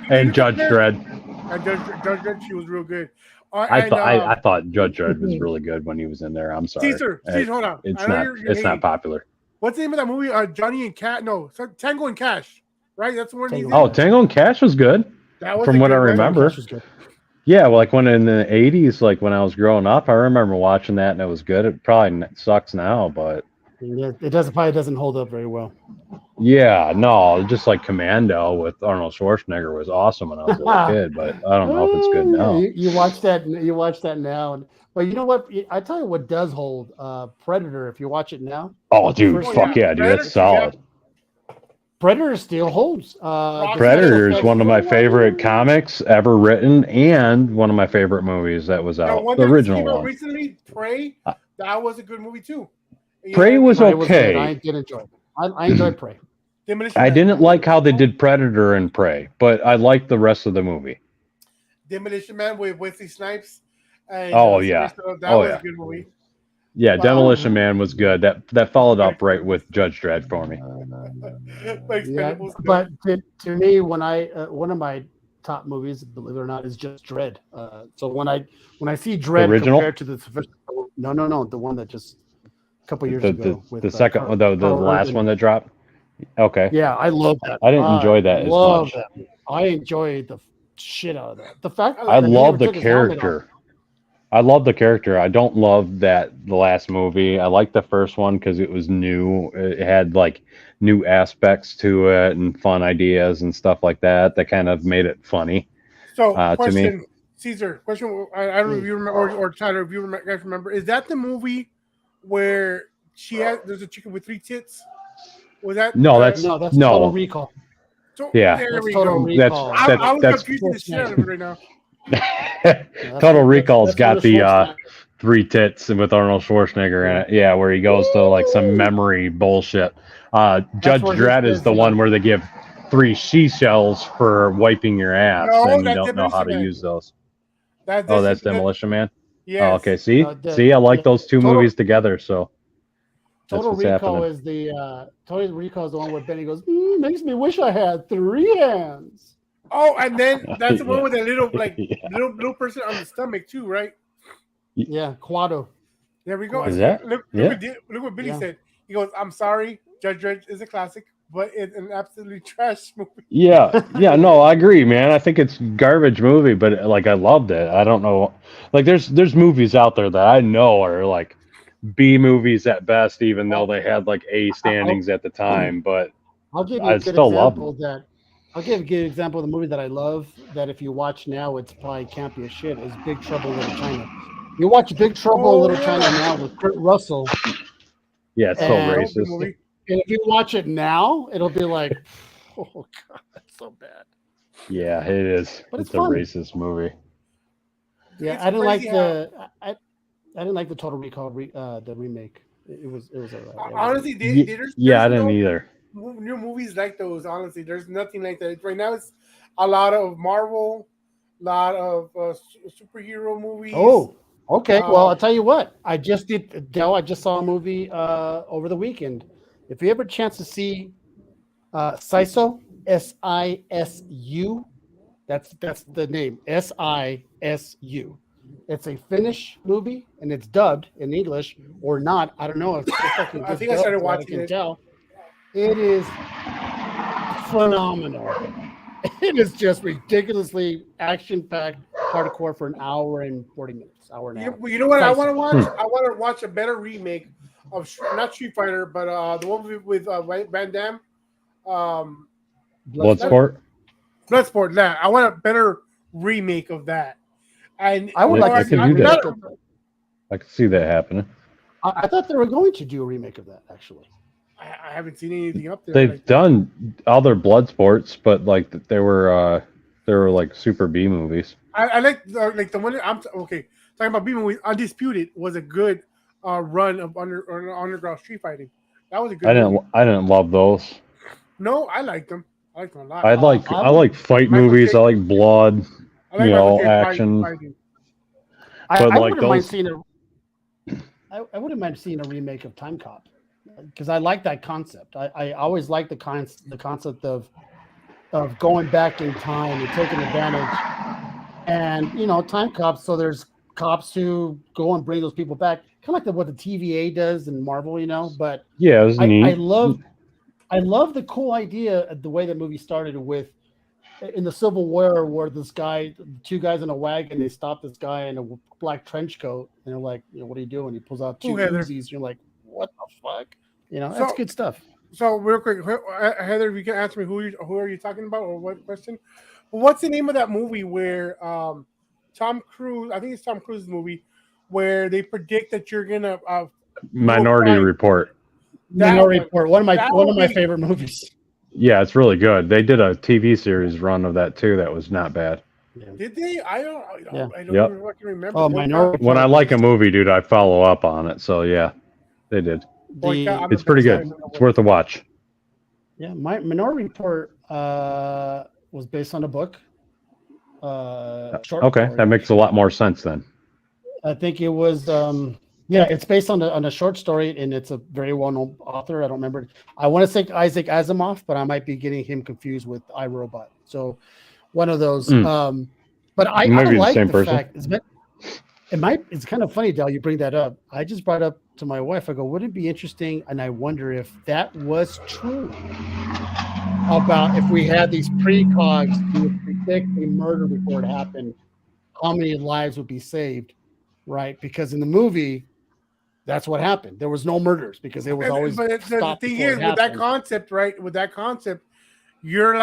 And Judge Dredd. And Judge Dredd, she was real good. I thought Judge Dredd was really good when he was in there. I'm sorry. Caesar, hold on. It's not popular. What's the name of that movie? Johnny and Cash. No, Tango and Cash. Right, that's one. Tango and Cash was good. That was from what I remember. Yeah, well, like when in the 80s, like when I was growing up, I remember watching that and it was good. It probably sucks now, but it probably doesn't hold up very well. Yeah, no, just like Commando with Arnold Schwarzenegger was awesome when I was a little kid, but I don't know if it's good now. You watch that now, but you know what? I tell you what does hold. Predator, if you watch it now. Oh, dude, fuck yeah, dude, that's solid. Predator still holds. Predator is one of my favorite comics ever written, and one of my favorite movies that was out. The original one. Recently, Prey. That was a good movie too. Prey was okay. I did enjoy it. I enjoyed Prey. I didn't like how they did Predator and Prey, but I liked the rest of the movie. Demolition Man with Wesley Snipes. And, that was a good movie. Yeah, Demolition Man was good. That followed up right with Judge Dredd for me. But to me, when one of my top movies, believe it or not, is just Dredd. So when I see Dredd compared to the one that just a couple years ago. The second one, the last one that dropped. Okay. Yeah, I love that. I didn't enjoy that as much. I enjoyed the shit out of that. The fact I that he love never the took his helmet off. character. I love the character. I don't love the last movie. I like the first one because it was new. It had like new aspects to it and fun ideas and stuff like that. That kind of made it funny So, to me. question, Caesar. Question. I don't know if you remember, or Tyler, if you guys remember. Is that the movie where there's a chicken with 3 tits? Was that? No, that's No, that's no. Total Recall. So, Yeah. there That's we Total go. Recall. I'm That's confusing the shit out of it right now. Total Recall's got the Schwarzenegger. 3 tits with Arnold Schwarzenegger in it. Yeah, where he goes to like some memory bullshit. Judge where he Dredd is says, the one where they give 3 seashells for wiping your ass, No, and you that's don't know how to Demolition Man. use those. That's Demolition Man. Yes. Oh, okay. See, The- I like those two Total- movies together. So that's Total what's Recall happening. is the Total Recall is the one where Benny goes, makes me wish I had 3 hands. Oh, and then that's the one Yeah. with the little Yeah. little person on the stomach too, right? Yeah, Quado. There we go. Is that? Look what Billy Yeah. said. He goes, "I'm sorry, Judge Dredd is a classic, but it's an absolutely trash movie." Yeah, no, I agree, man. I think it's garbage movie, but like I loved it. I don't know, like there's movies out there that I know are like B movies at best, even though they had like A standings at the time. But I'll give you I a good still love example that I'll give you a good example of the movie that I love that if you watch now it's probably can't be a shit is Big Trouble in Little China. You watch Big Trouble in Little China now with Kurt Russell, yeah, it's so And- racist. Movie. and if you watch it now, it'll be like, oh god, that's so bad. Yeah, it is. But It's it's a fun. racist movie. Yeah, It's I didn't like crazy I didn't like the Total Recall the remake. It was alright. Honestly, I there's didn't no either. new movies like those. Honestly, there's nothing like that right now. It's a lot of Marvel, a lot of superhero movies. Oh, okay. Well, I'll tell you what. I just saw a movie over the weekend. If you ever chance to see Sisu, SISU, that's the name. SISU. It's a Finnish movie and it's dubbed in English or not. I don't know if I think I started watching it. Tell. It is phenomenal. It is just ridiculously action-packed, hardcore for an hour and 40 minutes. Hour and a half. You know what I Nice. want to watch? I want to watch a better remake of not Street Fighter, but the one with Van Damme. Bloodsport. Bloodsport. That I want a better remake of that. And I would Yeah, like I to could see do a that. remake of that. I could see that happening. I thought they were going to do a remake of that, actually. I haven't seen anything up there. They've like that. done other Bloodsports, but like they were like super B movies. I like the one that talking about B movies. Undisputed was a good run of underground street fighting. That was a good. movie. I didn't love those. No, I liked them. I liked them a lot. I like fight Michael movies. J. I like blood. I like you Michael know, J. action. fighting. I But like wouldn't mind those- seeing I wouldn't mind seeing a remake of Time Cop because I like that concept. I always like the concept of going back in time and taking advantage. And Time Cops. So there's cops who go and bring those people back, kind of like what the TVA does in Marvel, But Yeah, it was neat. I love the cool idea of the way the movie started with in the Civil War, where this guy, 2 guys in a wagon, they stop this guy in a black trench coat, and they're like, what are you doing? He pulls out 2 Heather. Uzis. You're like, what the fuck? That's So- good stuff. So real quick, Heather, if you can answer me, who are you talking about, or what question? What's the name of that movie where Tom Cruise? I think it's Tom Cruise's movie where they predict that you're gonna Minority crime. Report. That Minority one- Report, one of that my movie- favorite movies. Yeah, it's really good. They did a TV series run of that too. That was not bad. Did they? I don't Yeah. even fucking remember. Oh, Minority When I Report like a is- movie, dude, I follow up on it. So yeah, they did. the- It's pretty good. It's worth a watch. Yeah, my Minority Report was based on a book. Short Okay, story. that makes a lot more sense then. I think it was it's based on a short story, and it's a very well-known author. I don't remember. I want to say Isaac Asimov, but I might be getting him confused with iRobot. So one of those. But I Maybe the like same the person. fact it's kind of funny, Dal, you bring that up. I just brought up to my wife. I go, would it be interesting? And I wonder if that was true about if we had these precogs do a predict a murder before it happened, how many lives would be saved, right? Because in the movie, that's what happened. There was no murders because it was always But the stopped thing before is, it with that happened. concept, right? With that concept, you're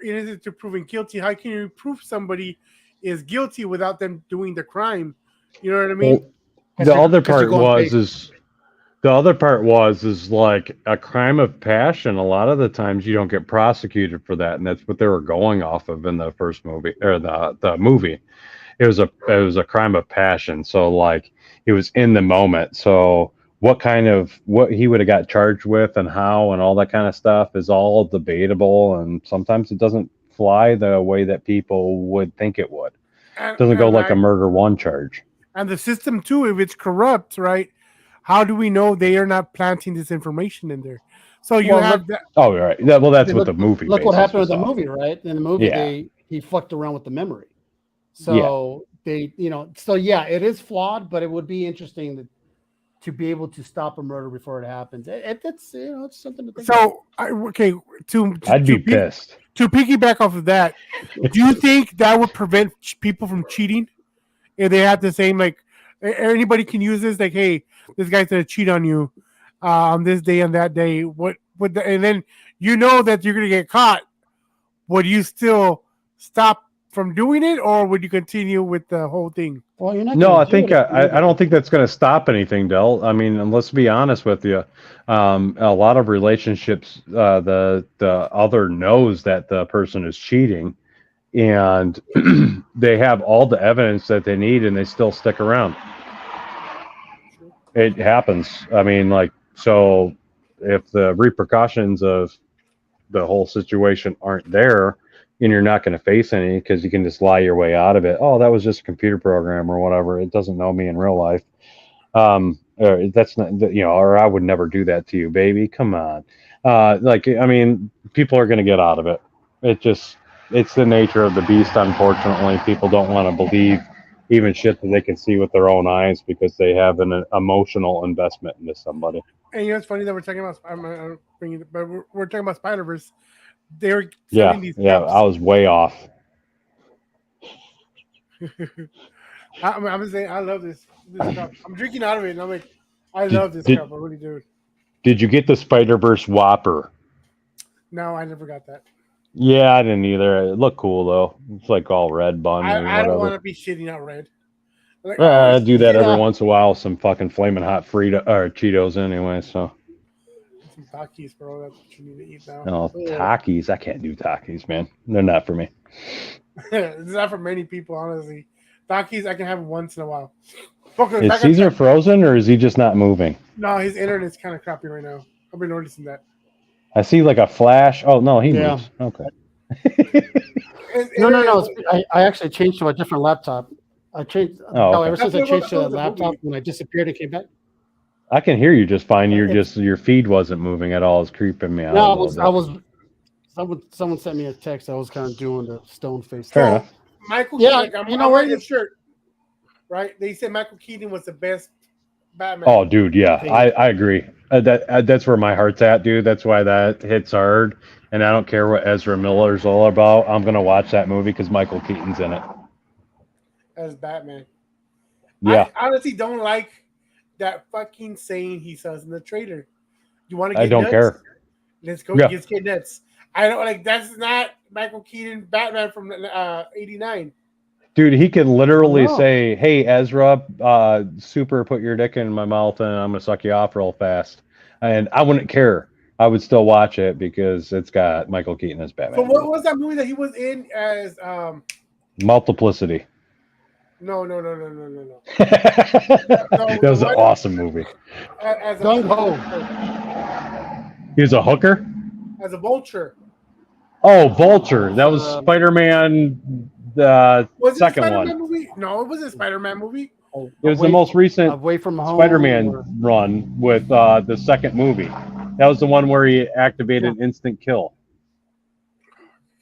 innocent to proving guilty. How can you prove somebody is guilty without them doing the crime? You know what I mean? Well, the other 'Cause you part go on was faith. is like a crime of passion. A lot of the times you don't get prosecuted for that, and that's what they were going off of in the first movie or the movie. It was a crime of passion. So like it was in the moment. So what he would have got charged with and how and all that kind of stuff is all debatable, and sometimes it doesn't fly the way that people would think it would. It doesn't go like a murder one charge. And the system too, if it's corrupt, right? How do we know they are not planting this information in there? So you Well, have that. Oh, right. Well, that's what Look, the movie. look what basis happened was with the off. movie, right? In the movie, Yeah. he fucked around with the memory. So they, so yeah, it is flawed, but it would be interesting to be able to stop a murder before it happens. It's it's something to think about. So I'd be pissed. To piggyback off of that, do you think that would prevent people from cheating if they had the same like anybody can use this like, hey, this guy's gonna cheat on you on this day and that day? What would and then you know that you're gonna get caught? Would you still stop from doing it, or would you continue with the whole thing? Well, you're not. No, gonna I do think it if you're I don't think that's going to stop anything, Del. I mean, and let's be honest with you. A lot of relationships, the other knows that the person is cheating, and they have all the evidence that they need, and they still stick around. It happens. I mean, like, so if the repercussions of the whole situation aren't there, and you're not going to face any because you can just lie your way out of it. Oh, that was just a computer program or whatever. It doesn't know me in real life. Or that's not, or I would never do that to you, baby. Come on. I mean, people are going to get out of it. It's the nature of the beast. Unfortunately, people don't want to believe even shit that they can see with their own eyes because they have an emotional investment into somebody. And it's funny that we're talking about. But we're talking about Spiderverse. They're Yeah, selling these. I was way off. I'm gonna say I love this cup. I'm drinking out of it, and I'm like, I love this cup. I really do. Did you get the Spiderverse Whopper? No, I never got that. Yeah, I didn't either. It looked cool though. It's like all red bun. I don't want to be shitting out red. Like, I do that every once in a while. Some fucking flaming hot Frito or Cheetos anyway. So. Some Takis, bro. That's what you need to eat now. Oh, Takis. I can't do Takis, man. They're not for me. It's not for many people, honestly. Takis, I can have once in a while. Is Caesar frozen or is he just not moving? No, his internet's kind of crappy right now. I've been noticing that. I see like a flash. Oh, no, he moves. Okay. No. I actually changed to a different laptop. I changed. Ever since I changed to a laptop, when I disappeared, it came back. I can hear you just fine. Your feed wasn't moving at all. It's creeping me out. No, someone sent me a text. I was kind of doing the stone face. Fair enough. Michael Keaton, Keaton, I'm wearing this shirt. Right? They said Michael Keaton was the best Batman. Oh, dude, yeah, I agree. That's where my heart's at, dude. That's why that hits hard. And I don't care what Ezra Miller's all about. I'm gonna watch that movie because Michael Keaton's in it. As Batman. Yeah. I honestly don't like that fucking saying he says in the trailer. You want to get I don't nuts? care. Let's go. Yeah. Let's get nuts. I don't like. That's not Michael Keaton Batman from '89. Dude, he can literally say, "Hey, Ezra, super, put your dick in my mouth, and I'm gonna suck you off real fast." And I wouldn't care. I would still watch it because it's got Michael Keaton as Batman. So what was that movie that he was in as? Multiplicity. No. That was an awesome movie. As Gung Ho. He was a hooker? As a vulture. Oh, Vulture. That was Spider-Man, the Was it second a Spider-Man one. movie? No, it wasn't a Spider-Man movie. It was the most recent Away from Home. Spider-Man run with the second movie. That was the one where he activated instant kill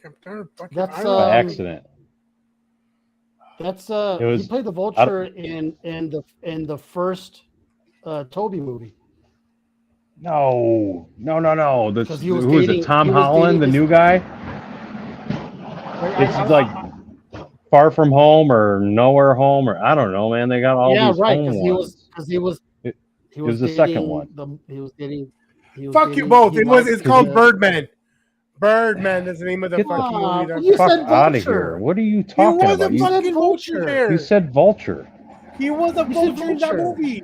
That's by accident. That's was- he played the Vulture in the first Toby movie. No. Because he was Who is dating- it? Tom he was Holland, the dating new guy? It's like Far From Home or Nowhere Home, or I don't know, man. They got all these home ones. He was was the second one. Fuck you both. It's called Birdman. Birdman is the name of the fucking movie. You Fuck said out of Vulture. here. What are you He talking was about? a fucking vulture there. You said Vulture. He was a You said vulture in that vulture. movie.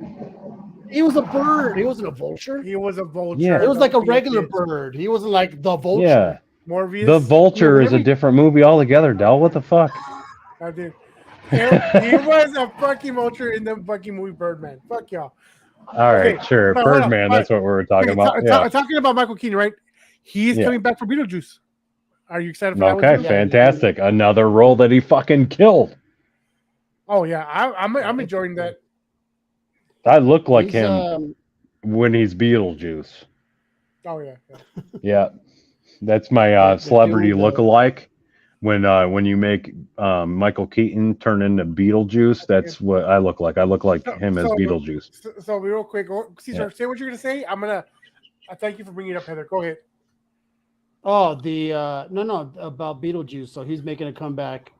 He was a bird. He wasn't a vulture. He was a vulture. Yeah. He was like a regular bird. He wasn't like the vulture. Yeah. Morbius. The Vulture is a different movie altogether, Del. What the fuck? I did. He was a fucking vulture in the fucking movie Birdman. Fuck y'all. All right, Okay, sure. no, hold on. Birdman, All that's what we were talking about. Talking about Michael Keaton, right? He's coming back for Beetlejuice. Are you excited for that one? Okay, too? fantastic. Another role that he fucking killed. Oh yeah, I'm enjoying that. I look like He's, him when he's Beetlejuice. Oh yeah. Yeah, that's my celebrity look-alike. When you make Michael Keaton turn into Beetlejuice, that's what I look like. I look like him as Beetlejuice. So real quick, Cesar, say what you're gonna say. I thank you for bringing it up, Heather. Go ahead. Oh, no, about Beetlejuice. So he's making a comeback.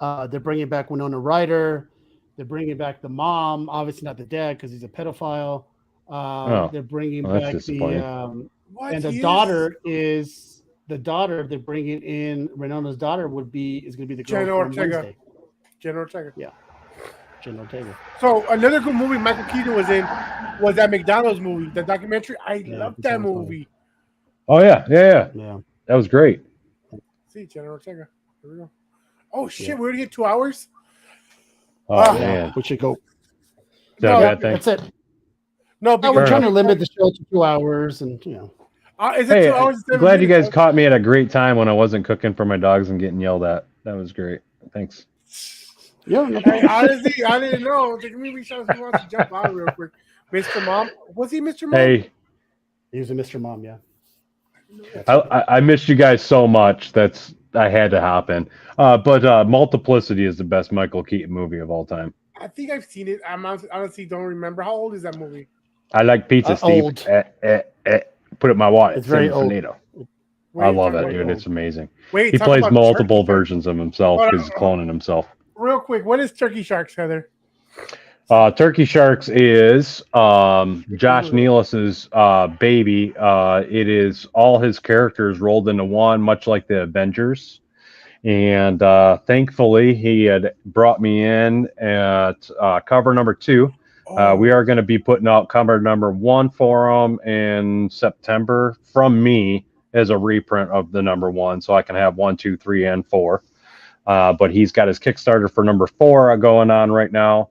They're bringing back Winona Ryder. They're bringing back the mom. Obviously not the dad because he's a pedophile. They're bringing back the and the daughter is the daughter. They're bringing in Winona's daughter is going to be the girl from Wednesday. Jenna Ortega. Yeah, Jenna Ortega. So another good movie Michael Keaton was in was that McDonald's movie, the documentary. I loved that movie. Oh yeah. That was great. See, Jenna Ortega. Here we go. Oh shit, we already hit 2 hours. Oh man, we should go. Is that a bad thing? That's it. No, we're trying to limit the show to 2 hours, and is it 2 hours? I'm glad you guys caught me at a great time when I wasn't cooking for my dogs and getting yelled at. That was great. Thanks. Yeah, honestly, I didn't know. Let me reach out if he wants to jump out real quick. Mr. Mom, was he Mr. Mom? Hey, he was a Mr. Mom. Yeah. I missed you guys so much. I had to hop in. But Multiplicity is the best Michael Keaton movie of all time. I think I've seen it. I honestly don't remember. How old is that movie? I like pizza, Steve. Old. Put it in my wallet. It's very old. I love it, dude. It's amazing. Wait, he plays multiple versions of himself because he's cloning himself. Real quick, what is Turkey Sharks, Heather? Turkey Sharks is Josh Nealis's baby. It is all his characters rolled into one, much like the Avengers. And thankfully, he had brought me in at cover number 2. We are going to be putting out cover number 1 for him in September from me as a reprint of the number 1, so I can have 1, 2, 3, and 4. But he's got his Kickstarter for number 4 going on right now.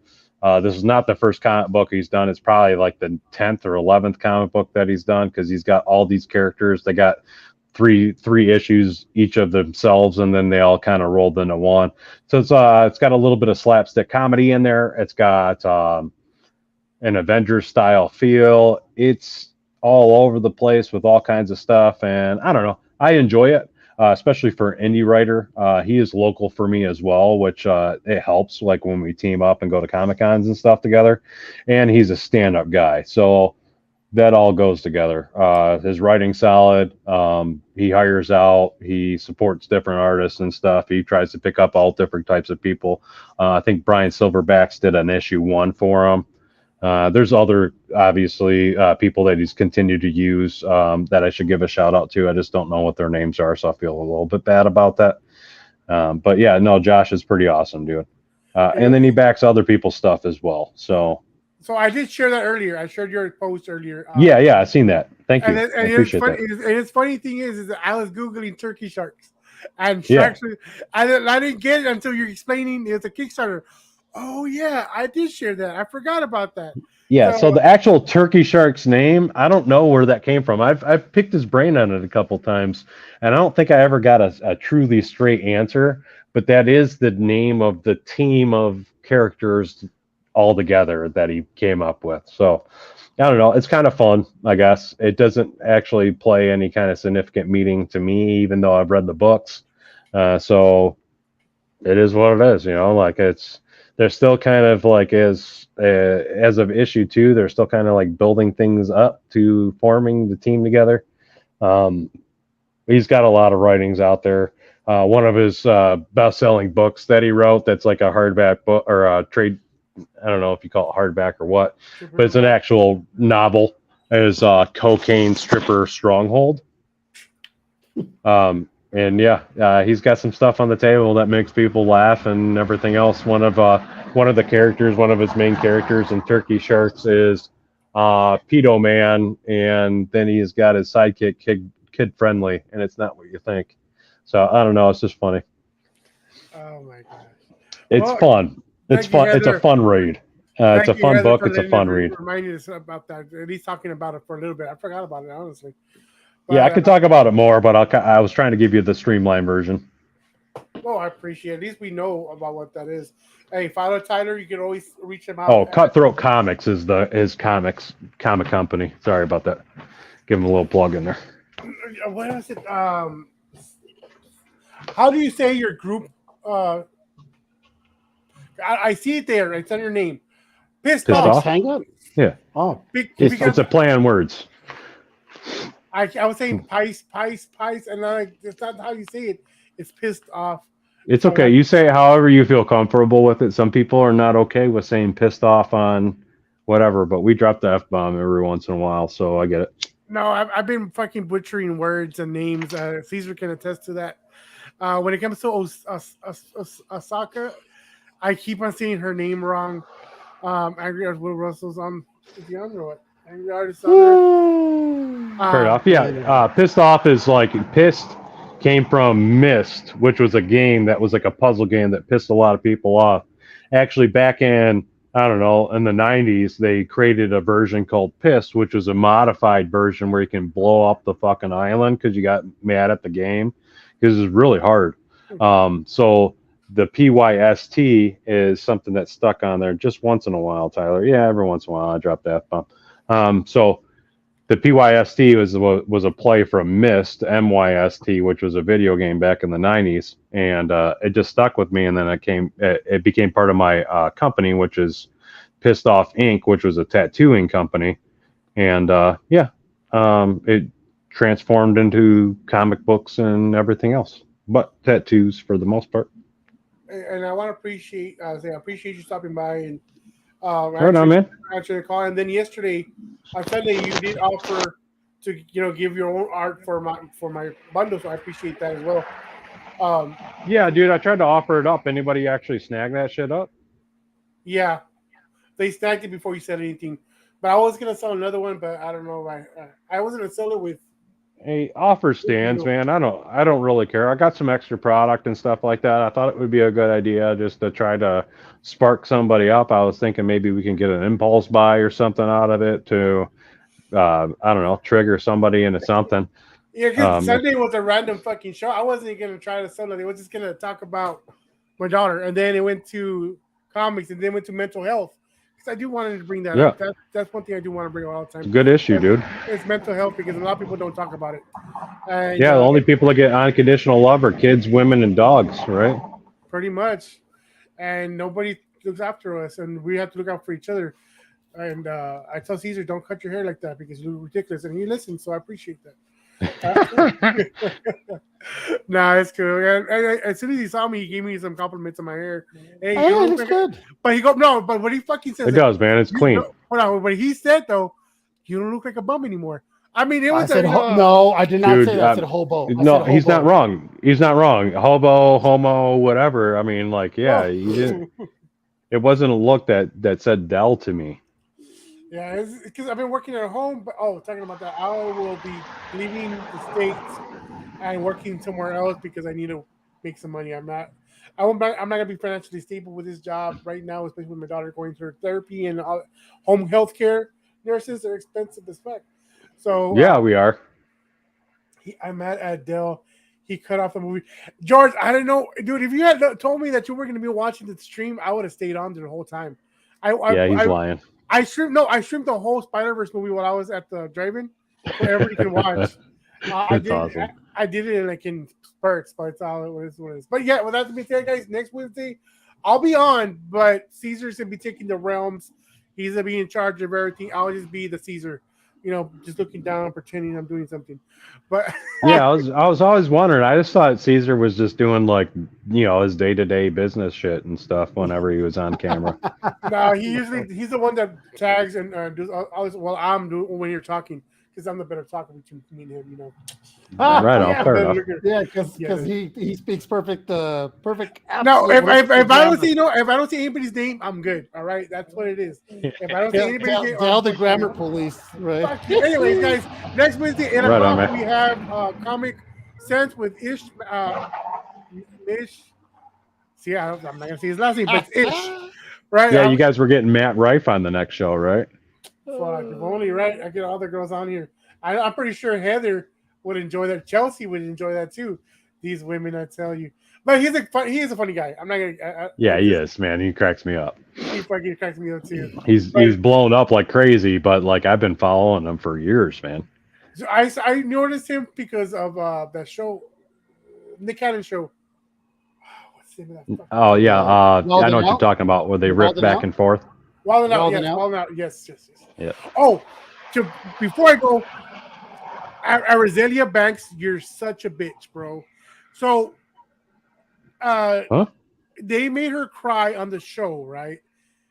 This is not the first comic book he's done. It's probably like the 10th or 11th comic book that he's done because he's got all these characters. They got three issues each of themselves, and then they all kind of rolled into one. So it's got a little bit of slapstick comedy in there. It's got an Avengers style feel. It's all over the place with all kinds of stuff, and I don't know. I enjoy it. Especially for an indie writer. He is local for me as well, which it helps, like when we team up and go to Comic-Cons and stuff together. And he's a stand-up guy, so that all goes together. His writing's solid. He hires out. He supports different artists and stuff. He tries to pick up all different types of people. I think Brian Silverbacks did an issue 1 for him. There's other, obviously, people that he's continued to use that I should give a shout out to. I just don't know what their names are, so I feel a little bit bad about that. But yeah, no, Josh is pretty awesome, dude. And then he backs other people's stuff as well. So I did share that earlier. I shared your post earlier. Yeah, I seen that. Thank you. I appreciate that. And it's funny thing is that I was Googling Turkey Sharks. And actually, I didn't get it until you're explaining it's a Kickstarter. Oh, yeah, I did share that. I forgot about that. Yeah, so the actual Turkey Shark's name, I don't know where that came from. I've picked his brain on it a couple times, and I don't think I ever got a truly straight answer, but that is the name of the team of characters all together that he came up with. So, I don't know. It's kind of fun, I guess. It doesn't actually play any kind of significant meaning to me, even though I've read the books. So, it is what it is, like they're still kind of like as of issue 2, they're still kind of like building things up to forming the team together. He's got a lot of writings out there. one of his best-selling books that he wrote. That's like a hardback book or a trade. I don't know if you call it hardback or what, but it's an actual novel. Is Cocaine Stripper Stronghold. And yeah, he's got some stuff on the table that makes people laugh and everything else. One of the characters, one of his main characters in Turkey Sharks is Pedo Man, and then he's got his sidekick Kid Friendly, and it's not what you think. So I don't know, it's just funny. Oh my gosh. It's fun. It's fun. It's a fun read. It's a fun book. It's a fun read. Reminding us about that. At least talking about it for a little bit. I forgot about it, honestly. But, yeah, I could talk about it more, but I was trying to give you the streamlined version. Oh, I appreciate it. At least we know about what that is. Hey, follow Tyler. You can always reach him out. Oh, Cutthroat Comics is his comic company. Sorry about that. Give him a little plug in there. What is it? How do you say your group? I see it there. It's on your name. Pissed off. Hang up? Yeah. Oh. It's a play on words. I was saying pice, and it's not how you say it. It's pissed off. It's okay. You say it however you feel comfortable with it. Some people are not okay with saying pissed off on whatever, but we drop the F-bomb every once in a while, so I get it. No, I've been fucking butchering words and names. Caesar can attest to that. When it comes to Osaka, I keep on saying her name wrong. Angry Artist Will Russell's on. Is he on or what? Angry Artist on there. Fair enough. Yeah. Pissed off is like pissed came from Myst, which was a game that was like a puzzle game that pissed a lot of people off. Actually, back in, I don't know, in the 90s, they created a version called Pissed, which was a modified version where you can blow up the fucking island because you got mad at the game because it's really hard. So the PYST is something that's stuck on there just once in a while, Tyler. Yeah, every once in a while I drop the F-bomb. So the PYST was a play from Myst, MYST, which was a video game back in the 90s, and it just stuck with me. And then it became part of my company, which is Pissed Off Inc., which was a tattooing company, and it transformed into comic books and everything else, but tattoos for the most part. And I want to appreciate you stopping by and right on, man. Answer the call. And then yesterday, on Sunday, you did offer to give your own art for my bundle, so I appreciate that as well. Yeah, dude, I tried to offer it up. Anybody actually snag that shit up? Yeah, they snagged it before you said anything. But I was gonna sell another one, but I don't know. I was gonna sell it with. Hey, offer stands, man. I don't really care. I got some extra product and stuff like that. I thought it would be a good idea just to try to spark somebody up. I was thinking maybe we can get an impulse buy or something out of it to, I don't know, trigger somebody into something. Yeah, because Sunday was a random fucking show. I wasn't gonna try to sell it. I was just gonna talk about my daughter, and then it went to comics, and then went to mental health. I do want to bring that up. That's one thing I do want to bring up all the time. Good issue, dude. It's mental health because a lot of people don't talk about it. And, the only people that get unconditional love are kids, women, and dogs, right? Pretty much. And nobody looks after us, and we have to look out for each other. And I tell Caesar, don't cut your hair like that because you're ridiculous. And he listens, so I appreciate that. Nah, it's cool. And as soon as he saw me, he gave me some compliments on my hair. Hey, it looks good. But but what he fucking says, it does, man. It's clean. Hold on, what he said though, you don't look like a bum anymore. I mean, it was. No, I did not say that. I said hobo. No, he's not wrong. He's not wrong. Hobo, homo, whatever. I mean, like, yeah, you didn't. It wasn't a look that said Dell to me. Yeah, it's because I've been working at home. But talking about that, I will be leaving the States and working somewhere else because I need to make some money. I'm not gonna be financially stable with this job right now, especially with my daughter going through therapy and home health care. Nurses are expensive as fuck. So yeah, we are. I'm mad at Dell. He cut off the movie. George, I don't know, dude. If you had told me that you were going to be watching the stream, I would have stayed on there the whole time. He's lying. I streamed the whole Spiderverse movie while I was at the drive-in, so everybody can watch. Awesome. I did it in spurts, but it's all what it is. But yeah, with that being said, guys, next Wednesday I'll be on, but Caesar's gonna be taking the realms. He's gonna be in charge of everything. I'll just be the Caesar. just looking down, pretending I'm doing something. But Yeah, I was always wondering. I just thought Caesar was just doing like his day-to-day business shit and stuff whenever he was on camera. no, he's the one that tags and does all this while I'm doing when you're talking because I'm the better talker between me and him. Right on, yeah, fair enough. yeah, because he speaks perfect. No, absolute if I don't grammar. see if I don't see anybody's name, I'm good. All right, that's what it is. If I don't see anybody's name, Tell I'm the fucking grammar good. police, right? Fuck you. Anyways, guys, next Wednesday, 8 Right on, o'clock, man. we have Comic Sense with Ish. Ish. See, I'm not gonna say his last name, but it's Ish. Right? Yeah, you guys were getting Matt Rife on the next show, right? Fuck, if only, right? I get all the girls on here. I'm pretty sure Heather would enjoy that. Chelsea would enjoy that too. These women, I tell you. But he is a funny guy. I'm not gonna. Yeah, he is, man. He cracks me up. He fucking cracks me up too. He's blown up like crazy, but like I've been following him for years, man. So I noticed him because of that show, Nick Cannon show. What's the name of that? fucking- Oh yeah, I know what Walden you're Out? talking about, where they rip Walden back Out? and forth. Walden Out, Walden yes, Out? Walden Out, yes. Yeah. Oh, before I go, Arizelia Banks, you're such a bitch, bro. So, they made her cry on the show, right?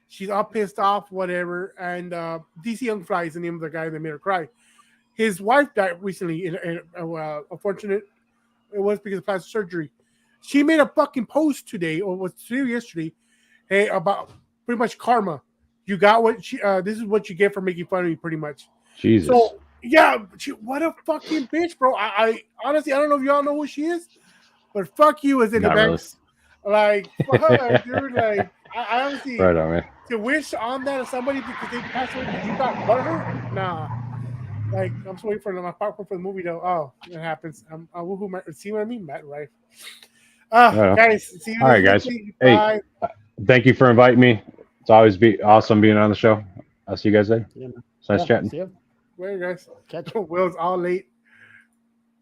She's all pissed off, whatever. And DC Young Fly is the name of the guy that made her cry. His wife died recently. Unfortunate, it was because of plastic surgery. She made a fucking post today, or was today or yesterday, hey, about pretty much karma. You got what this is what you get for making fun of me, pretty much. Jesus. So yeah, what a fucking bitch, bro. I honestly, I don't know if y'all know who she is, but fuck you as in the Not really. banks. Like, fuck, dude, like I honestly Right on, man. to wish on that of somebody because they passed away because you got butthurt. Nah. Like, I'm just waiting for my popcorn for the movie though. Oh, it happens. See what I mean, Matt, right? Yeah. Guys, see you All right, next guys. week. Hey. Bye. Thank you for inviting me. It's always awesome being on the show. I'll see you guys later. Yeah, man. It's nice chatting. See ya. Later, guys. Catch Will's all late.